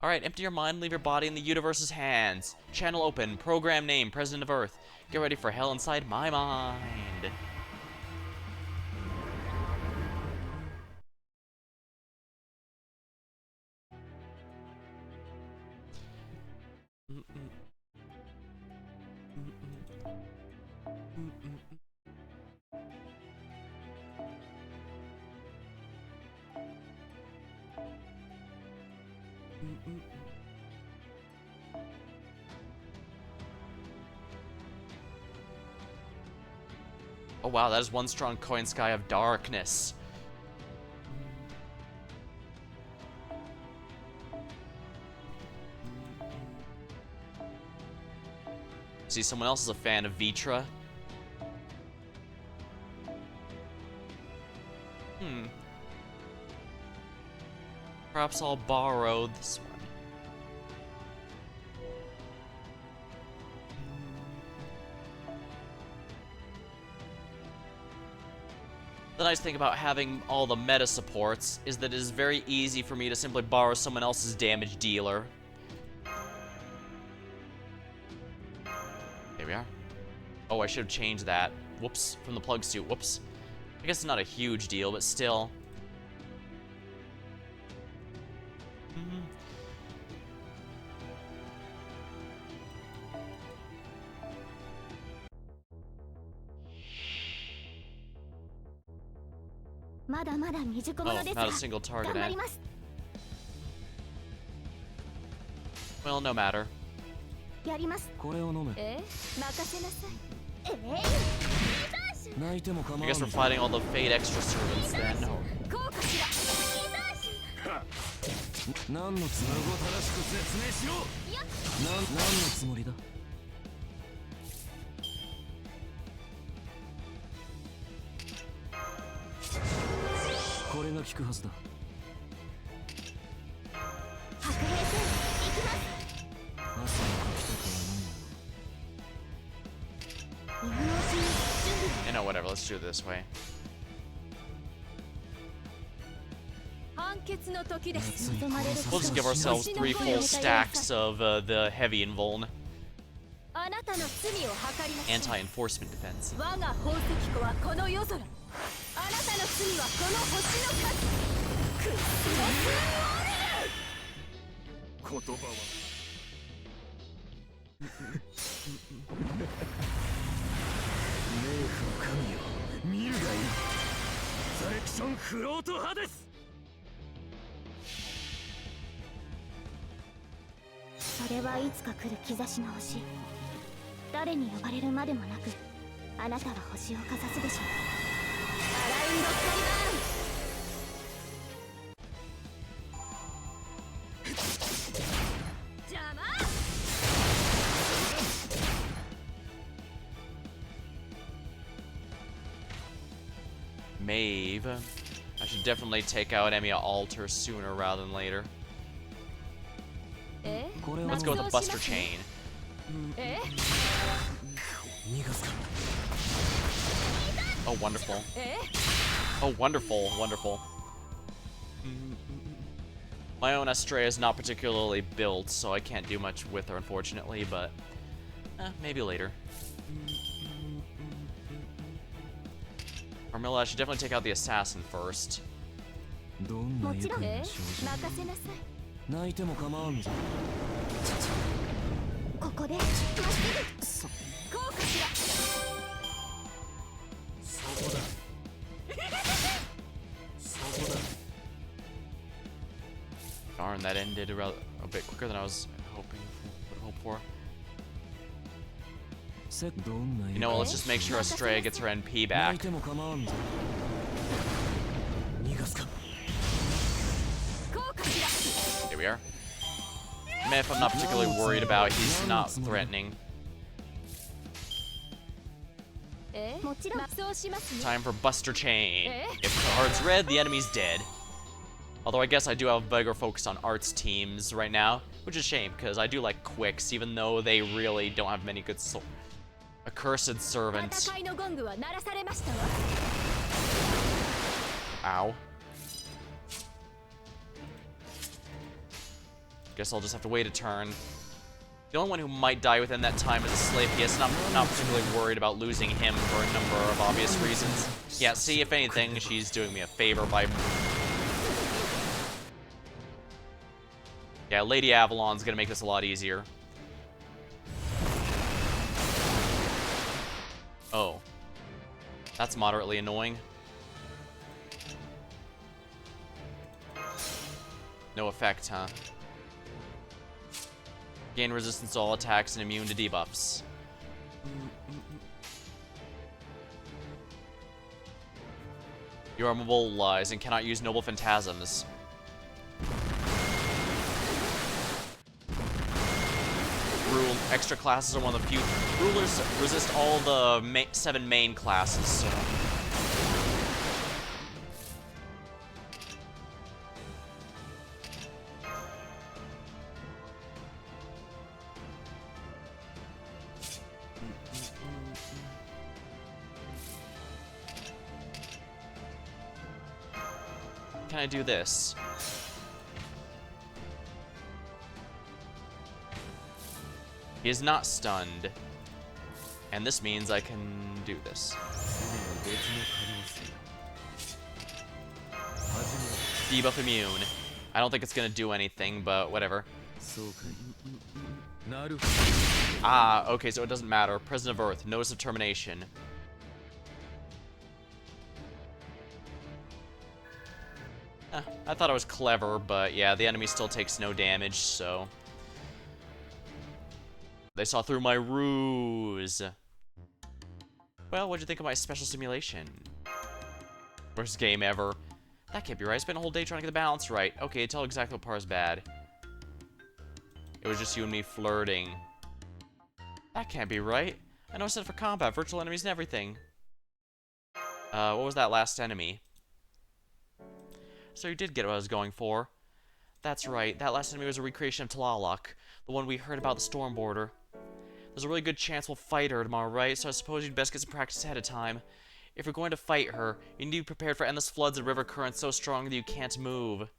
Alright, empty your mind, leave your body in the universe's hands. Channel open, program name, President of Earth. Get ready for hell inside my mind. Oh wow, that is one strong coin sky of darkness. See, someone else is a fan of Vitra. Perhaps I'll borrow this one. The nice thing about having all the meta supports is that it is very easy for me to simply borrow someone else's damage dealer. There we are. Oh, I should have changed that. Whoops, from the plug suit. Whoops. I guess it's not a huge deal, but still. Oh, not a single target, eh? Well, no matter. I guess we're fighting all the Fate extra servants then. No. You know, whatever, let's do it this way. We'll just give ourselves 3 full stacks of the heavy invuln. Anti-enforcement defense. Maeve. I should definitely take out Emiya Alter sooner rather than later. Let's go with the Buster Chain. Oh, wonderful. Oh, wonderful, wonderful. My own Astrea is not particularly built, so I can't do much with her, unfortunately, but maybe later. Carmilla, I should definitely take out the assassin first. Darn, that ended a bit quicker than I was hoping for. You know what, let's just make sure Astrea gets her NP back. Here we are. Myth I'm not particularly worried about, he's not threatening. Time for Buster Chain. If the heart's red, the enemy's dead. Although I guess I do have a bigger focus on arts teams right now, which is a shame, because I do like Quicks, even though they really don't have many good Accursed Servant. Ow. Guess I'll just have to wait a turn. The only one who might die within that time is a slave. Yes, and I'm not particularly worried about losing him for a number of obvious reasons. Yeah, see, if anything, she's doing me a favor by... Yeah, Lady Avalon's gonna make this a lot easier. Oh. That's moderately annoying. No effect, huh? Gain resistance to all attacks and immune to debuffs. You are immobilized and cannot use noble phantasms. Rule extra classes are one of the few. Rulers resist all the 7 main classes, so. Can I do this? He is not stunned. And this means I can do this. Debuff immune. I don't think it's gonna do anything, but whatever. Ah, okay, so it doesn't matter. President of Earth, notice of termination. I thought I was clever, but yeah, the enemy still takes no damage, so... They saw through my ruse. Well, what'd you think of my special simulation? Worst game ever. That can't be right. I spent a whole day trying to get the balance right. Okay, tell exactly what part is bad. It was just you and me flirting. That can't be right. I know I said for combat, virtual enemies and everything. What was that last enemy? So you did get what I was going for. That's right, that last enemy was a recreation of Tlaloc, the one we heard about the Storm Border. There's a really good chance we'll fight her tomorrow, right? So I suppose you'd best get some practice ahead of time. If you're going to fight her, you need to be prepared for endless floods and river currents so strong that you can't move.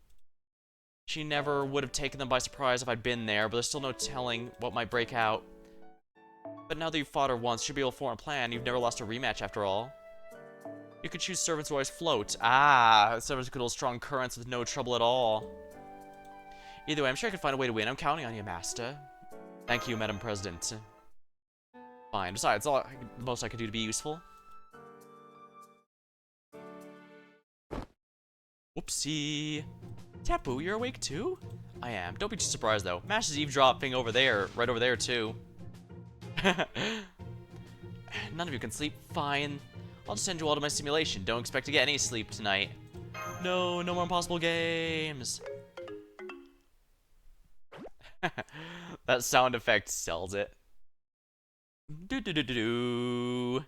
She never would have taken them by surprise if I'd been there, but there's still no telling what might break out. But now that you've fought her once, you should be able to form a plan. You've never lost a rematch after all. You could choose servants who always float. Ah, servants who could hold strong currents with no trouble at all. Either way, I'm sure I can find a way to win. I'm counting on you, Master. Thank you, Madam President. Fine. Besides, the most I could do to be useful. Whoopsie. Tapu, you're awake too? I am. Don't be too surprised, though. Mash is eavesdropping over there, right over there, too. None of you can sleep. Fine. I'll just send you all to my simulation. Don't expect to get any sleep tonight. No, no more impossible games. That sound effect sells it. Do do do do do.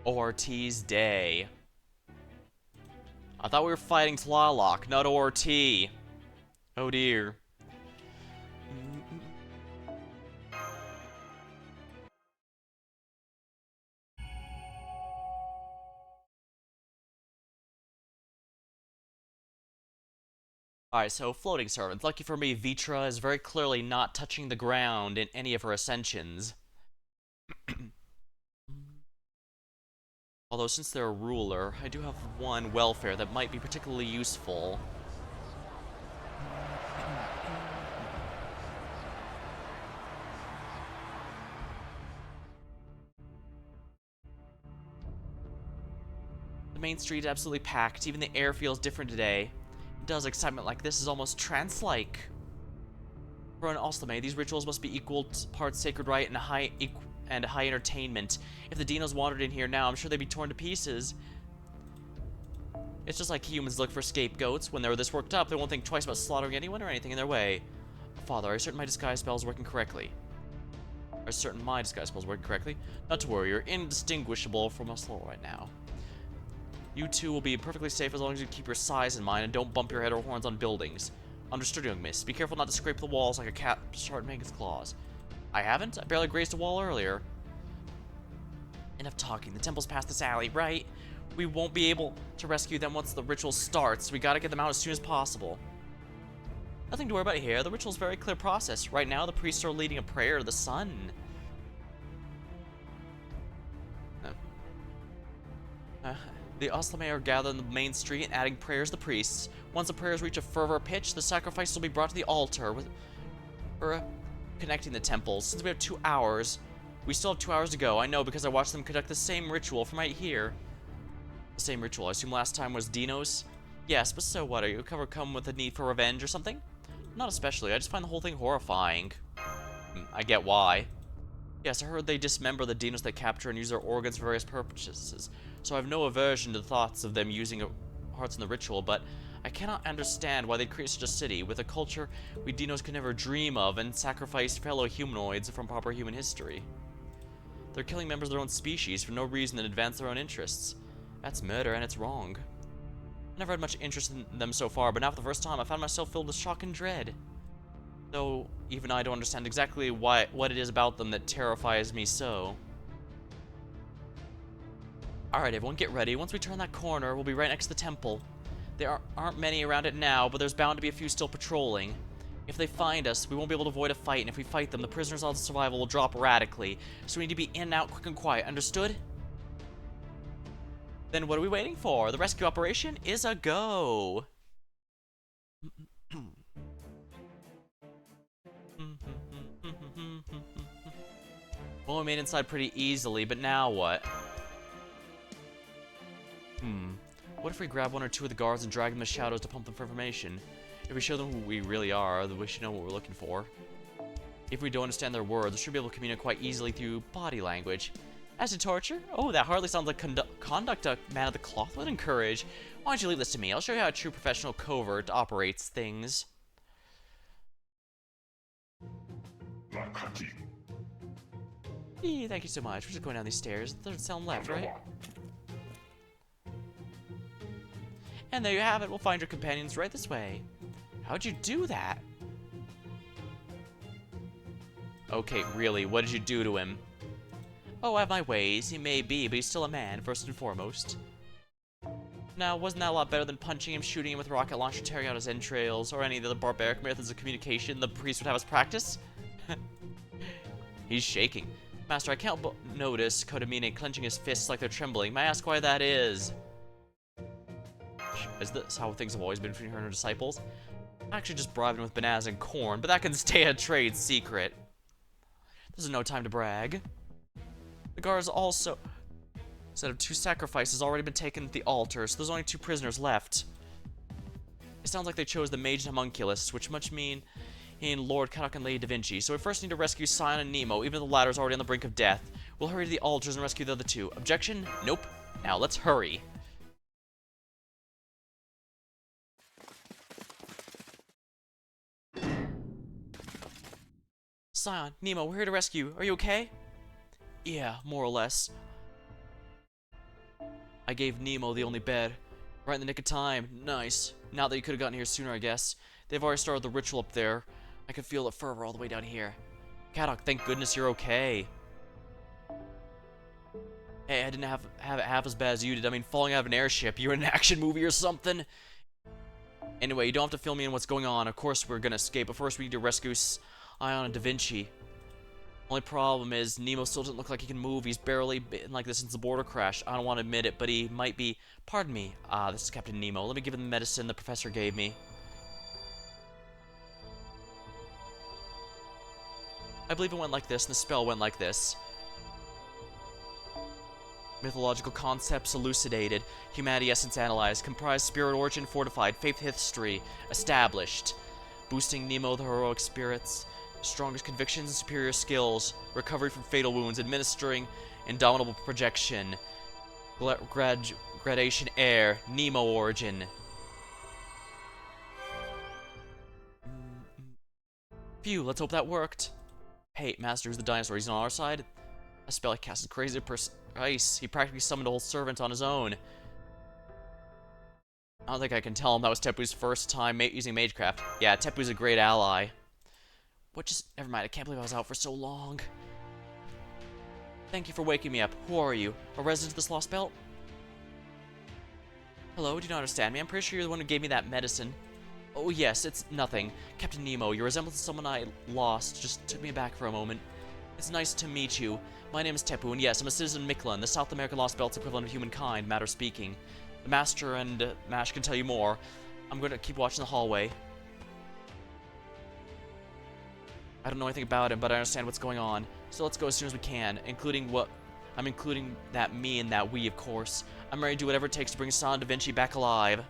Ortiz Day. I thought we were fighting Tlaloc, not Ortiz. Oh dear. Alright, so floating servants. Lucky for me, Vitra is very clearly not touching the ground in any of her ascensions. Although, since they're a ruler, I do have one welfare that might be particularly useful. The main street is absolutely packed. Even the air feels different today. It does. Excitement like this is almost trance-like. For an Oslame, these rituals must be equal parts sacred rite and high entertainment. If the Dinos wandered in here now, I'm sure they'd be torn to pieces. It's just like humans look for scapegoats. When they're this worked up, they won't think twice about slaughtering anyone or anything in their way. Father, are you certain my disguise spell is working correctly? Are you certain my disguise spell is working correctly? Not to worry, you're indistinguishable from us all right now. You two will be perfectly safe as long as you keep your size in mind and don't bump your head or horns on buildings. Understood, young miss. Be careful not to scrape the walls like a cat sharp make its claws. I haven't? I barely grazed a wall earlier. Enough talking. The temple's past this alley, right? We won't be able to rescue them once the ritual starts. We gotta get them out as soon as possible. Nothing to worry about here. The ritual's a very clear process. Right now, the priests are leading a prayer to the sun. The Oslame are gathered in the main street and adding prayers to the priests. Once the prayers reach a fervor pitch, the sacrifices will be brought to the altar for connecting the temples. Since we have 2 hours, we still have 2 hours to go. I know because I watched them conduct the same ritual from right here. The same ritual. I assume last time was Dino's? Yes, but so what? Are you come with a need for revenge or something? Not especially. I just find the whole thing horrifying. I get why. Yes, I heard they dismember the Dinos they capture and use their organs for various purposes. So I have no aversion to the thoughts of them using hearts in the ritual, but I cannot understand why they'd create such a city with a culture we Dinos could never dream of and sacrifice fellow humanoids from proper human history. They're killing members of their own species for no reason and advance their own interests. That's murder and it's wrong. I never had much interest in them so far, but now for the first time I found myself filled with shock and dread. Though even I don't understand exactly what it is about them that terrifies me so. Alright, everyone, get ready. Once we turn that corner, we'll be right next to the temple. There aren't many around it now, but there's bound to be a few still patrolling. If they find us, we won't be able to avoid a fight, and if we fight them, the prisoners' odds of survival will drop radically. So we need to be in and out quick and quiet, understood? Then what are we waiting for? The rescue operation is a go! Well, we made inside pretty easily, but now what? What if we grab 1 or 2 of the guards and drag them to shadows to pump them for information? If we show them who we really are, then we should know what we're looking for. If we don't understand their words, we should be able to communicate quite easily through body language. As to torture? Oh, that hardly sounds like conduct a man of the cloth would encourage. Why don't you leave this to me? I'll show you how a true professional covert operates things. Thank you so much. We're just going down these stairs. Third cell on the left, right? And there you have it. We'll find your companions right this way. How'd you do that? Okay, really, what did you do to him? Oh, I have my ways. He may be, but he's still a man, first and foremost. Now, wasn't that a lot better than punching him, shooting him with a rocket launcher, tearing out his entrails, or any of the barbaric methods of communication the priest would have us practice? He's shaking. Master, I can't notice Kodamine clenching his fists like they're trembling. May I ask why that is? Is this how things have always been between her and her disciples? I actually just bribed him with bananas and corn, but that can stay a trade secret. This is no time to brag. The guards also said of 2 sacrifices already been taken at the altar, so there's only 2 prisoners left. It sounds like they chose the mage and homunculus, which must mean in Lord Kadok and Lady Da Vinci, so we first need to rescue Scion and Nemo, even though the latter's already on the brink of death. We'll hurry to the altars and rescue the other 2. Objection? Nope. Now let's hurry. Scion, Nemo, we're here to rescue. Are you okay? Yeah, more or less. I gave Nemo the only bed. Right in the nick of time. Nice. Now that you could have gotten here sooner, I guess. They've already started the ritual up there. I could feel the fervor all the way down here. Kadok, thank goodness you're okay. Hey, I didn't have it half as bad as you did. I mean, falling out of an airship. You're in an action movie or something? Anyway, you don't have to fill me in what's going on. Of course we're gonna escape, but first we need to rescue Scion and Da Vinci. Only problem is, Nemo still doesn't look like he can move. He's barely been like this since the border crash. I don't want to admit it, but he might be... Pardon me. This is Captain Nemo. Let me give him the medicine the professor gave me. I believe it went like this, and the spell went like this. Mythological concepts elucidated. Humanity essence analyzed. Comprised spirit origin fortified. Faith history established. Boosting Nemo the heroic spirits. Strongest convictions and superior skills. Recovery from fatal wounds. Administering indomitable projection. Gradation air. Nemo origin. Phew, let's hope that worked. Hey, Master, who's the dinosaur? He's on our side? A spell I cast is crazy precise. He practically summoned a whole servant on his own. I don't think I can tell him that was Tepu's first time using Magecraft. Yeah, Tepu's a great ally. What just... Never mind, I can't believe I was out for so long. Thank you for waking me up. Who are you? A resident of this Lostbelt? Hello, do you not understand me? I'm pretty sure you're the one who gave me that medicine. Oh yes, it's nothing. Captain Nemo, your resemblance to someone I lost just took me aback for a moment. It's nice to meet you. My name is Tepu, and yes, I'm a citizen of Mictlan, the South American Lostbelt's equivalent of humankind, matter speaking. The Master and Mash can tell you more. I'm going to keep watching the hallway. I don't know anything about him, but I understand what's going on. So let's go as soon as we can, including that me and that we, of course. I'm ready to do whatever it takes to bring San Da Vinci back alive.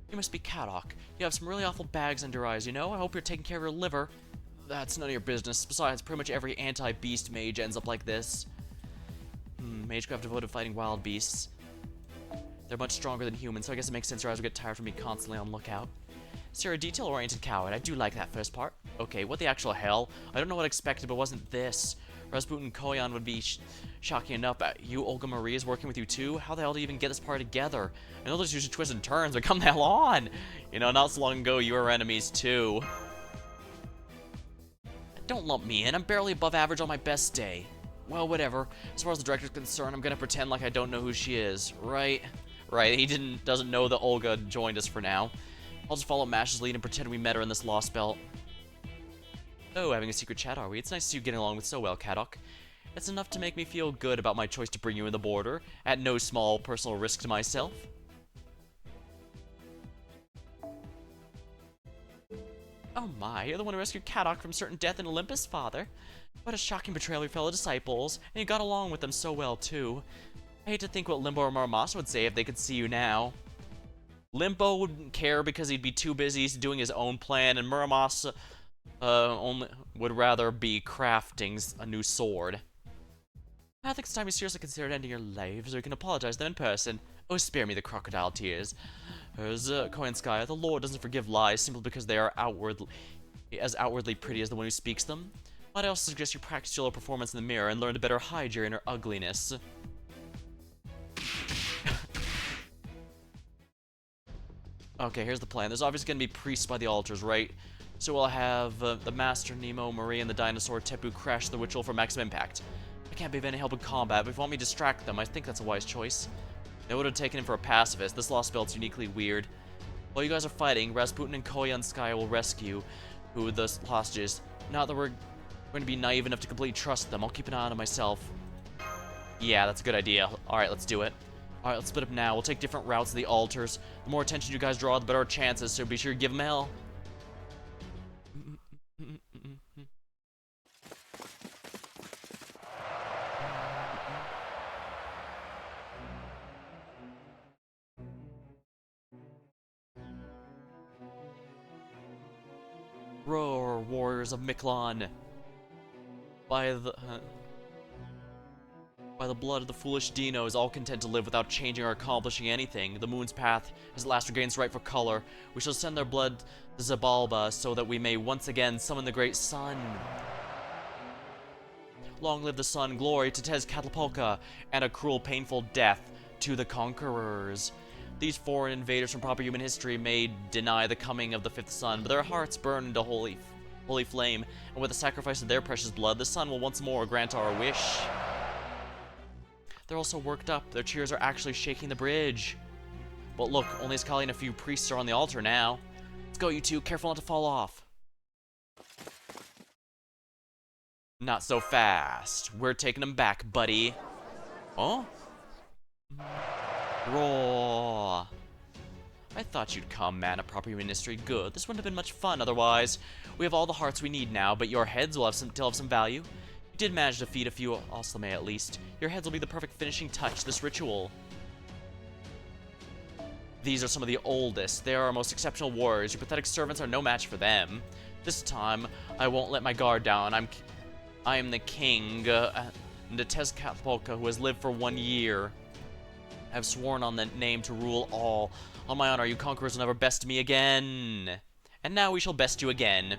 You must be Kadok. You have some really awful bags under your eyes, you know? I hope you're taking care of your liver. That's none of your business. Besides, pretty much every anti-beast mage ends up like this. Magecraft devoted to fighting wild beasts. They're much stronger than humans, so I guess it makes sense your eyes will get tired from being constantly on lookout. So you're a detail-oriented coward. I do like that first part. Okay, what the actual hell? I don't know what I expected, but wasn't this. Rasputin and Koyan would be shocking enough. You, Olga Marie, is working with you too? How the hell do you even get this part together? I know there's usually twists and turns, but come the hell on! You know, not so long ago, you were enemies too. Don't lump me in. I'm barely above average on my best day. Well, whatever. As far as the director's concerned, I'm gonna pretend like I don't know who she is. Right? Right, he doesn't know that Olga joined us for now. I'll just follow Mash's lead and pretend we met her in this Lostbelt. Oh, having a secret chat, are we? It's nice to see you getting along with so well, Kadok. It's enough to make me feel good about my choice to bring you in the border, at no small personal risk to myself. Oh my, you're the one who rescued Kadok from certain death in Olympus, father. What a shocking betrayal of your fellow disciples, and you got along with them so well, too. I hate to think what Limbo or Muramasa would say if they could see you now. Limbo wouldn't care because he'd be too busy doing his own plan, and Muramasa only would rather be crafting a new sword. I think it's time you seriously considered ending your life, so you can apologize to them in person. Oh, spare me the crocodile tears. Koyanskaya, the Lord doesn't forgive lies simply because they are outwardly pretty as the one who speaks them. Might I also suggest you practice your performance in the mirror and learn to better hide your inner ugliness. Okay, here's the plan. There's obviously going to be priests by the altars, right? So we'll have the Master, Nemo, Marie, and the dinosaur Tepu crash the ritual for maximum impact. I can't be of any help in combat, but if you want me to distract them, I think that's a wise choice. They would have taken him for a pacifist. This Lostbelt's uniquely weird. While you guys are fighting, Rasputin and Koyanskaya will rescue the hostages. Not that we're going to be naive enough to completely trust them. I'll keep an eye on them myself. Yeah, that's a good idea. Alright, let's do it. Alright, let's split up now. We'll take different routes to the altars. The more attention you guys draw, the better our chances, so be sure to give them hell. Roar, warriors of Mictlan! By the blood of the foolish dinos, all content to live without changing or accomplishing anything. The moon's path has at last regained its rightful color. We shall send their blood to Zabalba, so that we may once again summon the great sun. Long live the sun, glory to Tezcatlipoca, and a cruel, painful death to the conquerors. These foreign invaders from proper human history may deny the coming of the fifth sun, but their hearts burn into holy flame, and with the sacrifice of their precious blood, the sun will once more grant our wish. They're also worked up. Their cheers are actually shaking the bridge. But look, only Ascali and a few priests are on the altar now. Let's go, you two. Careful not to fall off. Not so fast. We're taking them back, buddy. Oh? Roar. I thought you'd come, man. A proper human history. Good. This wouldn't have been much fun otherwise. We have all the hearts we need now, but your heads will still have some value. You did manage to feed a few Oslame at least. Your heads will be the perfect finishing touch to this ritual. These are some of the oldest. They are our most exceptional warriors. Your pathetic servants are no match for them. This time, I won't let my guard down. I am the king, the Tezcatlipoca, who has lived for 1 year. I have sworn on that name to rule all. On my honor, you conquerors will never best me again. And now we shall best you again.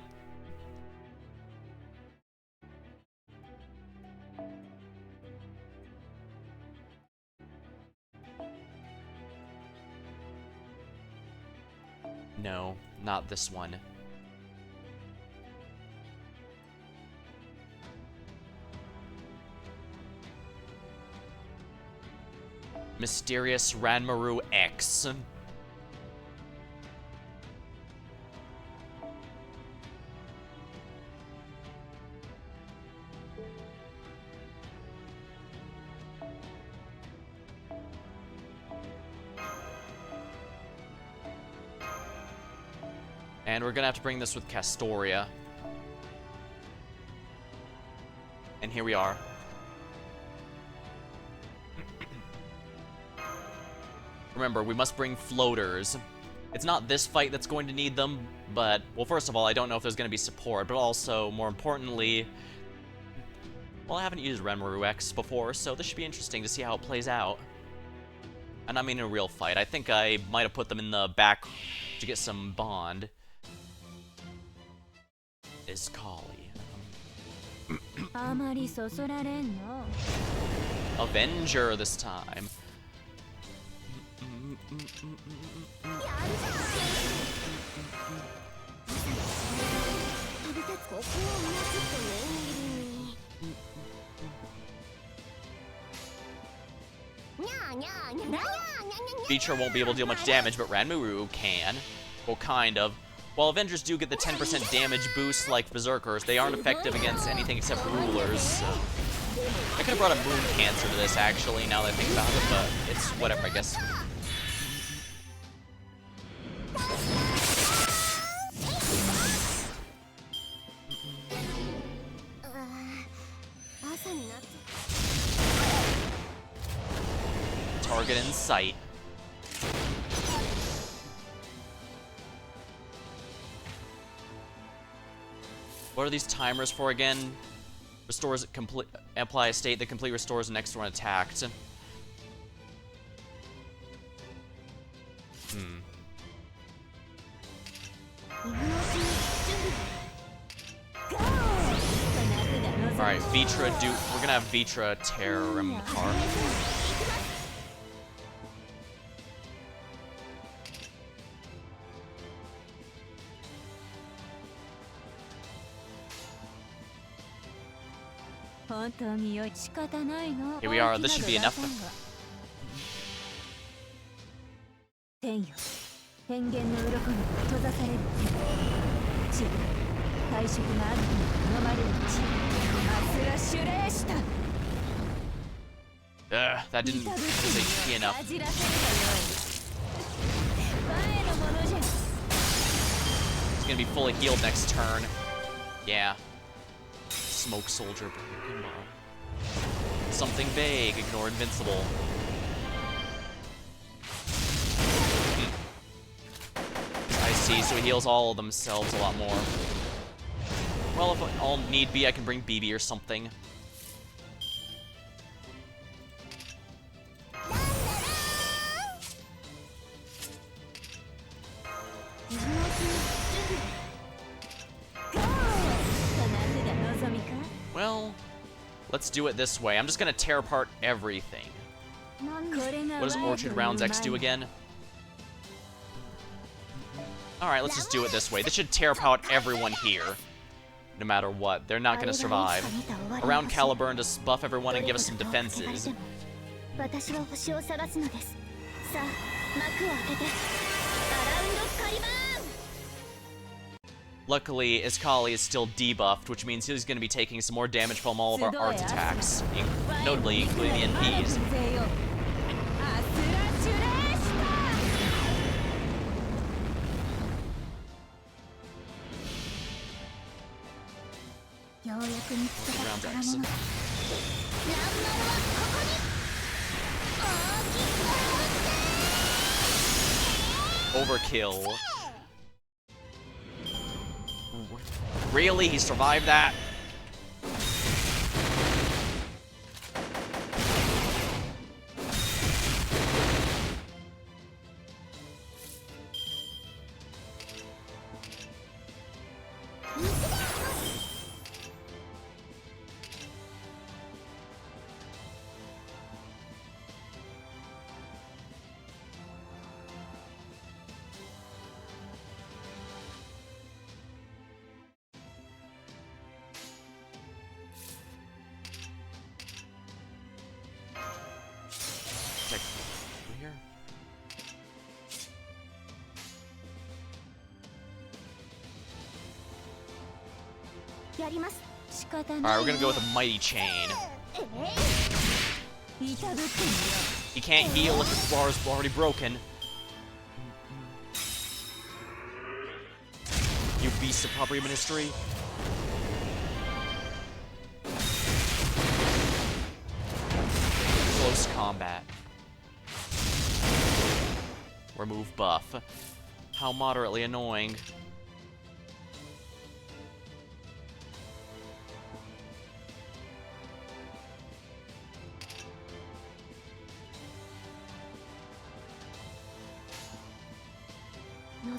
No, not this one. Mysterious Ranmaru X. And we're gonna have to bring this with Castoria. And here we are. Remember, we must bring floaters. It's not this fight that's going to need them, but, well, first of all, I don't know if there's going to be support, but also, more importantly, well, I haven't used Renmaru X before, so this should be interesting to see how it plays out. And I mean in a real fight. I think I might have put them in the back to get some bond. Is Kali. Avenger this time. Beecher won't be able to deal much damage, but Ranmaru can. Well, kind of. While Avengers do get the 10% damage boost like Berserkers, they aren't effective against anything except rulers, so. I could have brought a Moon Cancer to this, actually, now that I think about it, but it's whatever, I guess. Target in sight. What are these timers for again? Restores complete, apply a state that completely restores the next one attacked. Alright, Vitra we're gonna have Vitra Terram Car. Here we are, this should be enough. That didn't say HP enough. He's gonna be fully healed next turn. Yeah. Smoke Soldier. Something vague. Ignore Invincible. I see, so he heals all of themselves a lot more. Well, if all need be, I can bring BB or something. Well, let's do it this way. I'm just gonna tear apart everything. What does Orchard Rounds X do again? Alright, let's just do it this way. This should tear apart everyone here. No matter what. They're not gonna survive. Around Caliburn to buff everyone and give us some defenses. Luckily, Iskali is still debuffed, which means he's going to be taking some more damage from all of our art attacks, notably including the NPs. Round X. Overkill. Really? He survived that? Check here. Alright, we're gonna go with a Mighty Chain. He can't heal if his bar is already broken. You beast of property ministry. Close combat. Remove buff. How moderately annoying.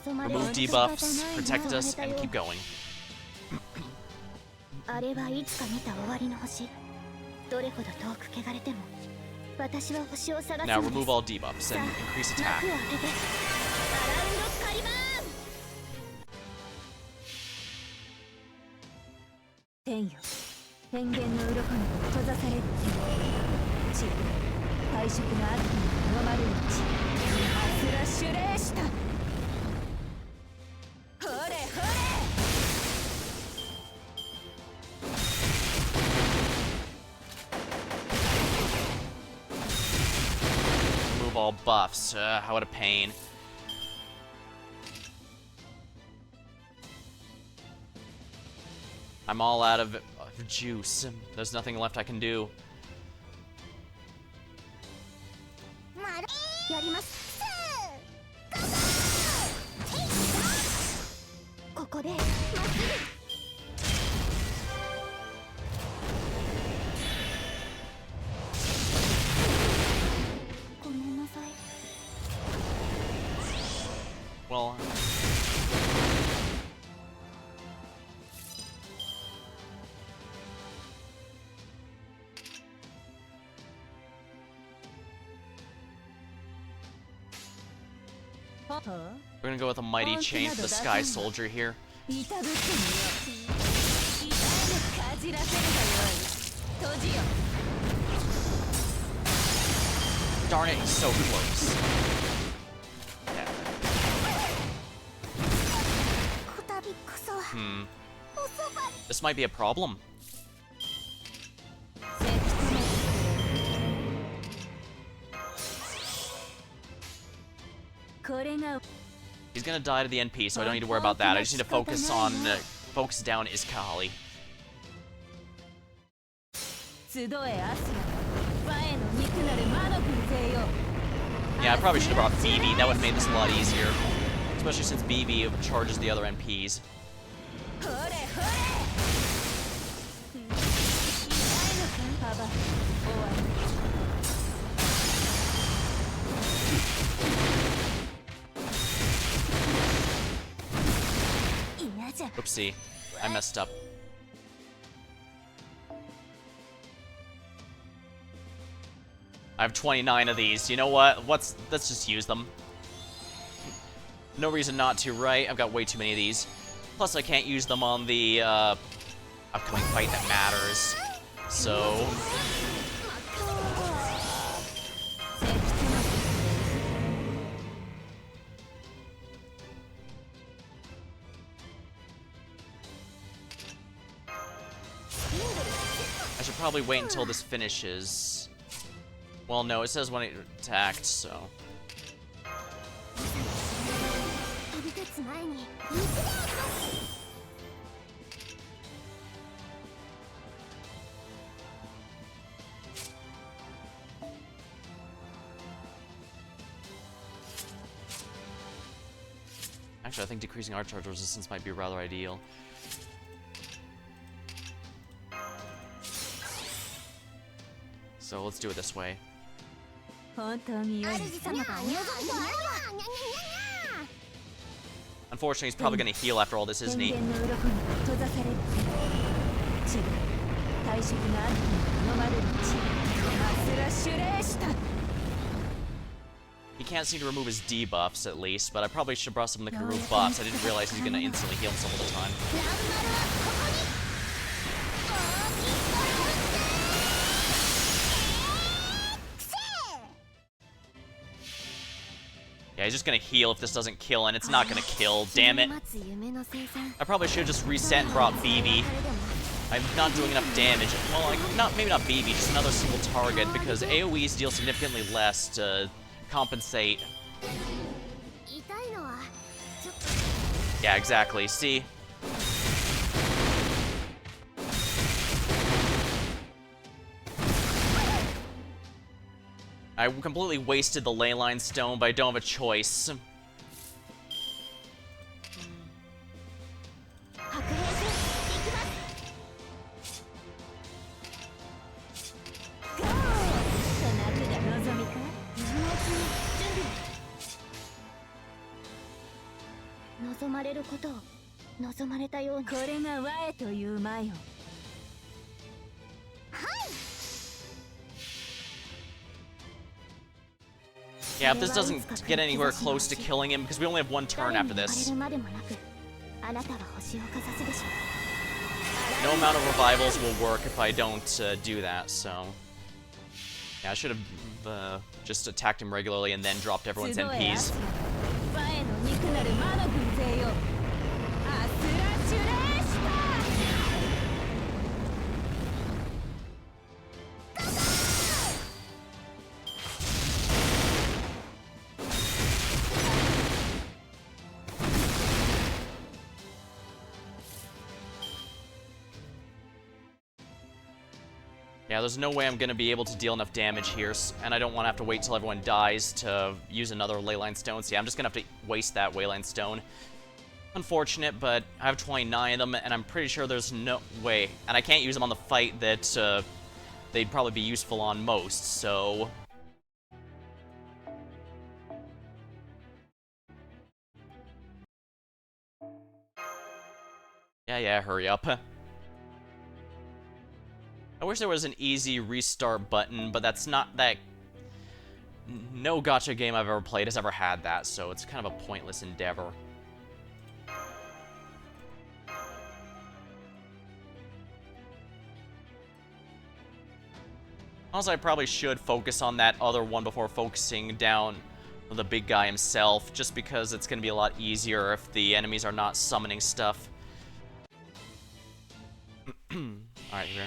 Remove debuffs, protect us, and keep going. Now remove all debuffs and increase attack. Remove all buffs. What a pain. I'm all out of juice. There's nothing left I can do. Well, we're gonna go with a Mighty Chain for the Sky Soldier here. Darn it, he's so close. This might be a problem. He's gonna die to the NP, so I don't need to worry about that. I just need to focus on focus down Iskali. Yeah, I probably should have brought BB. That would have made this a lot easier, especially since BB charges the other NPs. Oopsie, I messed up. I have 29 of these. You know what? Let's just use them. No reason not to, right? I've got way too many of these. Plus, I can't use them on the upcoming fight that matters. So... I should probably wait until this finishes. Well, no, it says when it attacked, so... Actually, I think decreasing art charge resistance might be rather ideal. So let's do it this way. Unfortunately, he's probably gonna heal after all this, isn't he? He can't seem to remove his debuffs, at least, but I probably should have brought someone that can remove buffs. I didn't realize he's gonna instantly heal himself all the time. Yeah, he's just gonna heal if this doesn't kill, and it's not gonna kill, damn it. I probably should have just reset and brought BB. I'm not doing enough damage. Well, like, maybe not BB, just another single target, because AoEs deal significantly less to compensate. Yeah, exactly. See? I completely wasted the Leyline Stone, but I don't have a choice. Yeah, if this doesn't get anywhere close to killing him, because we only have one turn after this. No amount of revivals will work if I don't do that, so... Yeah, I should have just attacked him regularly and then dropped everyone's NPs. Yeah, there's no way I'm going to be able to deal enough damage here, and I don't want to have to wait till everyone dies to use another Leyline Stone. So yeah, I'm just going to have to waste that Leyline Stone. Unfortunate, but I have 29 of them, and I'm pretty sure there's no way. And I can't use them on the fight that they'd probably be useful on most, so... Yeah, hurry up. I wish there was an easy restart button, but that's not that... No gacha game I've ever played has ever had that, so it's kind of a pointless endeavor. Also, I probably should focus on that other one before focusing down on the big guy himself, just because it's going to be a lot easier if the enemies are not summoning stuff. Alright, here.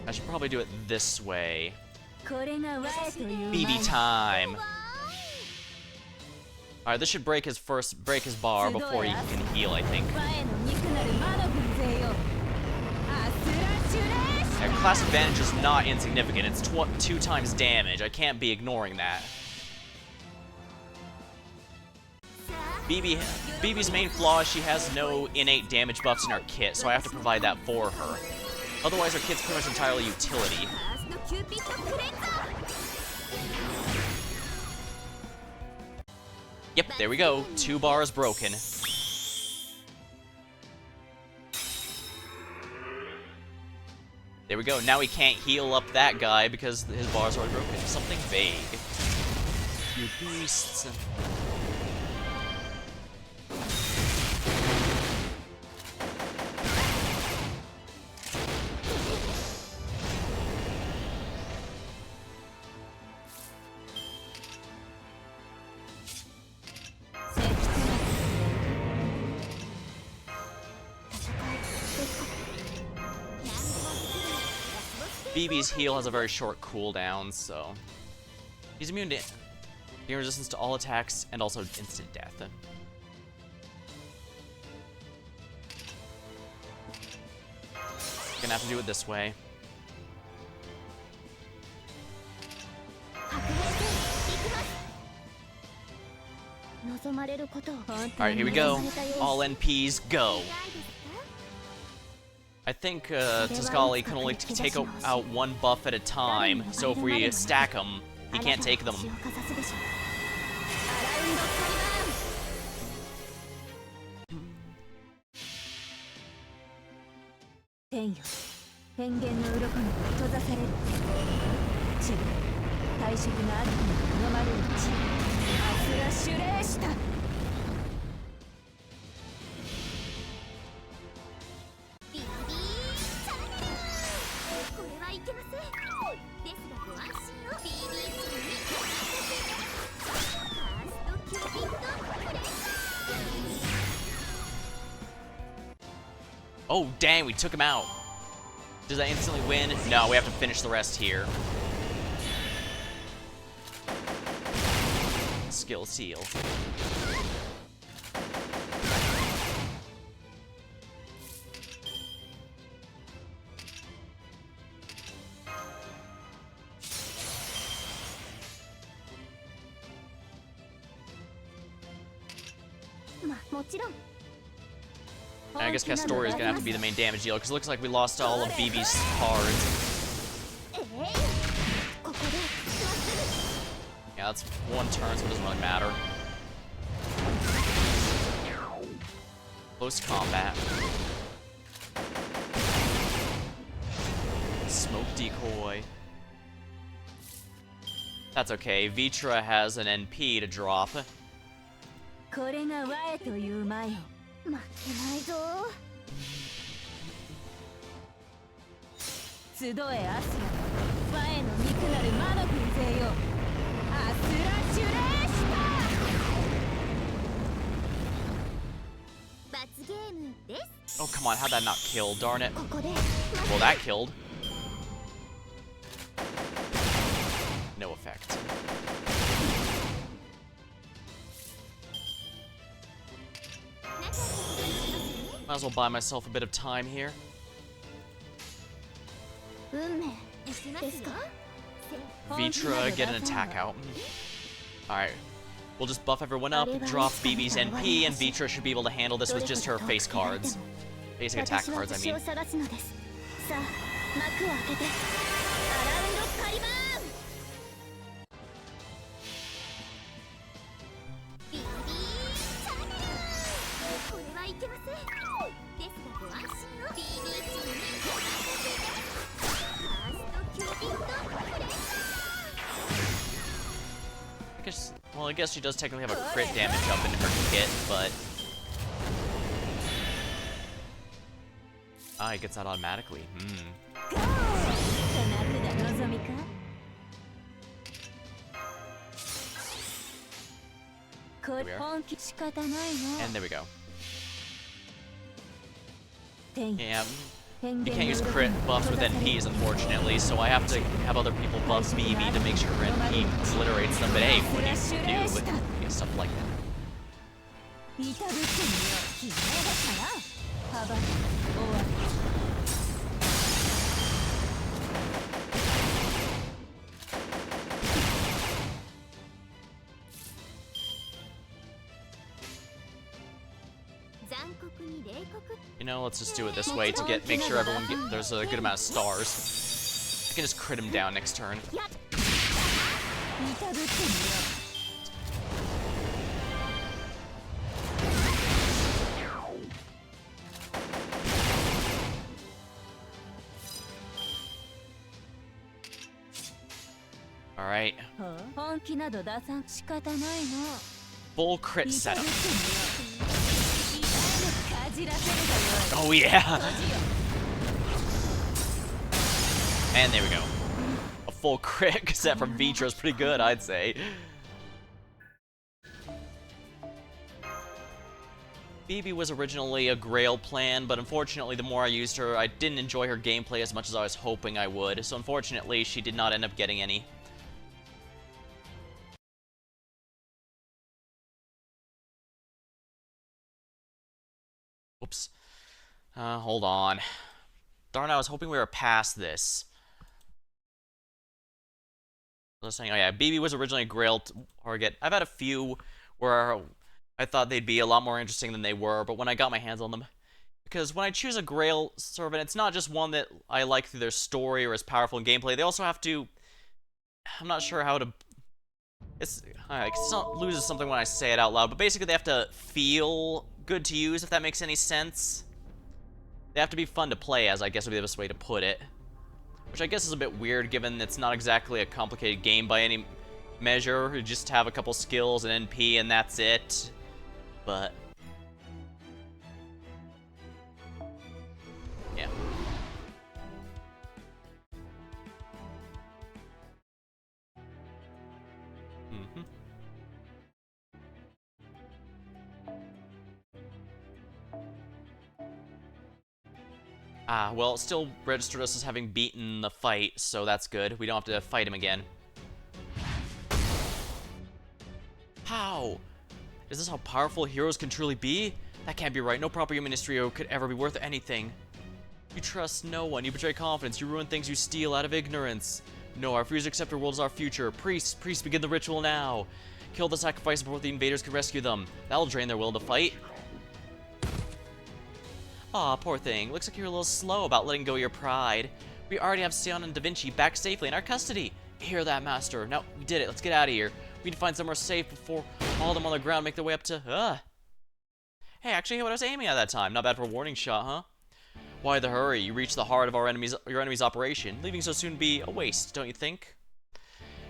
I should probably do it this way. BB time. Alright, this should break his bar before he can heal, I think. Yeah, class advantage is not insignificant. It's 2 times damage. I can't be ignoring that. BB's main flaw is she has no innate damage buffs in her kit, so I have to provide that for her. Otherwise, her kit's pretty much entirely utility. Yep, there we go. 2 bars broken. There we go. Now we can't heal up that guy because his bars are broken. Something vague. You beasts. BB's heal has a very short cooldown, so he's immune to being resistance to all attacks and also instant death. Gonna have to do it this way. Alright, here we go. All NPs go. I think Tiscali can only take out 1 buff at a time, so if we stack them, he can't take them. Oh, dang, we took him out. Does that instantly win? No, we have to finish the rest here. Skill seal. And I guess Castoria is gonna have to be the main damage dealer, because it looks like we lost all of BB's cards. Yeah, that's 1 turn, so it doesn't really matter. Close combat. Smoke decoy. That's okay, Vitra has an NP to drop. Oh, come on, how'd that not kill? Darn it. Well, that killed. No effect. Might as well buy myself a bit of time here. Vitra, get an attack out. Alright. We'll just buff everyone up, drop BB's NP, and Vitra should be able to handle this with just her face cards. Basic attack cards, I mean. I guess she does technically have a crit damage up in her kit, but... Ah, he gets that automatically. There we are. And there we go. Yeah, you can't use crit buffs with NPs, unfortunately, so I have to have other people buff BB to make sure her NP obliterates them, but hey, what do you do with stuff like that? You know, let's just do it this way to make sure there's a good amount of stars. I can just crit him down next turn. Alright. Full crit setup. Oh yeah! And there we go. A full crit set from Vitra is pretty good, I'd say. Phoebe was originally a Grail plan, but unfortunately the more I used her, I didn't enjoy her gameplay as much as I was hoping I would, so unfortunately she did not end up getting any. Oops. Hold on. Darn, I was hoping we were past this. I was saying, oh yeah, BB was originally a Grail target. I've had a few where I thought they'd be a lot more interesting than they were, but when I got my hands on them, because when I choose a Grail servant, it's not just one that I like through their story or is powerful in gameplay. They also have to, I'm not sure how to, it loses something when I say it out loud, but basically they have to feel good to use, if that makes any sense. They have to be fun to play as, I guess would be the best way to put it. Which I guess is a bit weird, given it's not exactly a complicated game by any measure. You just have a couple skills and NP and that's it. But yeah. Well, it still registered us as having beaten the fight, so that's good. We don't have to fight him again. How? Is this how powerful heroes can truly be? That can't be right. No proper human hero could ever be worth anything. You trust no one. You betray confidence. You ruin things you steal out of ignorance. No, I refuse to accept our world as our future. Priests, begin the ritual now. Kill the sacrifice before the invaders can rescue them. That'll drain their will to fight. Aw, poor thing. Looks like you're a little slow about letting go of your pride. We already have Sion and Da Vinci back safely in our custody. Hear that, Master. Now, we did it. Let's get out of here. We need to find somewhere safe before all of them on the ground make their way up to... Hey, actually hit what I was aiming at that time. Not bad for a warning shot, huh? Why the hurry? You reached the heart of your enemy's operation. Leaving so soon would be a waste, don't you think?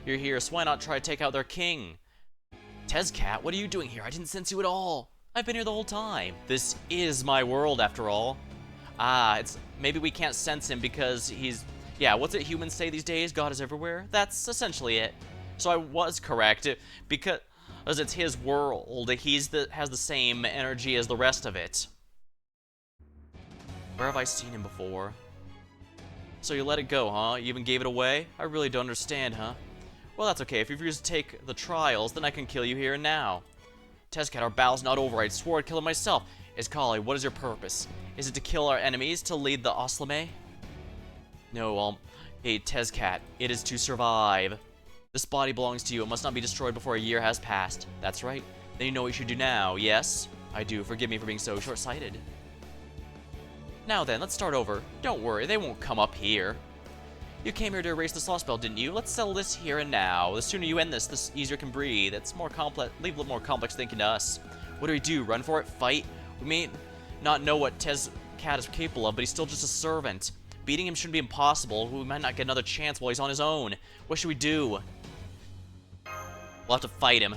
You're here, so why not try to take out their king? Tezcat, what are you doing here? I didn't sense you at all. I've been here the whole time. This is my world, after all. Maybe we can't sense him because he's... Yeah, what's it humans say these days? God is everywhere? That's essentially it. So I was correct, because it's his world. Has the same energy as the rest of it. Where have I seen him before? So you let it go, huh? You even gave it away? I really don't understand, huh? Well, that's okay. If you refuse to take the trials, then I can kill you here and now. Tezcat, our battle's not over. I swore I'd kill him myself. Iskali, what is your purpose? Is it to kill our enemies, to lead the Oslame? No, hey, Tezcat, it is to survive. This body belongs to you. It must not be destroyed before a year has passed. That's right. Then you know what you should do now, yes? I do. Forgive me for being so short-sighted. Now then, let's start over. Don't worry, they won't come up here. You came here to erase this Lostbelt, didn't you? Let's settle this here and now. The sooner you end this, the easier it can breathe. It's more complex, leave a little more complex thinking to us. What do we do? Run for it? Fight? We may not know what Tezcat is capable of, but he's still just a servant. Beating him shouldn't be impossible. We might not get another chance while he's on his own. What should we do? We'll have to fight him.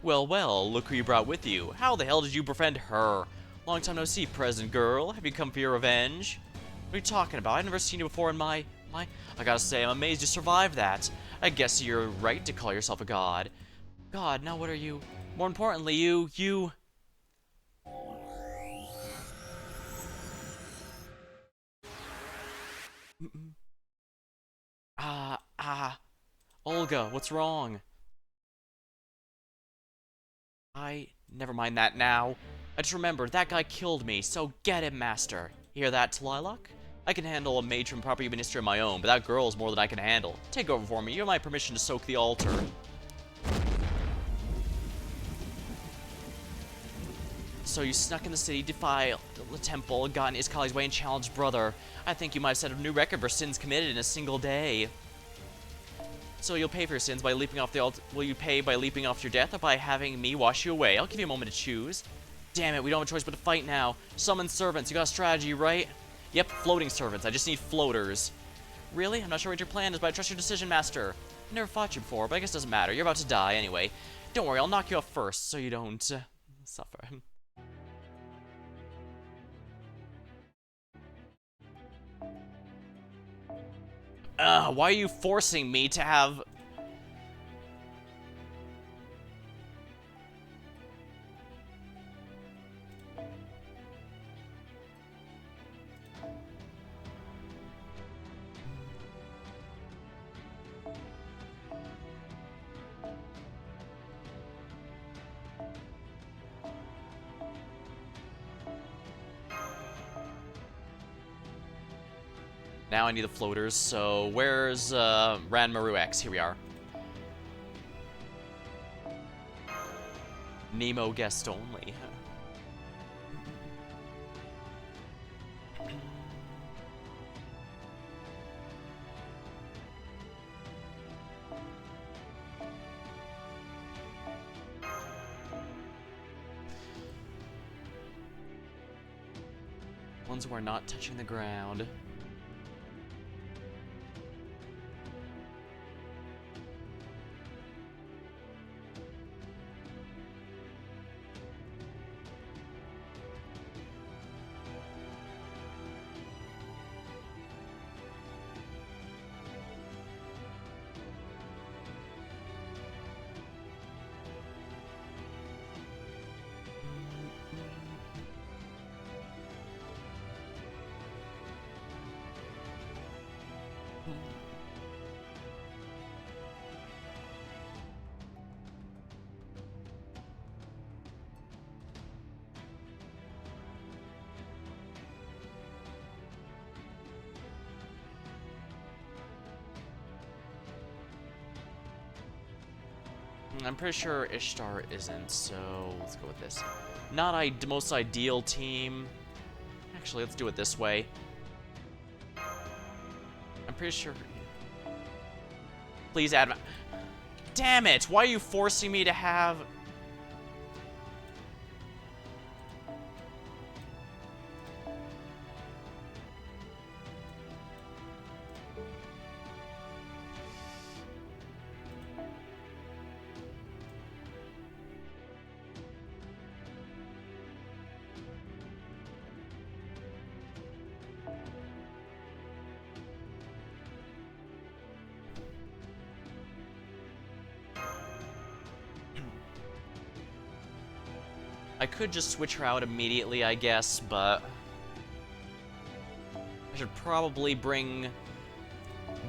Well, look who you brought with you. How the hell did you befriend her? Long time no see, present girl. Have you come for your revenge? What are you talking about? I've never seen you before in my... I gotta say, I'm amazed you survived that. I guess you're right to call yourself a god. God, now what are you? More importantly, you... Olga, what's wrong? Never mind that now. I just remembered, that guy killed me, so get him, Master. You hear that, Tlaloc? I can handle a mage from proper ministry of my own, but that girl is more than I can handle. Take over for me. You have my permission to soak the altar. So you snuck in the city, defiled the temple, got in Iskali's way, and challenged brother. I think you might have set a new record for sins committed in a single day. So you'll pay for your sins by leaping off the altar. Will you pay by leaping off your death or by having me wash you away? I'll give you a moment to choose. Damn it, we don't have a choice but to fight now. Summon servants. You got a strategy, right? Yep, floating servants. I just need floaters. Really? I'm not sure what your plan is, but I trust your decision, Master. I've never fought you before, but I guess it doesn't matter. You're about to die anyway. Don't worry, I'll knock you off first so you don't suffer. Why are you forcing me to have... Now I need the floaters, so where's Ranmaru X? Here we are. Nemo guest only. Ones who are not touching the ground. I'm pretty sure Ishtar isn't, so let's go with this. Not the most ideal team. Actually, let's do it this way. I'm pretty sure... Please add... Damn it! Why are you forcing me to have... I could just switch her out immediately, I guess, but... I should probably bring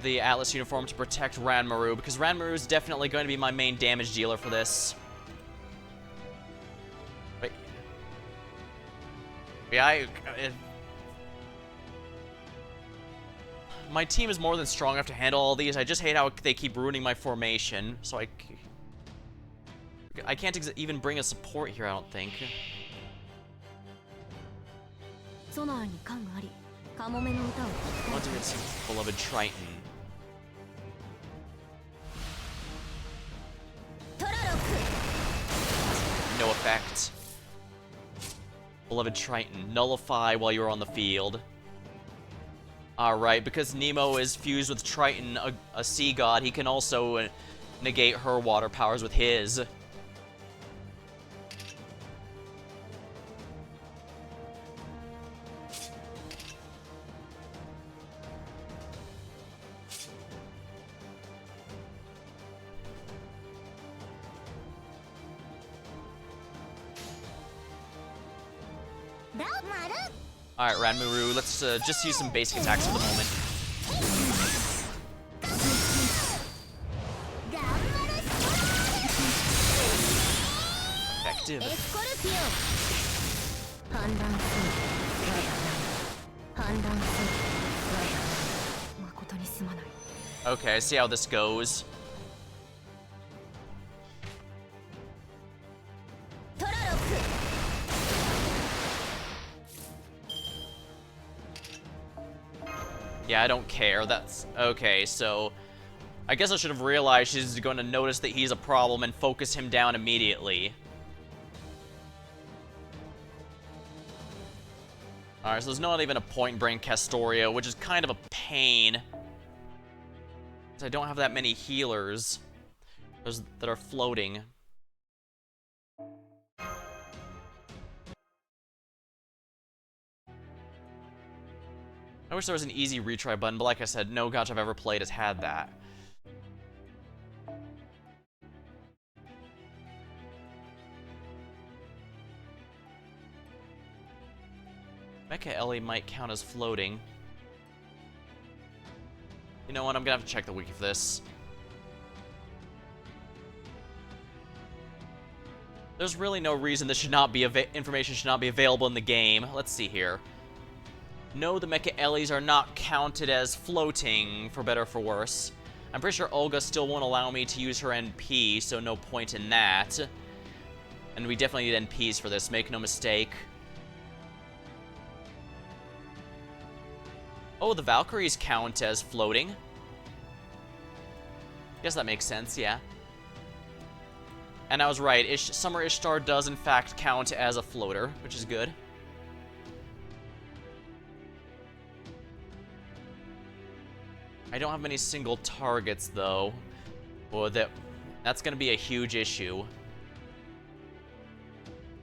the Atlas uniform to protect Ranmaru, because Ranmaru is definitely going to be my main damage dealer for this. Wait. Yeah, my team is more than strong enough to handle all these. I just hate how they keep ruining my formation, so I can't even bring a support here, I don't think. Want to get some beloved Triton. No effect. Beloved Triton, nullify while you're on the field. Alright, because Nemo is fused with Triton, a sea god, he can also negate her water powers with his. Alright, Ranmaru, let's just use some basic attacks for the moment. Effective. Okay, see how this goes. Yeah, I don't care. That's... Okay, so... I guess I should have realized she's going to notice that he's a problem and focus him down immediately. Alright, so there's not even a point in bringing Castoria, which is kind of a pain. Because I don't have that many healers that are floating. I wish there was an easy retry button, but like I said, no gacha I've ever played has had that. Mecha Ellie might count as floating. You know what, I'm gonna have to check the wiki for this. There's really no reason this should not be information should not be available in the game. Let's see here. No, the Mecha Ellies are not counted as floating, for better or for worse. I'm pretty sure Olga still won't allow me to use her NP, so no point in that. And we definitely need NPs for this, make no mistake. Oh, the Valkyries count as floating. Guess that makes sense, yeah. And I was right, Summer Ishtar does in fact count as a floater, which is good. I don't have many single targets, though. Well, that's going to be a huge issue.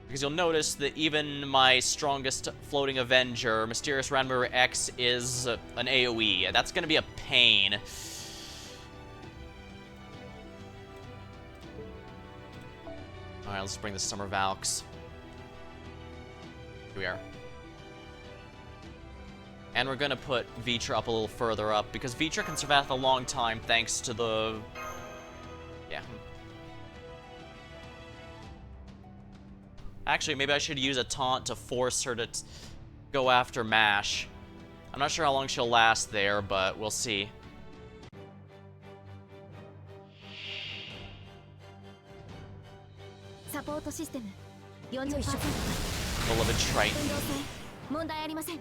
Because you'll notice that even my strongest floating Avenger, Mysterious Ranmaru X, is an AoE. That's going to be a pain. Alright, let's bring the Summer Valks. Here we are. And we're gonna put Vitra up a little further up, because Vitra can survive a long time thanks to the... Yeah. Actually, maybe I should use a taunt to force her to go after Mash. I'm not sure how long she'll last there, but we'll see. Support system 40%. Beloved Triton. 問題ありません。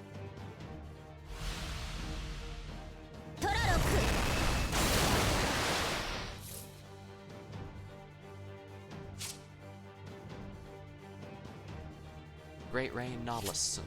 Great Rain Nautilus.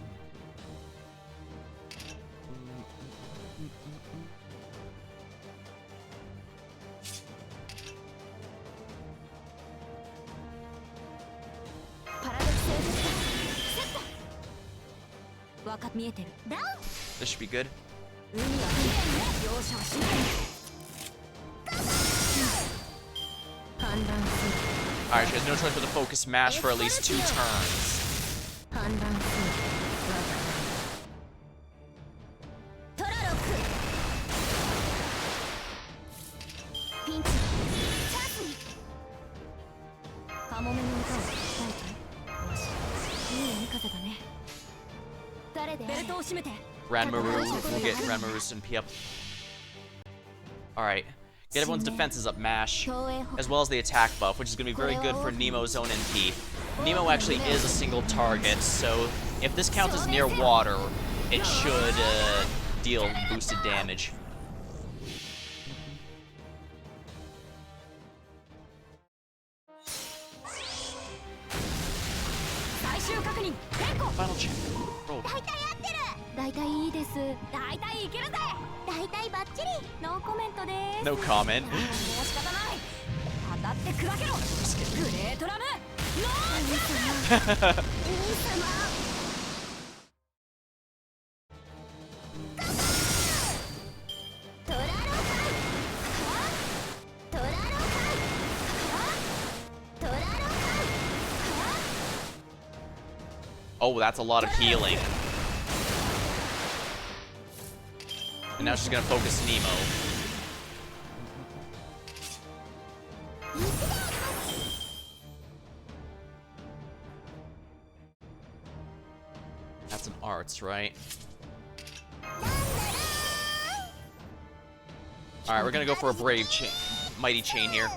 This should be good. Alright, she has no choice but to focus Mash for at least 2 turns. Ranmaru, we'll get Ranmaru's and P up. Alright. Get everyone's defenses up, Mash, as well as the attack buff, which is going to be very good for Nemo's own NP. Nemo actually is a single target, so if this counts as near water, it should deal boosted damage. Final check. Roll. No comment. Oh, that's a lot of healing. And now she's gonna focus Nemo. That's an arts, right? Alright, we're gonna go for a brave chain, mighty chain here.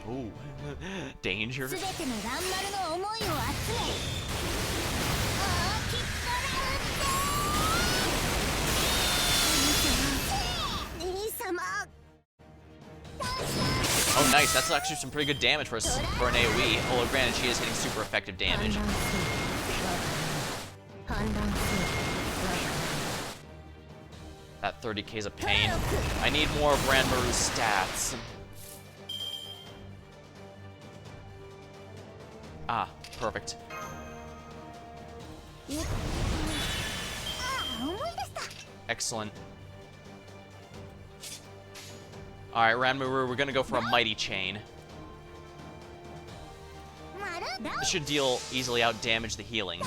Ooh. Danger. Oh, nice. That's actually some pretty good damage for an AoE. Although, granted, she is hitting super effective damage. That 30k is a pain. I need more of Ranmaru's stats. Ah, perfect. Excellent. Alright, Ranmaru, we're gonna go for a Mighty Chain. This should deal easily out damage the healing.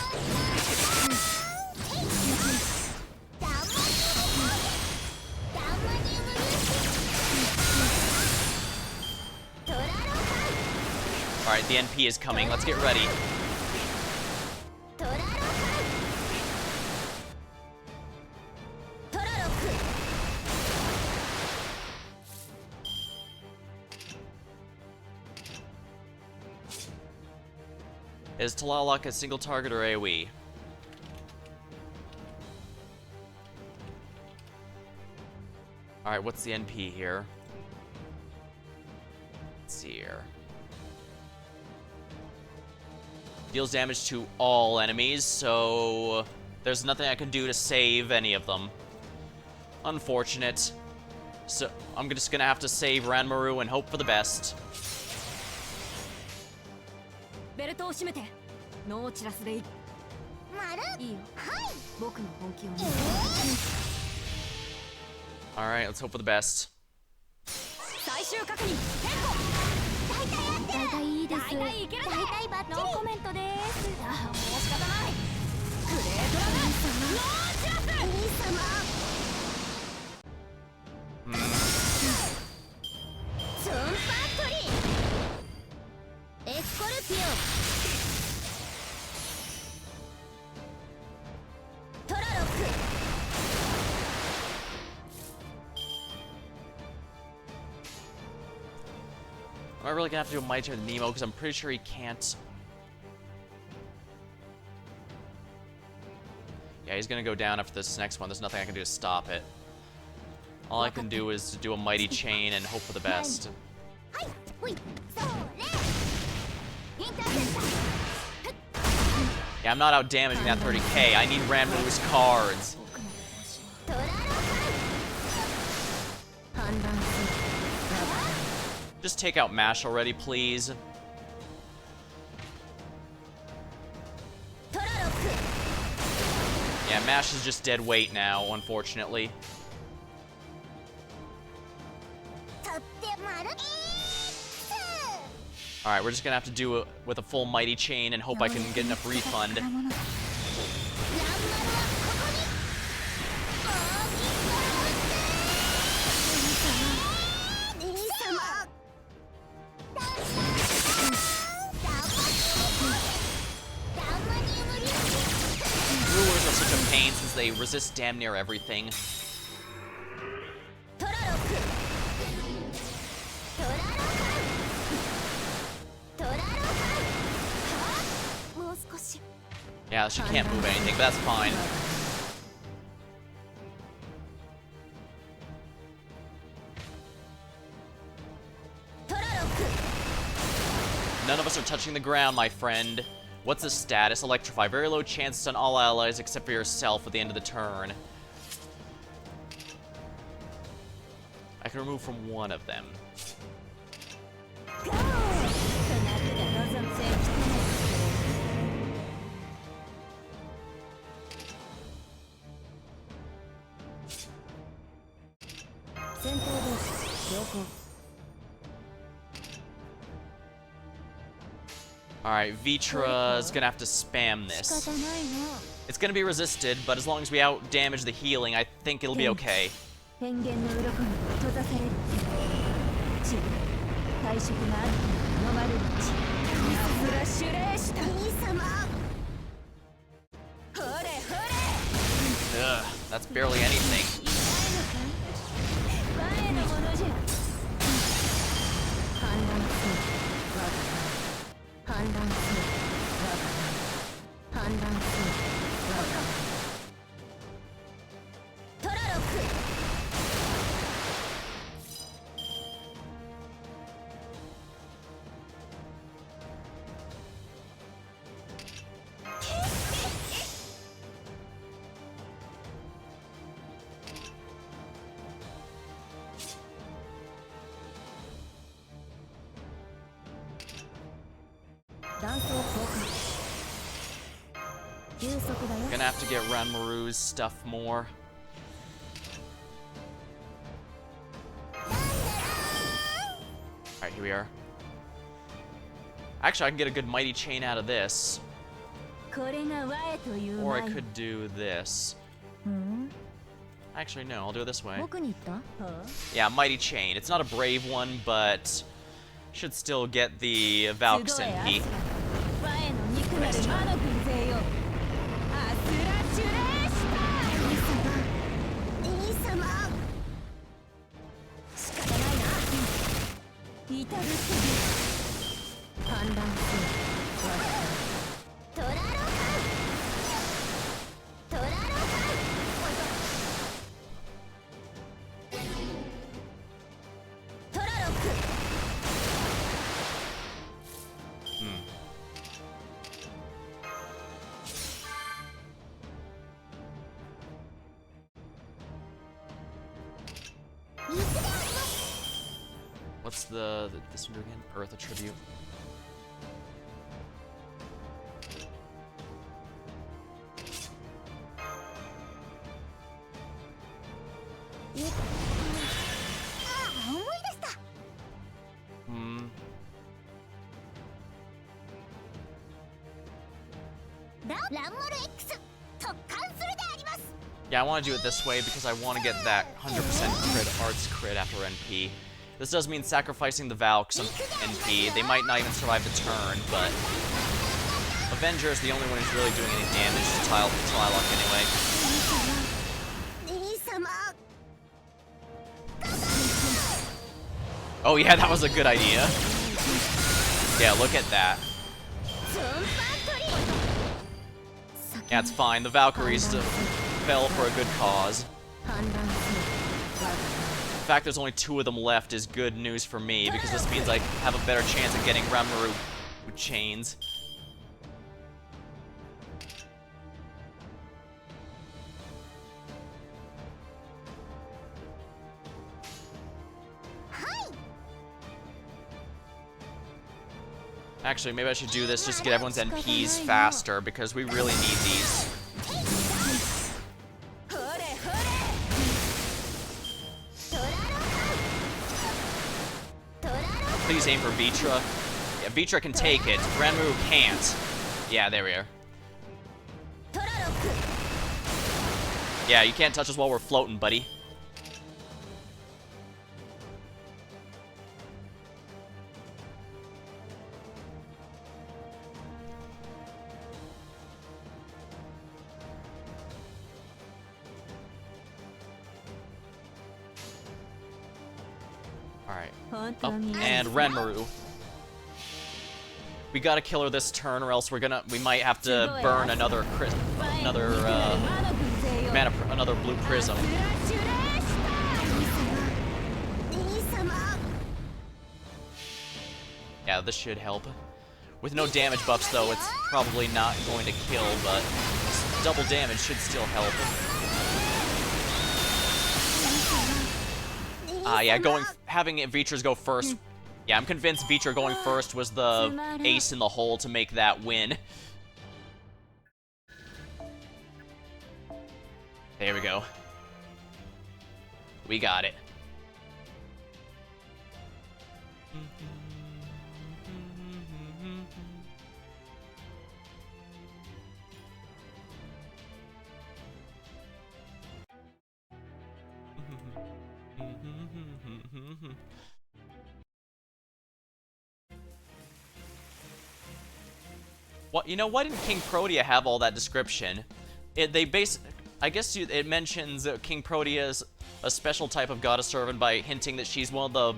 Alright, the NP is coming. Let's get ready. Is Talalak a single target or AoE? Alright, what's the NP here? Let's see here. Deals damage to all enemies, so there's nothing I can do to save any of them. Unfortunate. So I'm just gonna have to save Ranmaru and hope for the best. Alright, let's hope for the best. Am I really gonna have to do a Mighty Chain with Nemo? Because I'm pretty sure he can't. Yeah, he's gonna go down after this next one. There's nothing I can do to stop it. All I can do is do a Mighty Chain and hope for the best. Yeah, I'm not out damaging that 30k. I need Ranmaru's cards. Just take out MASH already, please. Yeah, MASH is just dead weight now, unfortunately. Alright, we're just gonna have to do it with a full Mighty Chain and hope I can get enough refund. Rulers are such a pain since they resist damn near everything. Yeah, she can't move anything, but that's fine. None of us are touching the ground, my friend. What's the status? Electrify. Very low chances on all allies except for yourself at the end of the turn. I can remove from one of them. Alright, Vitra is gonna have to spam this. It's gonna be resisted, but as long as we out damage the healing, I think it'll be okay. Ugh, that's barely anything. Gonna have to get Ranmaru's stuff more. Alright, here we are. Actually, I can get a good mighty chain out of this. Or I could do this. Actually, no, I'll do it this way. Yeah, mighty chain. It's not a brave one, but should still get the Valk Senpi. What's this one do again? Earth Attribute. Yeah, I want to do it this way because I want to get that 100% crit arts crit after NP. This does mean sacrificing the Valks on NP. They might not even survive the turn, but Avenger is the only one who's really doing any damage to Tlilock anyway. Oh yeah, that was a good idea. Yeah, look at that. Yeah, it's fine. The Valkyries fell for a good cause. The fact there's only 2 of them left is good news for me, because this means I have a better chance of getting Ranmaru with chains. Actually, maybe I should do this just to get everyone's NPs faster, because we really need these. Please aim for Vitra. Yeah, Vitra can take it. Ranmaru can't. Yeah, there we are. Yeah, you can't touch us while we're floating, buddy. Alright. Up and Ranmaru. We gotta kill her this turn, or else we might have to burn another blue prism. Yeah, this should help. With no damage buffs though, it's probably not going to kill, but double damage should still help. Yeah, having Vitras go first. Yeah, I'm convinced Vitra going first was the ace in the hole to make that win. There we go. We got it. What, you know, why didn't King Protea have all that description? I guess it mentions King Protea is a special type of goddess servant by hinting that she's one of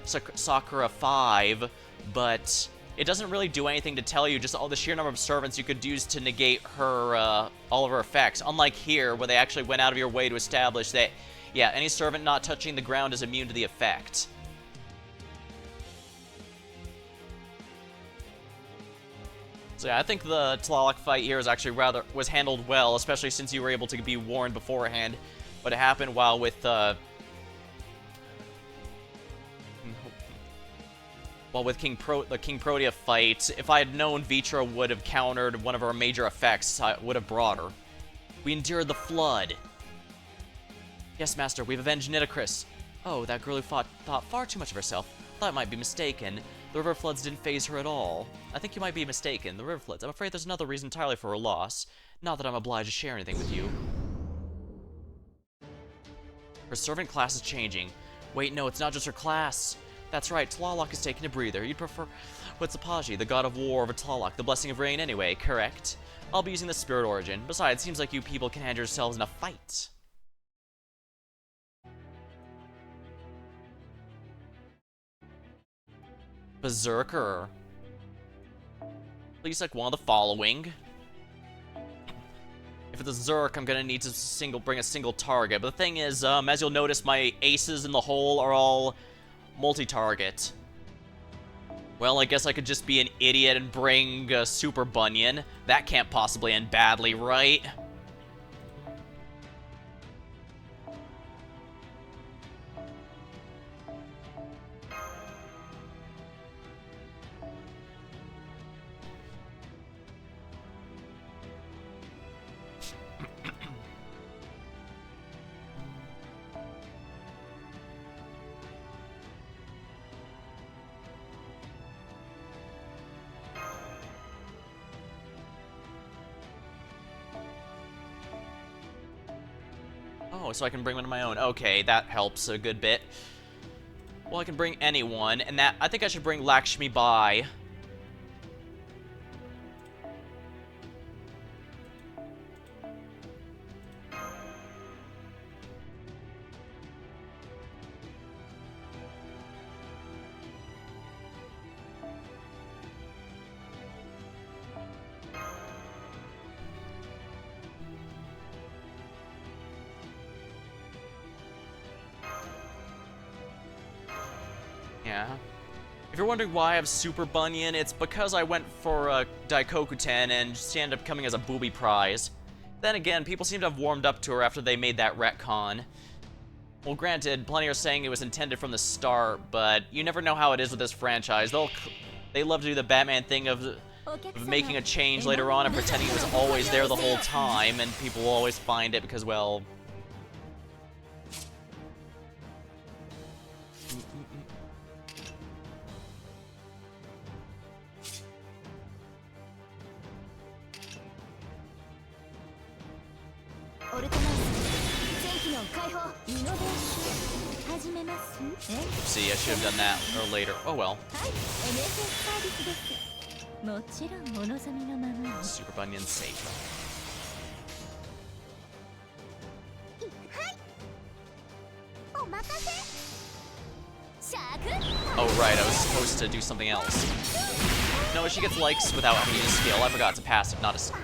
the Sakura 5, but it doesn't really do anything to tell you just all the sheer number of servants you could use to negate her, all of her effects. Unlike here, where they actually went out of your way to establish that, yeah, any servant not touching the ground is immune to the effect. So yeah, I think the Tlaloc fight here is actually was handled well, especially since you were able to be warned beforehand. But it happened while with Well, with the King Protea fight, if I had known Vitra would have countered one of our major effects, I would have brought her. We endured the flood. Yes, Master, we've avenged Nitocris. Oh, that girl who thought far too much of herself. Thought I might be mistaken. The river floods didn't faze her at all. I think you might be mistaken. The river floods. I'm afraid there's another reason entirely for her loss. Not that I'm obliged to share anything with you. Her servant class is changing. Wait, no, it's not just her class. That's right, Tlaloc is taking a breather. You'd prefer Witsapaji, the god of war over Tlaloc, the blessing of rain anyway, correct? I'll be using the spirit origin. Besides, it seems like you people can hand yourselves in a fight. Berserker. Please select one of the following. If it's a Zerk, I'm gonna need to bring a single target. But the thing is, as you'll notice, my aces in the hole are all multi-target. Well, I guess I could just be an idiot and bring Super Bunyan. That can't possibly end badly, right? Oh, so I can bring one of my own. Okay, that helps a good bit. Well, I can bring anyone, and that I think I should bring Lakshmi Bai. Yeah. If you're wondering why I have Super Bunyan, it's because I went for Daikokuten and she ended up coming as a booby prize. Then again, people seem to have warmed up to her after they made that retcon. Well, granted, plenty are saying it was intended from the start, but you never know how it is with this franchise. They love to do the Batman thing of making a change later on and pretending it was always there the whole time, and people will always find it because, well... See, I should have done that or later. Oh well. Super Bunyan safe. Oh right, I was supposed to do something else. No, she gets likes without having to use a skill. I forgot it's a passive, not a skill.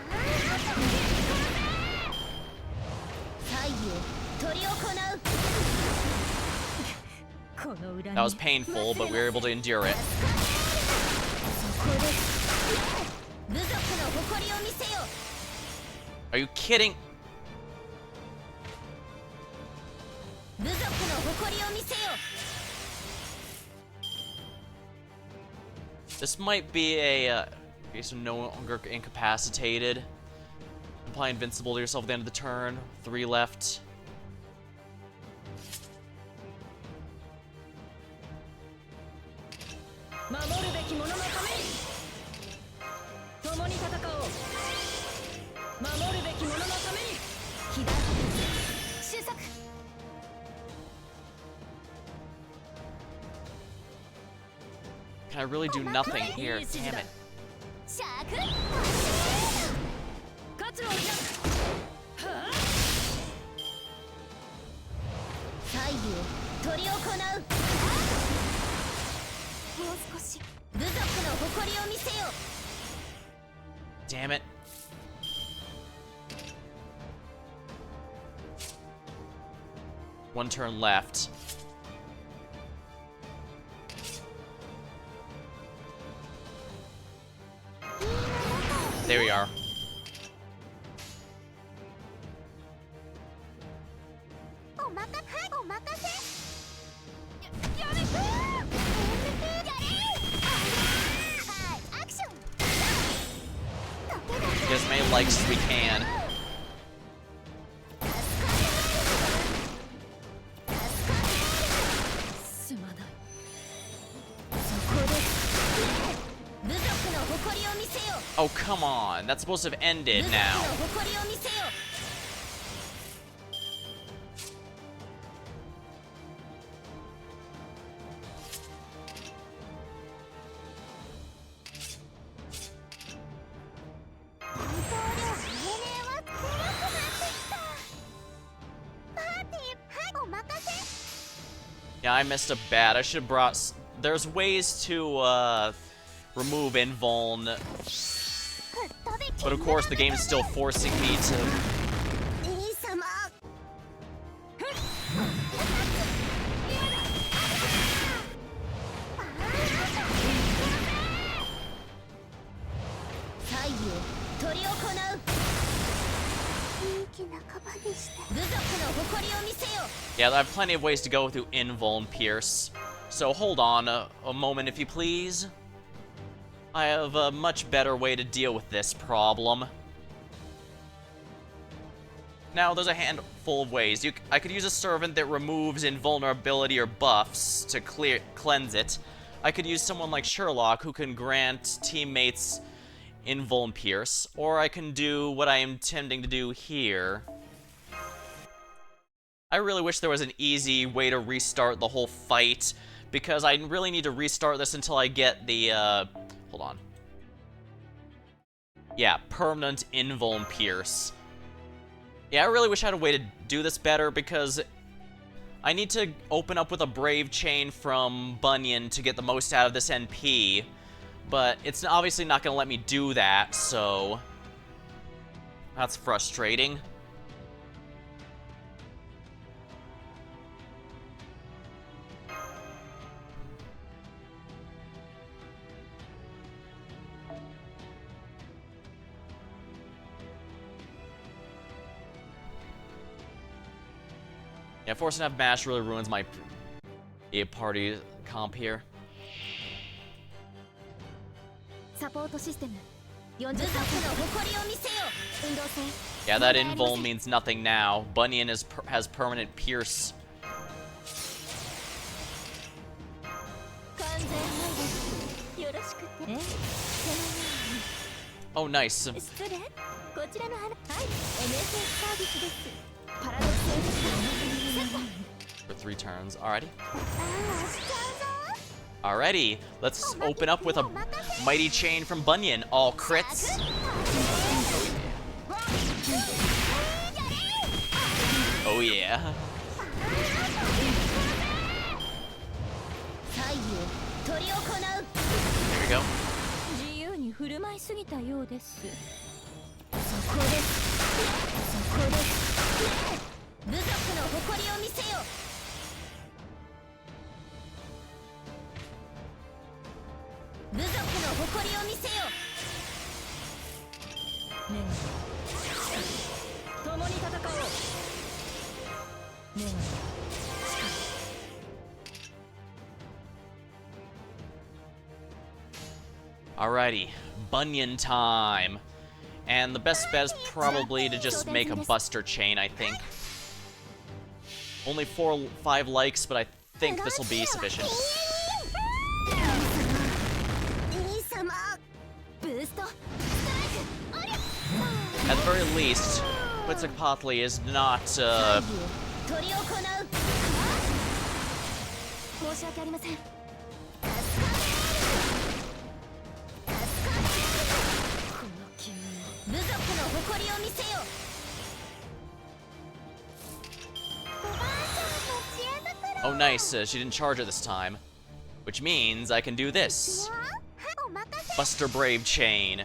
That was painful, but we were able to endure it. Are you kidding? This might be a case of no longer incapacitated. Apply invincible to yourself at the end of the turn. 3 left. Can I really do nothing here? Damn it. Damn it. One turn left. There we are. get as many likes as we can. Oh, come on. That's supposed to have ended now. Yeah, I messed up bad. I should have brought... There's ways to, remove invuln. But of course, the game is still forcing me to... Yeah, I have plenty of ways to go through invuln Pierce. So hold on a moment, if you please. I have a much better way to deal with this problem. Now, there's a handful of ways. I could use a servant that removes invulnerability or buffs to cleanse it. I could use someone like Sherlock, who can grant teammates invuln Pierce. Or I can do what I am intending to do here. I really wish there was an easy way to restart the whole fight, because I really need to restart this until I get the, hold on. Yeah, permanent invuln Pierce. Yeah, I really wish I had a way to do this better, because I need to open up with a Brave Chain from Bunyan to get the most out of this NP, but it's obviously not going to let me do that, so that's frustrating. Yeah, forcing to have MASH really ruins my party comp here. Yeah, that invuln means nothing now. Bunyan has permanent Pierce. Oh, nice. For 3 turns. Alrighty. Alrighty. Let's open up with a Mighty Chain from Bunyan. All crits. Oh yeah. There we go. Alrighty, Bunyan time. And the best bet is probably to just make a Buster Chain, I think. Only 4 or 5 likes, but I think this will be sufficient. At the very least, Quetzalcoatl is not, Oh, nice. She didn't charge it this time. Which means I can do this. Buster Brave Chain.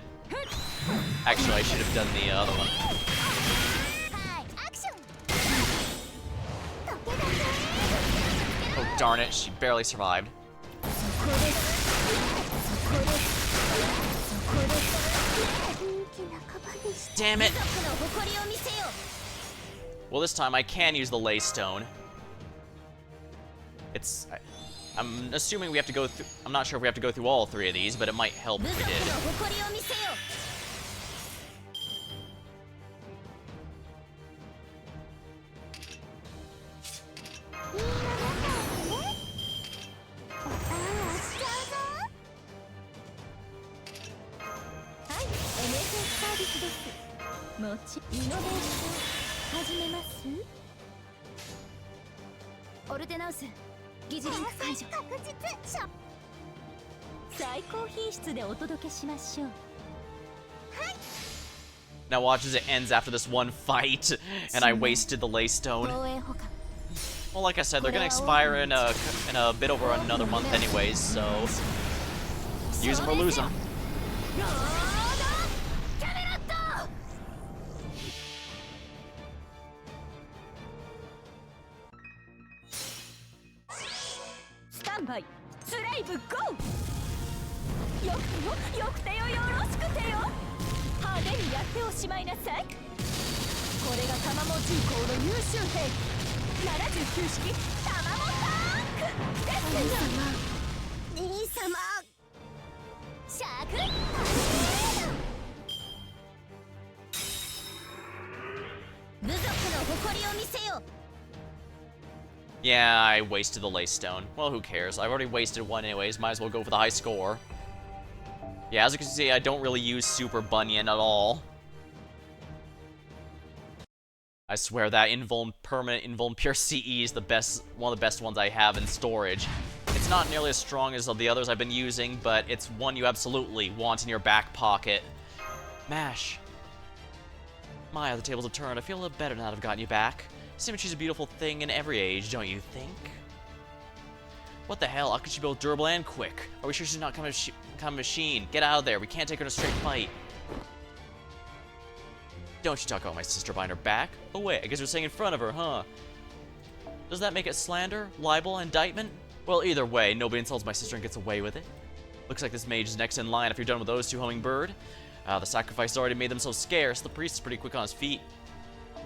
Actually, I should have done the other one. Oh, darn it. She barely survived. Damn it! Well, this time I can use the Lay Stone. I'm assuming we have to go through... I'm not sure if we have to go through all 3 of these, but it might help if we did. もちイノベーション始めます。オルテナウス疑似リンク解除。確実。最高品質でお届けしましょう。 Now watch as it ends after this one fight, and I wasted the Laystone. 防衛補完 Well, like I said, they're gonna expire in a bit over another month anyways, so use them or lose them. ロードキャメロット。スタンバイスレイブゴー。よくてよよくてよよろしくてよ。派手にやっておしまいなさい。これがタマモ重工の優秀兵器79式タマモタンクですよ。兄様しゃくり部族の誇りを見せよ。 Yeah, I wasted the Laystone. Well, who cares? I've already wasted one anyways. Might as well go for the high score. Yeah, as you can see, I don't really use Super Bunyan at all. I swear that permanent invuln pure CE is one of the best ones I have in storage. It's not nearly as strong as the others I've been using, but it's one you absolutely want in your back pocket. Mash. My, the tables have turned. I feel a little better now that I've gotten you back. Symmetry's a beautiful thing in every age, don't you think? What the hell? How could she be both durable and quick? Are we sure she's not kind of machine? Get out of there. We can't take her in a straight fight. Don't you talk about my sister behind her back? Oh wait, I guess you're saying in front of her, huh? Does that make it slander, libel, indictment? Well, either way, nobody insults my sister and gets away with it. Looks like this mage is next in line if you're done with those two, Hummingbird. The sacrifice already made them so scarce, the priest is pretty quick on his feet.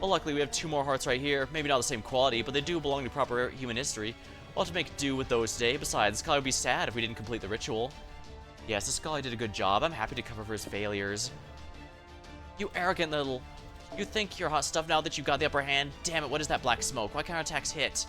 Well, luckily we have two more hearts right here. Maybe not the same quality, but they do belong to proper human history. We'll have to make do with those today. Besides, Scully would be sad if we didn't complete the ritual. Yes, the Scully did a good job. I'm happy to cover for his failures. You arrogant little... You think you're hot stuff now that you've got the upper hand? Damn it, what is that black smoke? Why can't our attacks hit?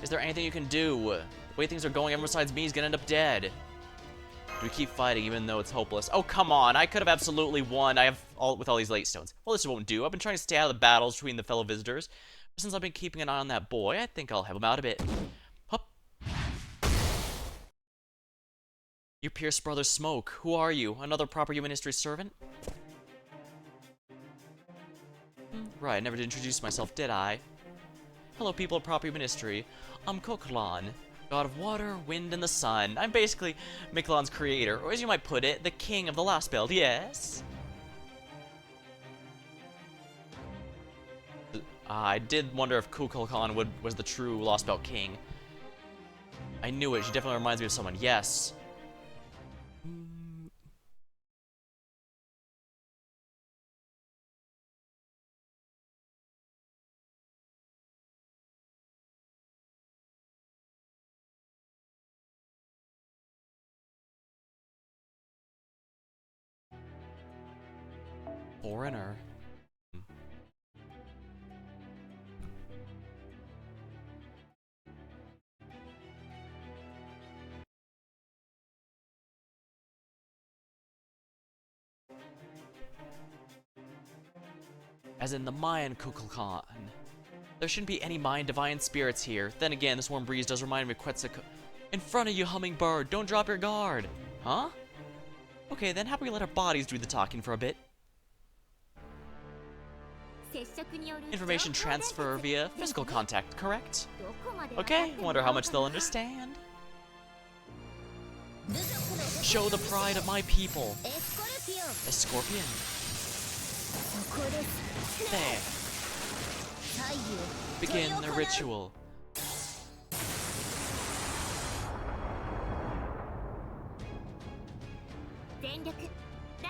Is there anything you can do? The way things are going, everyone besides me is gonna end up dead. Do we keep fighting even though it's hopeless? Oh, come on. I could have absolutely won. With all these late stones. Well, this won't do. I've been trying to stay out of the battles between the fellow visitors. But since I've been keeping an eye on that boy, I think I'll help him out a bit. Hup. You Pierce Brothers Smoke. Who are you? Another proper human history servant? Right, I never did introduce myself, did I? Hello, people of proper human history. I'm Mictlan, god of water, wind, and the sun. I'm basically Mictlan's creator, or as you might put it, the king of the Lostbelt, yes? I did wonder if Kukulkan was the true Lostbelt king. I knew it, she definitely reminds me of someone, yes. Foreigner. As in the Mayan Kukulkan. There shouldn't be any Mayan divine spirits here. Then again, this warm breeze does remind me of Quetzalcoatl. In front of you, Hummingbird! Don't drop your guard! Huh? Okay, then how about we let our bodies do the talking for a bit? Information transfer via physical contact, correct? Okay, wonder how much they'll understand. Show the pride of my people. A scorpion. There. Begin the ritual.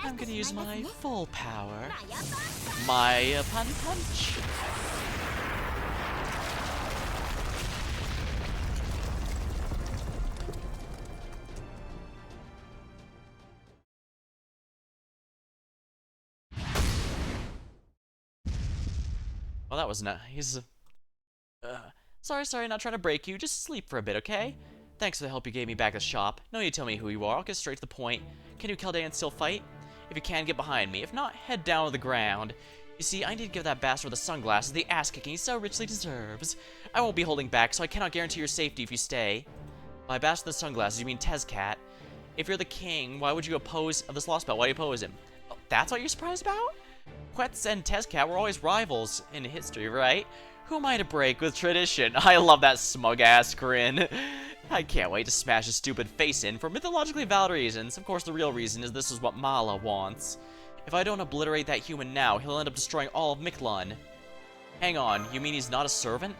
I'm gonna use my full power. My punch. Well, that was nice. Sorry, not trying to break you. Just sleep for a bit, okay? Thanks for the help you gave me back at the shop. No need to tell me who you are. I'll get straight to the point. Can you Chaldean still fight? If you can, get behind me. If not, head down to the ground. You see, I need to give that bastard with the sunglasses the ass-kicking he so richly deserves. I won't be holding back, so I cannot guarantee your safety if you stay. By bastard with the sunglasses, you mean Tezcat. If you're the king, why would you oppose this Lostbelt? Why do you oppose him? Oh, that's what you're surprised about? Quetz and Tezcat were always rivals in history, right? Who am I to break with tradition? I love that smug-ass grin. I can't wait to smash his stupid face in for mythologically valid reasons. Of course, the real reason is this is what Mala wants. If I don't obliterate that human now, he'll end up destroying all of Mictlan. Hang on, you mean he's not a servant?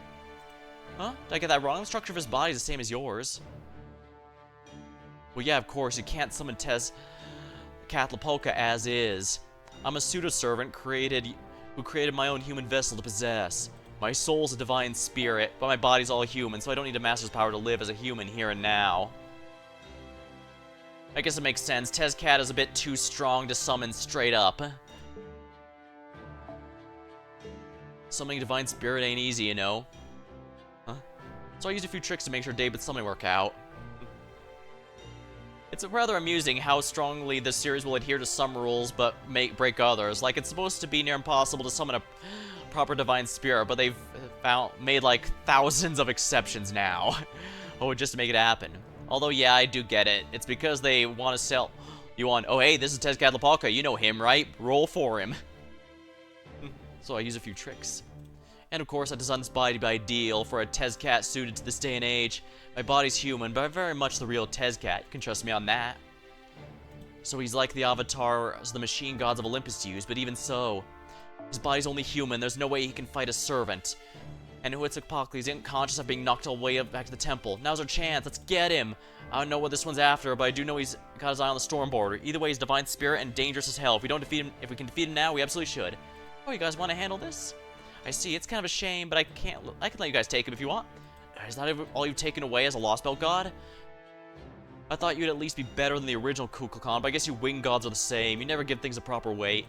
Huh? Did I get that wrong? The structure of his body is the same as yours. Well, yeah, of course, you can't summon Catlapolca as is. I'm a pseudo-servant who created my own human vessel to possess. My soul's a divine spirit, but my body's all human, so I don't need a master's power to live as a human here and now. I guess it makes sense. Tezcat is a bit too strong to summon straight up. Summoning divine spirit ain't easy, you know. Huh? So I used a few tricks to make sure David's summoning work out. It's rather amusing how strongly this series will adhere to some rules but break others. Like, it's supposed to be near impossible to summon a proper divine spirit, but they've made like thousands of exceptions now. Oh, just to make it happen. Although, yeah, I do get it. It's because they want to sell you on, oh hey, this is Tezcatlapolca, you know him, right? Roll for him. So I use a few tricks. And of course, I designed this body to be ideal for a Tezcat suited to this day and age. My body's human, but I'm very much the real Tezcat. You can trust me on that. So he's like the avatars the machine gods of Olympus use, but even so, his body's only human. There's no way he can fight a servant. And Huitzilopochtli is unconscious of being knocked all the way up back to the temple. Now's our chance. Let's get him. I don't know what this one's after, but I do know he's got his eye on the storm border. Either way, he's divine spirit and dangerous as hell. If we don't defeat him, if we can defeat him now, we absolutely should. Oh, you guys want to handle this? I see. It's kind of a shame, but I can let you guys take him if you want. Is that all you've taken away as a Lostbelt god? I thought you'd at least be better than the original Kukulkan, but I guess you wing gods are the same. You never give things a proper weight.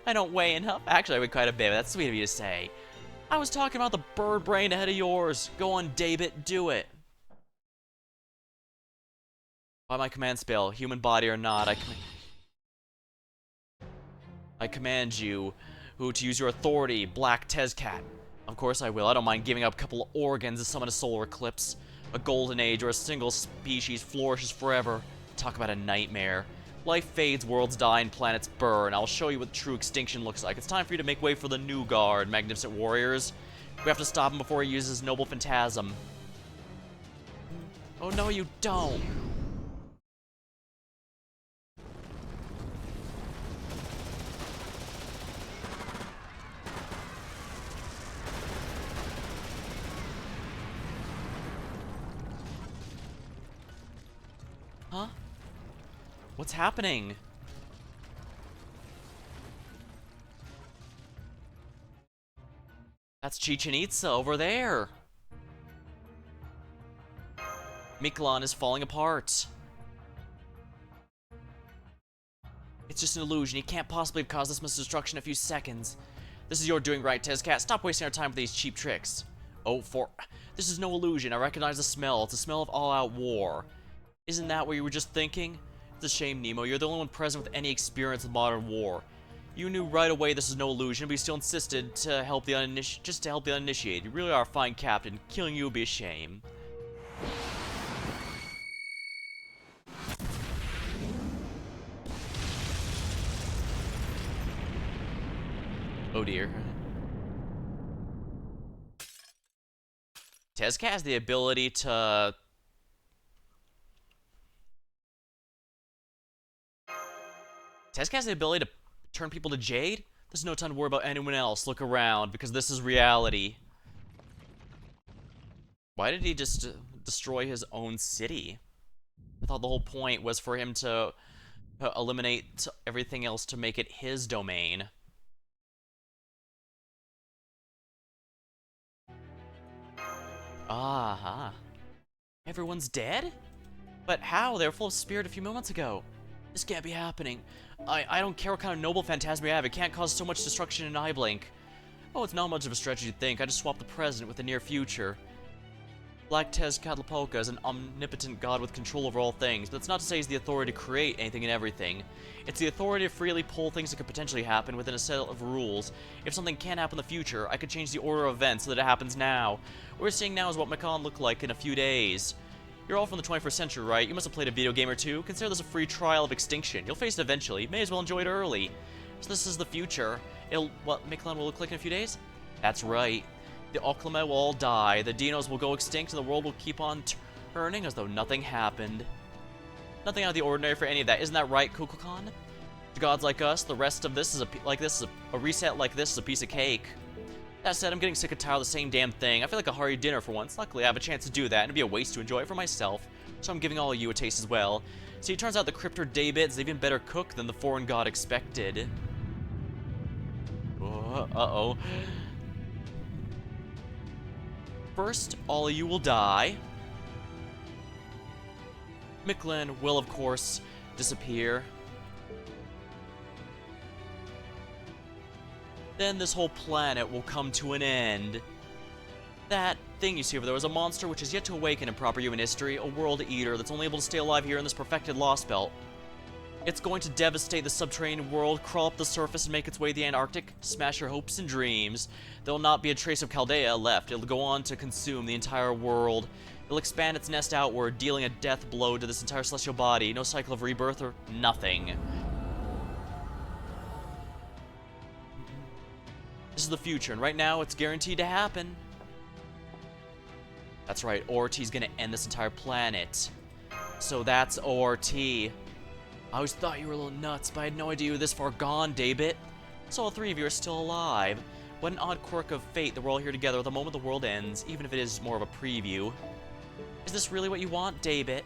I don't weigh enough. Actually, I weigh quite a bit, but that's sweet of you to say. I was talking about the bird brain ahead of yours. Go on, David, do it. By my command spell, human body or not, I command you to use your authority, Black Tezcat. Of course I will. I don't mind giving up a couple of organs to summon a solar eclipse, a golden age, or a single species flourishes forever. Talk about a nightmare. Life fades, worlds die, and planets burn. I'll show you what true extinction looks like. It's time for you to make way for the new guard, magnificent warriors. We have to stop him before he uses his noble phantasm. Oh no, you don't. Huh? What's happening? That's Chichen Itza over there. Mictlan is falling apart. It's just an illusion. He can't possibly have caused this much destruction in a few seconds. This is your doing, right, Tezcat? Stop wasting our time with these cheap tricks. This is no illusion. I recognize the smell. It's the smell of all-out war. Isn't that what you were just thinking? It's a shame, Nemo. You're the only one present with any experience with modern war. You knew right away this is no illusion, but you still insisted to help the uninitiated. You really are a fine captain. Killing you would be a shame. Oh dear. Tezcat has the ability to... Tezcat has the ability to turn people to jade? There's no time to worry about anyone else. Look around, because this is reality. Why did he just destroy his own city? I thought the whole point was for him to eliminate everything else to make it his domain. Ah, everyone's dead? But how? They were full of spirit a few moments ago. This can't be happening. I don't care what kind of noble phantasm you have, it can't cause so much destruction in an eye blink. Oh, it's not much of a stretch as you'd think. I just swapped the present with the near future. Black Tezcatlipoca is an omnipotent god with control over all things, but that's not to say he's the authority to create anything and everything. It's the authority to freely pull things that could potentially happen within a set of rules. If something can happen in the future, I could change the order of events so that it happens now. What we're seeing now is what Mictlan looked like in a few days. You're all from the 21st century, right? You must have played a video game or two. Consider this a free trial of extinction. You'll face it eventually. May as well enjoy it early. So this is the future. What Mictlan will look like in a few days? That's right. The Oklahoma will all die, the dinos will go extinct, and the world will keep on turning as though nothing happened. Nothing out of the ordinary for any of that. Isn't that right, Kukulkan? To gods like us, the rest of this is a reset like this is a piece of cake. That said, I'm getting sick and tired of the same damn thing. I feel like a hearty dinner for once. Luckily, I have a chance to do that, and it'd be a waste to enjoy it for myself. So I'm giving all of you a taste as well. See, it turns out the Cryptor Daybit is even better cook than the foreign god expected. Uh-oh. First, all of you will die. Mictlan will, of course, disappear. Then this whole planet will come to an end. That thing you see over there is a monster which is yet to awaken in proper human history, a world eater that's only able to stay alive here in this perfected Lostbelt. It's going to devastate the subterranean world, crawl up the surface, and make its way to the Antarctic, smash your hopes and dreams. There will not be a trace of Chaldea left. It'll go on to consume the entire world. It'll expand its nest outward, dealing a death blow to this entire celestial body. No cycle of rebirth or nothing. This is the future, and right now it's guaranteed to happen. That's right, ORT's gonna end this entire planet. So that's ORT. I always thought you were a little nuts, but I had no idea you were this far gone, Daybit. So all three of you are still alive. What an odd quirk of fate that we're all here together the moment the world ends, even if it is more of a preview. Is this really what you want, Daybit?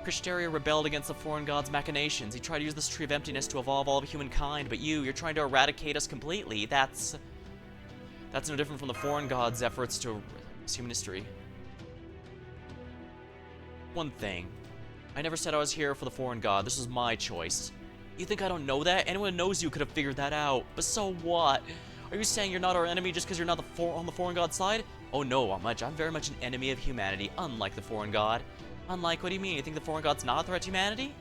Kristeria rebelled against the foreign god's machinations. He tried to use this tree of emptiness to evolve all of humankind, but you're trying to eradicate us completely. That's no different from the foreign god's efforts to erase human history. One thing. I never said I was here for the foreign god. This was my choice. You think I don't know that? Anyone who knows you could have figured that out. But so what? Are you saying you're not our enemy just because you're not on the foreign god's side? Oh no, I'm very much an enemy of humanity, unlike the foreign god. Unlike, what do you mean? You think the foreign god's not a threat to humanity?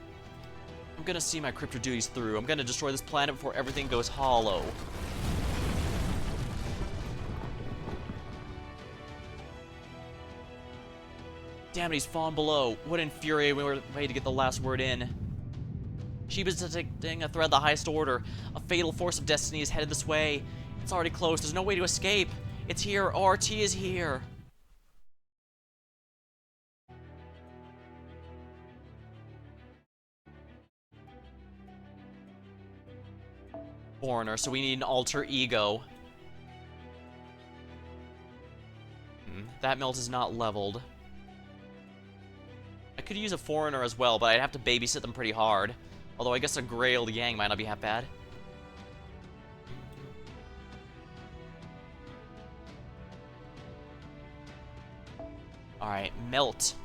I'm gonna see my crypto duties through. I'm gonna destroy this planet before everything goes hollow. Damn it, he's fallen below. What an infuriating way to get the last word in. Sheba's detecting a threat of the highest order. A fatal force of destiny is headed this way. It's already close. There's no way to escape. It's here. ORT is here. Foreigner, so we need an alter ego. That melt is not leveled. I could use a foreigner as well, but I'd have to babysit them pretty hard. Although I guess a Grail Yang might not be half bad. Alright, melt.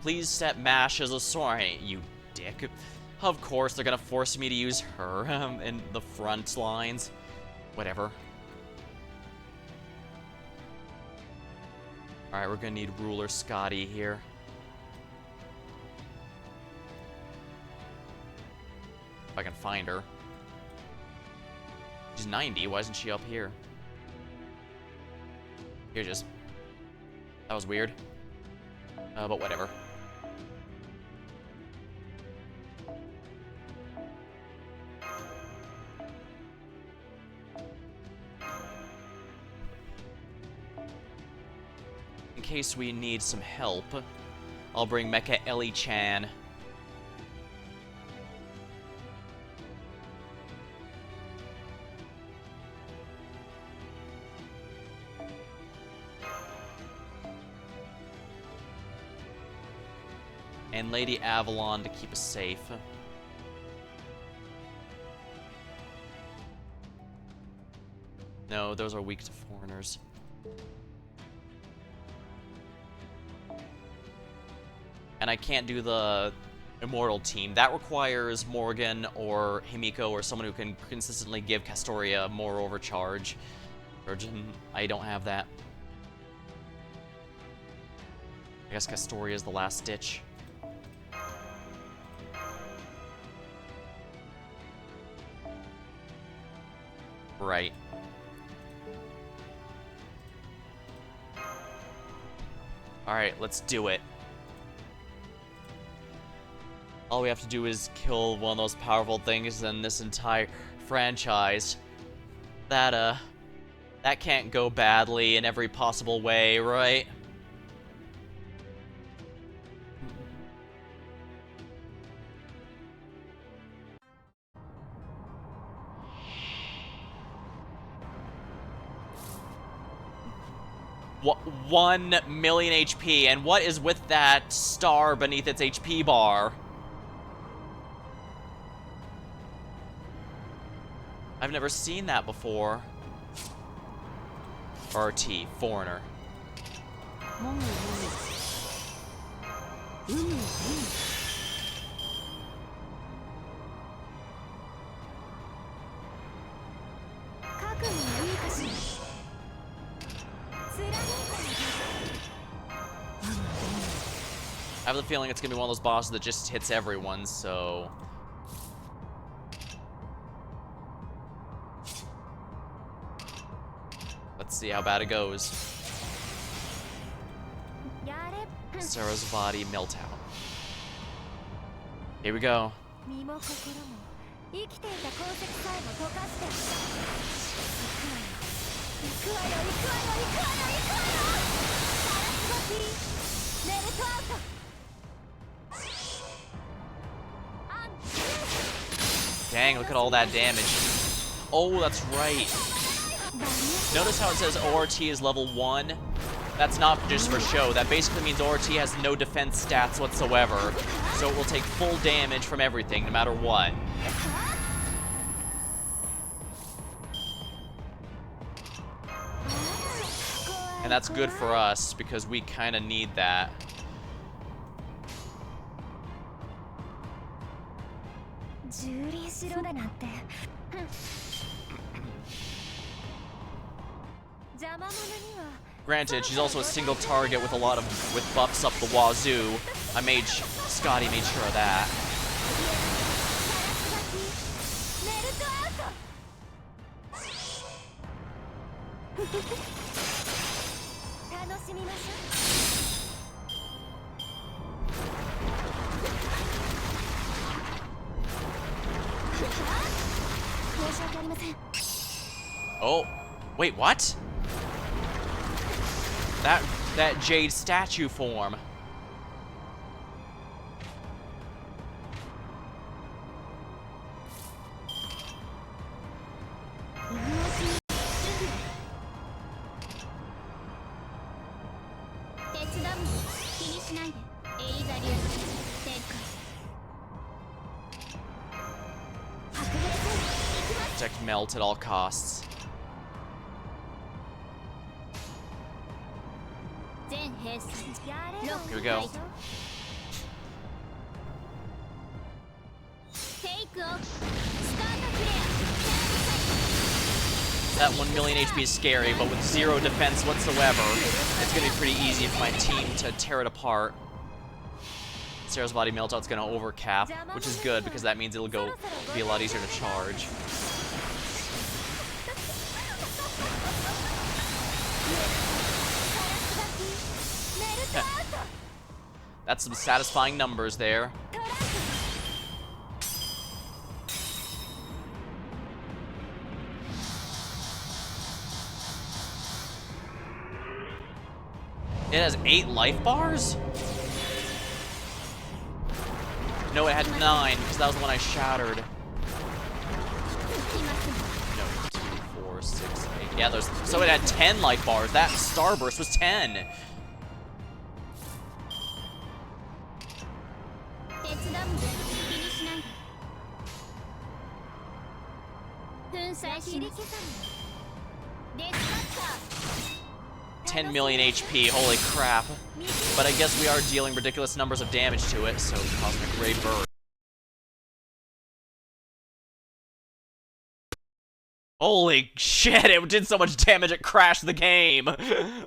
Please set MASH as a sorry, you dick. Of course, they're gonna force me to use her in the front lines. Whatever. Alright, we're gonna need Ruler Scotty here. If I can find her. She's 90, why isn't she up here? Here she is. That was weird. But whatever. In case we need some help, I'll bring Mecha Ellie-chan. And Lady Avalon to keep us safe. No, those are weak to foreigners. And I can't do the Immortal team. That requires Morgan or Himiko or someone who can consistently give Castoria more overcharge. Virgin, I don't have that. I guess Castoria is the last ditch. Right. Alright, let's do it. All we have to do is kill one of those powerful things in this entire franchise. That can't go badly in every possible way, right? What, 1 million HP, and what is with that star beneath its HP bar? I've never seen that before. RT, foreigner. I have the feeling it's gonna be one of those bosses that just hits everyone, so... let's see how bad it goes. Sarah's body melt out. Here we go. Dang, look at all that damage. Oh, that's right. Notice how it says ORT is level 1? That's not just for show. That basically means ORT has no defense stats whatsoever. So it will take full damage from everything, no matter what. And that's good for us, because we kind of need that. Granted, she's also a single target with with buffs up the wazoo. Scotty made sure of that. Oh, wait, what? That jade statue form. Protect melt at all costs. Here we go. That 1 million HP is scary, but with 0 defense whatsoever, it's gonna be pretty easy for my team to tear it apart. Sarah's body meltout's gonna overcap, which is good because that means it'll be a lot easier to charge. That's some satisfying numbers there. It has 8 life bars? No, it had 9, because that was the one I shattered. No, 2, 4, 6, 8. Yeah, so it had 10 life bars. That starburst was 10. $10 million HP, holy crap. But I guess we are dealing ridiculous numbers of damage to it, so Cosmic Ray Burst. Holy shit, it did so much damage it crashed the game.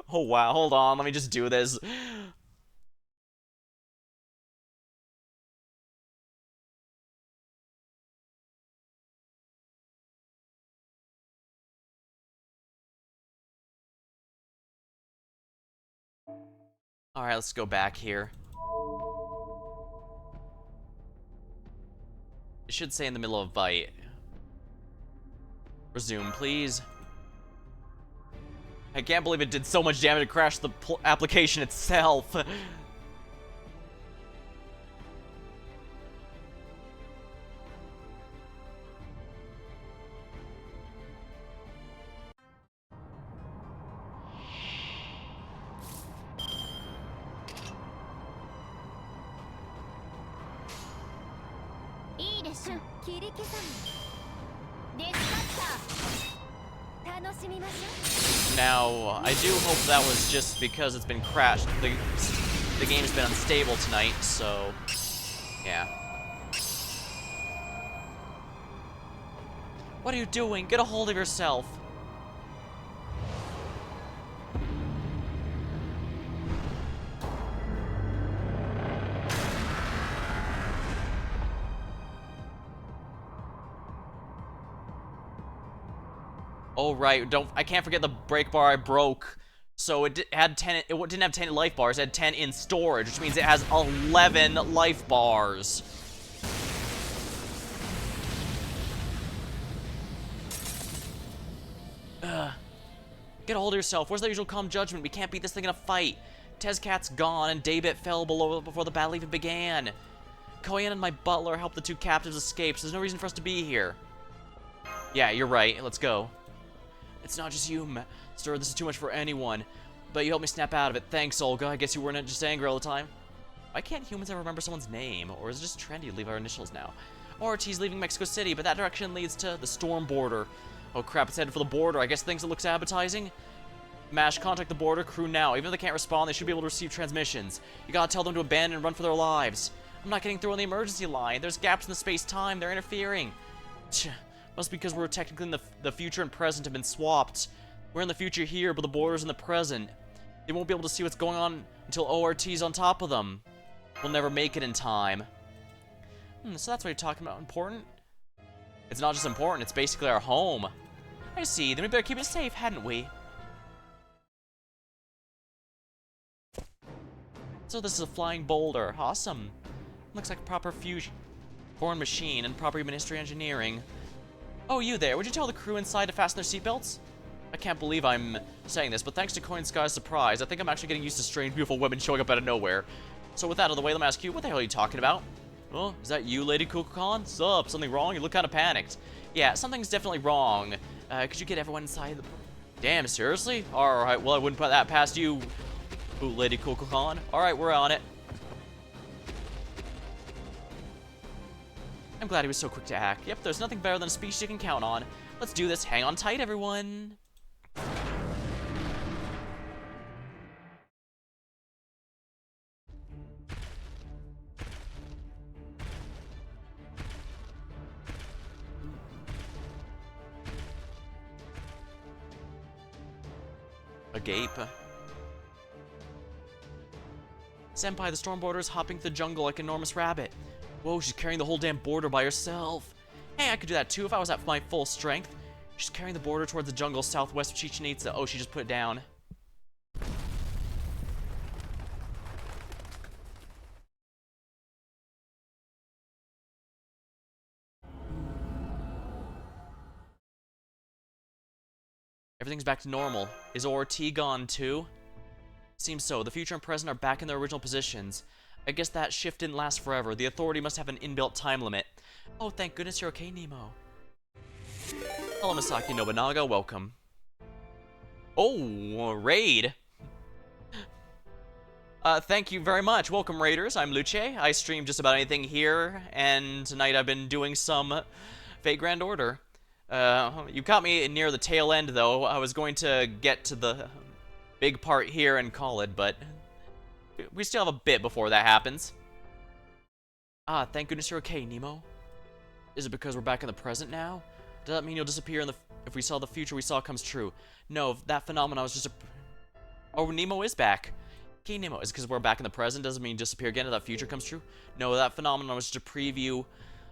Oh wow, hold on, let me just do this. Alright, let's go back here. It should say in the middle of bite. Resume, please. I can't believe it did so much damage it crashed the application itself. Now, I do hope that was just because it's been crashed. The game's been unstable tonight, so yeah. What are you doing? Get a hold of yourself. Oh right, I can't forget the brake bar I broke. So it had 10. It didn't have 10 life bars. It had 10 in storage, which means it has 11 life bars. Get a hold of yourself. Where's the usual calm judgment? We can't beat this thing in a fight. Tezcat's gone, and Daybit fell below before the battle even began. Koyan and my butler helped the two captives escape, so there's no reason for us to be here. Yeah, you're right. Let's go. It's not just you, Master. This is too much for anyone. But you helped me snap out of it. Thanks, Olga. I guess you weren't just angry all the time. Why can't humans ever remember someone's name? Or is it just trendy to leave our initials now? Ortiz leaving Mexico City, but that direction leads to the storm border. Oh crap, it's headed for the border. I guess things that looks appetizing. MASH, contact the border crew now. Even if they can't respond, they should be able to receive transmissions. You gotta tell them to abandon and run for their lives. I'm not getting through on the emergency line. There's gaps in the space-time. They're interfering. Must be because we're technically in the future and present have been swapped. We're in the future here, but the border's in the present. They won't be able to see what's going on until ORT's on top of them. We'll never make it in time. So that's what you're talking about. Important? It's not just important, it's basically our home. I see. Then we better keep it safe, hadn't we? So this is a flying boulder. Awesome. Looks like a proper fusion. Born machine and proper human history engineering. Oh, you there. Would you tell the crew inside to fasten their seatbelts? I can't believe I'm saying this, but thanks to Coin Sky's surprise, I think I'm actually getting used to strange, beautiful women showing up out of nowhere. So with that out of the way, let me ask you, what the hell are you talking about? Oh, is that you, Lady Kukulkan? Sup? Something wrong? You look kind of panicked. Yeah, something's definitely wrong. Could you get everyone inside the... Damn, seriously? Alright, well, I wouldn't put that past you, Lady Kukulkan. Alright, we're on it. I'm glad he was so quick to act. Yep, there's nothing better than a speech you can count on. Let's do this. Hang on tight, everyone. Agape. Senpai, the storm border is hopping through the jungle like an enormous rabbit. Whoa, she's carrying the whole damn border by herself. Hey, I could do that too if I was at my full strength. She's carrying the border towards the jungle southwest of Chichen Itza. Oh, she just put it down. Everything's back to normal. Is ORT gone too? Seems so. The future and present are back in their original positions. I guess that shift didn't last forever. The authority must have an inbuilt time limit. Oh, thank goodness you're okay, Nemo. Hello, Masaki Nobunaga. Welcome. Oh, a raid. Thank you very much. Welcome, raiders. I'm Luce. I stream just about anything here, and tonight I've been doing some Fate Grand Order. You caught me near the tail end, though. I was going to get to the big part here and call it, but we still have a bit before that happens. Ah, thank goodness you're okay, Nemo. Is it because we're back in the present now? Does that mean you'll disappear if we saw the future we saw comes true? No, that phenomenon was just a... Oh, Nemo is back. Okay, Nemo, is it because we're back in the present doesn't mean disappear again if that future comes true? No, that phenomenon was just a preview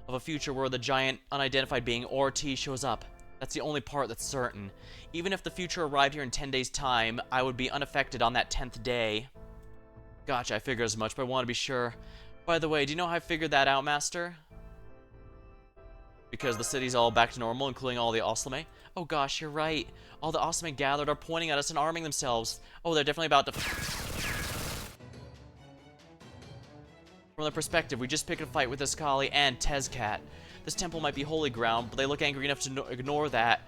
of a future where the giant unidentified being, or T, shows up. That's the only part that's certain. Even if the future arrived here in 10 days' time, I would be unaffected on that 10th day. Gotcha, I figured as much, but I want to be sure. By the way, do you know how I figured that out, Master? Because the city's all back to normal, including all the Oslame. Oh gosh, you're right. All the Oslame gathered are pointing at us and arming themselves. Oh, they're definitely about to... From their perspective, we just picked a fight with Iskali and Tezcat. This temple might be holy ground, but they look angry enough to ignore that.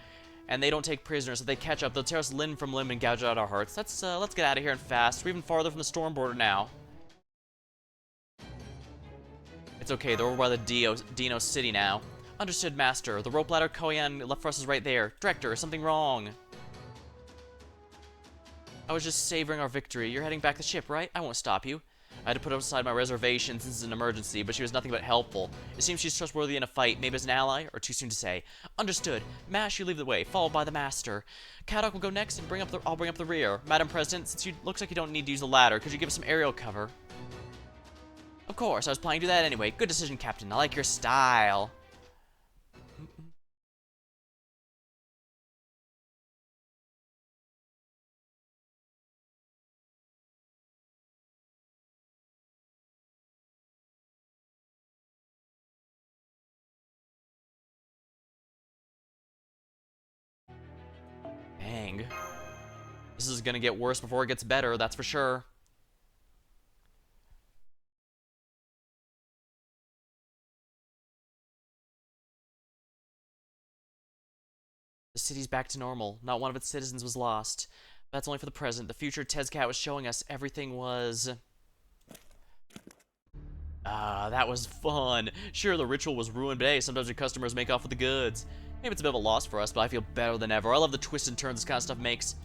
And they don't take prisoners. If they catch up, they'll tear us limb from limb and gouge out our hearts. Let's get out of here and fast. We're even farther from the storm border now. It's okay, they're over by the Dino City now. Understood, Master. The rope ladder Koyan left for us is right there. Director, is something wrong? I was just savoring our victory. You're heading back the ship, right? I won't stop you. I had to put aside my reservation since it's an emergency, but she was nothing but helpful. It seems she's trustworthy in a fight, maybe as an ally, or too soon to say. Understood. Mash, you lead the way, followed by the Master. Kadok will go next, and I'll bring up the rear. Madam President, since looks like you don't need to use the ladder, could you give us some aerial cover? Of course, I was planning to do that anyway. Good decision, Captain. I like your style. Dang. This is gonna get worse before it gets better, that's for sure. The city's back to normal. Not one of its citizens was lost. That's only for the present. The future Tezcat was showing us everything was... that was fun. Sure, the ritual was ruined, but hey, sometimes your customers make off with the goods. Maybe it's a bit of a loss for us, but I feel better than ever. I love the twists and turns this kind of stuff makes.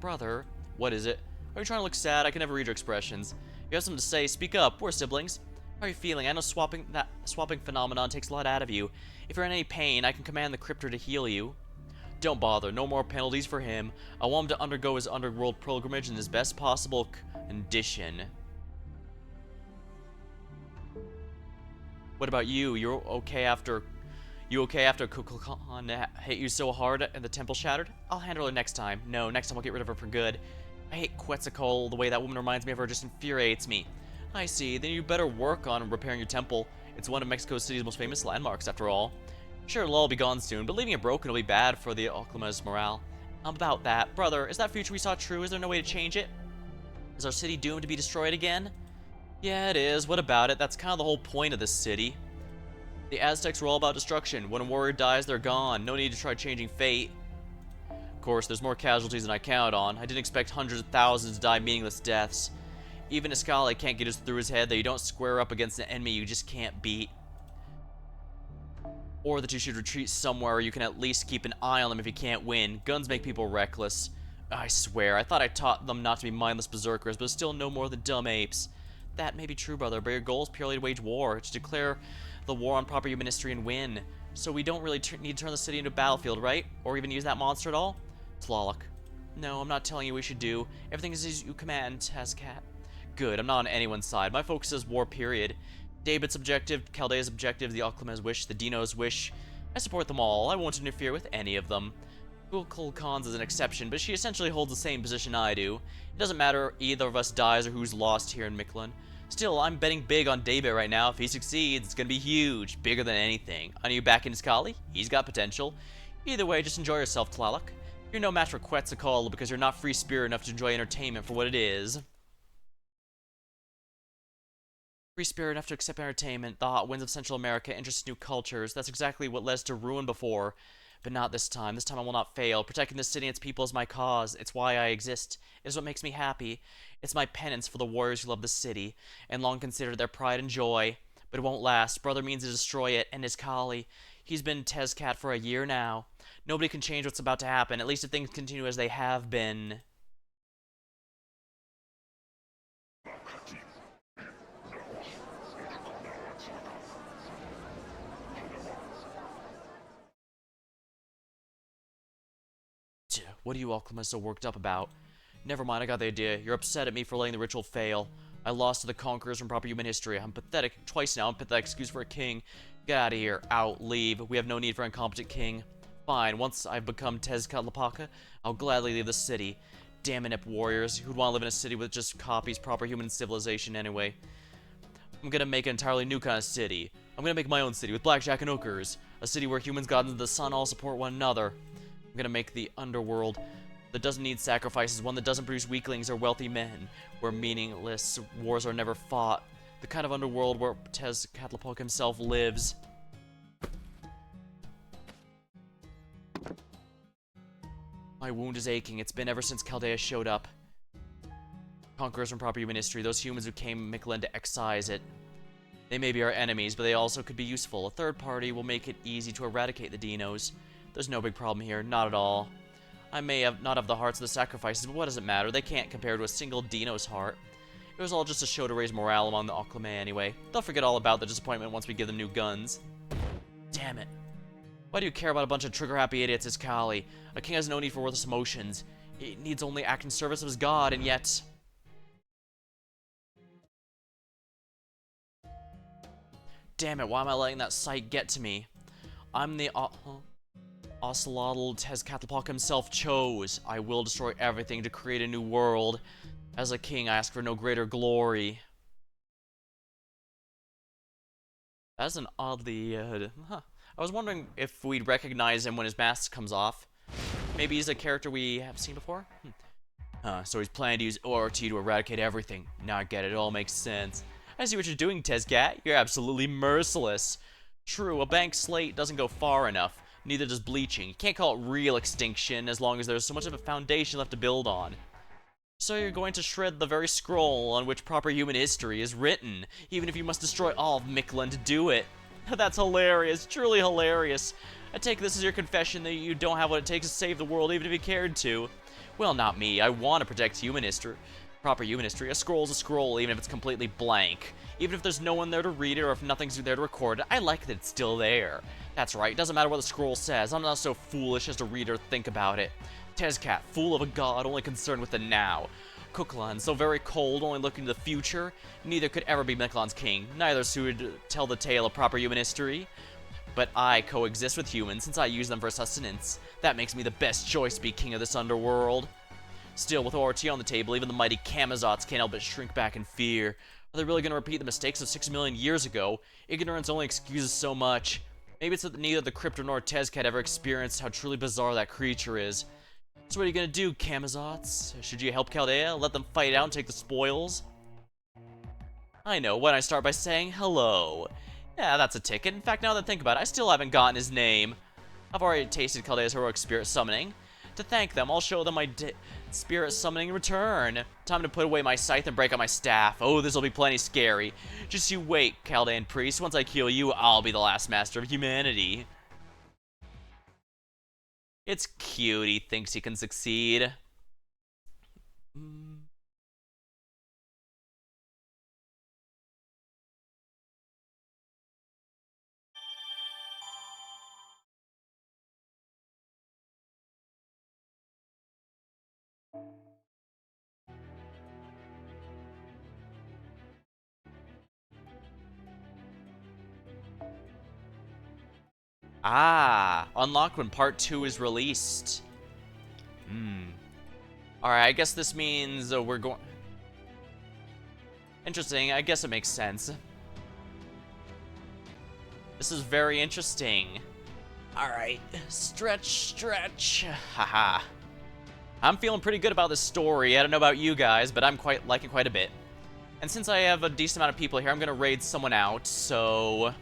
Brother. What is it? Are you trying to look sad? I can never read your expressions. If you have something to say, speak up. We're siblings. How are you feeling? I know swapping phenomenon takes a lot out of you. If you're in any pain, I can command the cryptor to heal you. Don't bother. No more penalties for him. I want him to undergo his underworld pilgrimage in his best possible condition. What about you? You okay after Kukulkan hit you so hard and the temple shattered? I'll handle her next time. No, next time I'll get rid of her for good. I hate Quetzalcoatl. The way that woman reminds me of her just infuriates me. I see. Then you better work on repairing your temple. It's one of Mexico City's most famous landmarks, after all. Sure, it'll all be gone soon, but leaving it broken will be bad for the Oklama's morale. About that, brother, is that future we saw true? Is there no way to change it? Is our city doomed to be destroyed again? Yeah, it is. What about it? That's kind of the whole point of this city. The Aztecs were all about destruction. When a warrior dies, they're gone. No need to try changing fate. Of course, there's more casualties than I count on. I didn't expect hundreds of thousands to die meaningless deaths. Even Iskali can't get it through his head that you don't square up against an enemy you just can't beat. Or that you should retreat somewhere where you can at least keep an eye on them if you can't win. Guns make people reckless. I swear, I thought I taught them not to be mindless berserkers, but still no more than dumb apes. That may be true, brother, but your goal is purely to wage war, to declare the war on proper human history and win. So we don't really need to turn the city into a battlefield, right? Or even use that monster at all? Tlaloc. No, I'm not telling you we should do. Everything is as you command, Tezcat. Good, I'm not on anyone's side. My focus is war, period. David's objective, Chaldea's objective, the Oklama's wish, the Dino's wish. I support them all. I won't interfere with any of them. Kukulkan's is an exception, but she essentially holds the same position I do. It doesn't matter either of us dies or who's lost here in Mictlan. Still, I'm betting big on David right now. If he succeeds, it's gonna be huge, bigger than anything. I you back in Iskali? He's got potential. Either way, just enjoy yourself, Tlaloc. You're no match for Quetzalcoatl because you're not free spirit enough to enjoy entertainment for what it is. Free spirit enough to accept entertainment, the hot winds of Central America, interest in new cultures. That's exactly what led us to ruin before. But not this time. This time I will not fail. Protecting this city and its people is my cause. It's why I exist. It is what makes me happy. It's my penance for the warriors who love this city, and long considered their pride and joy. But it won't last. Brother means to destroy it, and his Kali. He's been Tezcat for a year now. Nobody can change what's about to happen, at least if things continue as they have been. What are you all so worked up about? Never mind, I got the idea. You're upset at me for letting the ritual fail. I lost to the conquerors from proper human history. I'm pathetic. Twice now. I'm pathetic excuse for a king. Get out of here. Out. Leave. We have no need for an incompetent king. Fine. Once I've become Tezcatlipoca, I'll gladly leave the city. Damn inept warriors. Who'd want to live in a city with just copies proper human civilization anyway? I'm gonna make an entirely new kind of city. I'm gonna make my own city with blackjack and hookers. A city where humans, gods, and the sun all support one another. I'm gonna make the underworld that doesn't need sacrifices, one that doesn't produce weaklings or wealthy men, where meaningless wars are never fought. The kind of underworld where Tezcatlipoca himself lives. My wound is aching. It's been ever since Chaldea showed up. Conquerors from proper human history, those humans who came Mictlan to excise it. They may be our enemies, but they also could be useful. A third party will make it easy to eradicate the dinos. There's no big problem here, not at all. I may not have the hearts of the sacrifices, but what does it matter? They can't compare to a single dino's heart. It was all just a show to raise morale among the Oclame anyway. They'll forget all about the disappointment once we give them new guns. Damn it. Why do you care about a bunch of trigger-happy idiots as Kali? A king has no need for worthless emotions. He needs only act in service of his god, and yet... Damn it, why am I letting that sight get to me? I'm the Ocelotl Tezcatlipoca himself chose. I will destroy everything to create a new world. As a king, I ask for no greater glory. That's an oddly... I was wondering if we'd recognize him when his mask comes off. Maybe he's a character we have seen before? So he's planning to use ORT to eradicate everything. Now I get it, it all makes sense. I see what you're doing, Tezcat. You're absolutely merciless. True, a blank slate doesn't go far enough. Neither does bleaching. You can't call it real extinction as long as there's so much of a foundation left to build on. So you're going to shred the very scroll on which proper human history is written, even if you must destroy all of Mictlan to do it. That's hilarious, truly hilarious. I take this as your confession that you don't have what it takes to save the world even if you cared to. Well, not me. I want to protect human history. Proper human history. A scroll's a scroll, even if it's completely blank. Even if there's no one there to read it or if nothing's there to record it, I like that it's still there. That's right, it doesn't matter what the scroll says. I'm not so foolish as to read or think about it. Tezcat, fool of a god, only concerned with the now. Kuklan, so very cold, only looking to the future. Neither could ever be Mictlan's king. Neither would tell the tale of proper human history. But I coexist with humans since I use them for sustenance. That makes me the best choice to be king of this underworld. Still, with ORT on the table, even the mighty Kamazots can't help but shrink back in fear. Are they really going to repeat the mistakes of 6 million years ago? Ignorance only excuses so much. Maybe it's that neither the Crypto nor Tezcat ever experienced how truly bizarre that creature is. So what are you going to do, Kamazots? Should you help Chaldea? Let them fight out and take the spoils? I know, why don't I start by saying hello? Yeah, that's a ticket. In fact, now that I think about it, I still haven't gotten his name. I've already tasted Chaldea's heroic spirit summoning. To thank them, I'll show them my spirit summoning in return. Time to put away my scythe and break out my staff. Oh, this'll be plenty scary. Just you wait, Chaldean priest. Once I kill you, I'll be the last master of humanity. It's cute, he thinks he can succeed. Ah, unlocked when part 2 is released. Alright, I guess this means we're going... Interesting, I guess it makes sense. This is very interesting. Alright, stretch, stretch. Haha. I'm feeling pretty good about this story. I don't know about you guys, but I'm liking quite a bit. And since I have a decent amount of people here, I'm gonna raid someone out, so...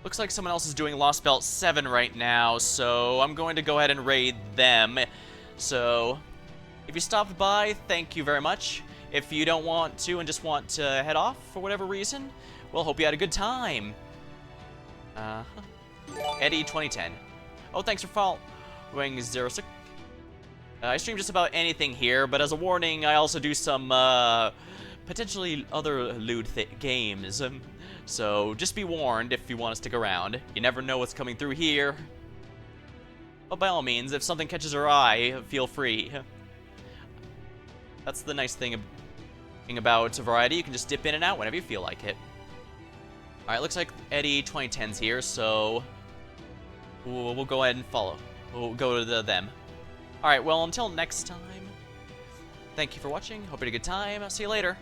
Looks like someone else is doing Lostbelt 7 right now, so I'm going to go ahead and raid them. So, if you stopped by, thank you very much. If you don't want to and just want to head off for whatever reason, well, hope you had a good time. Eddie 2010. Oh, thanks for following 06. I stream just about anything here, but as a warning, I also do some potentially other lewd games. So just be warned if you want to stick around. You never know what's coming through here. But by all means, if something catches your eye, feel free. That's the nice thing about variety. You can just dip in and out whenever you feel like it. Alright, looks like Eddie 2010's here, so we'll go ahead and follow. We'll go to them. Alright, well, until next time, thank you for watching. Hope you had a good time. I'll see you later.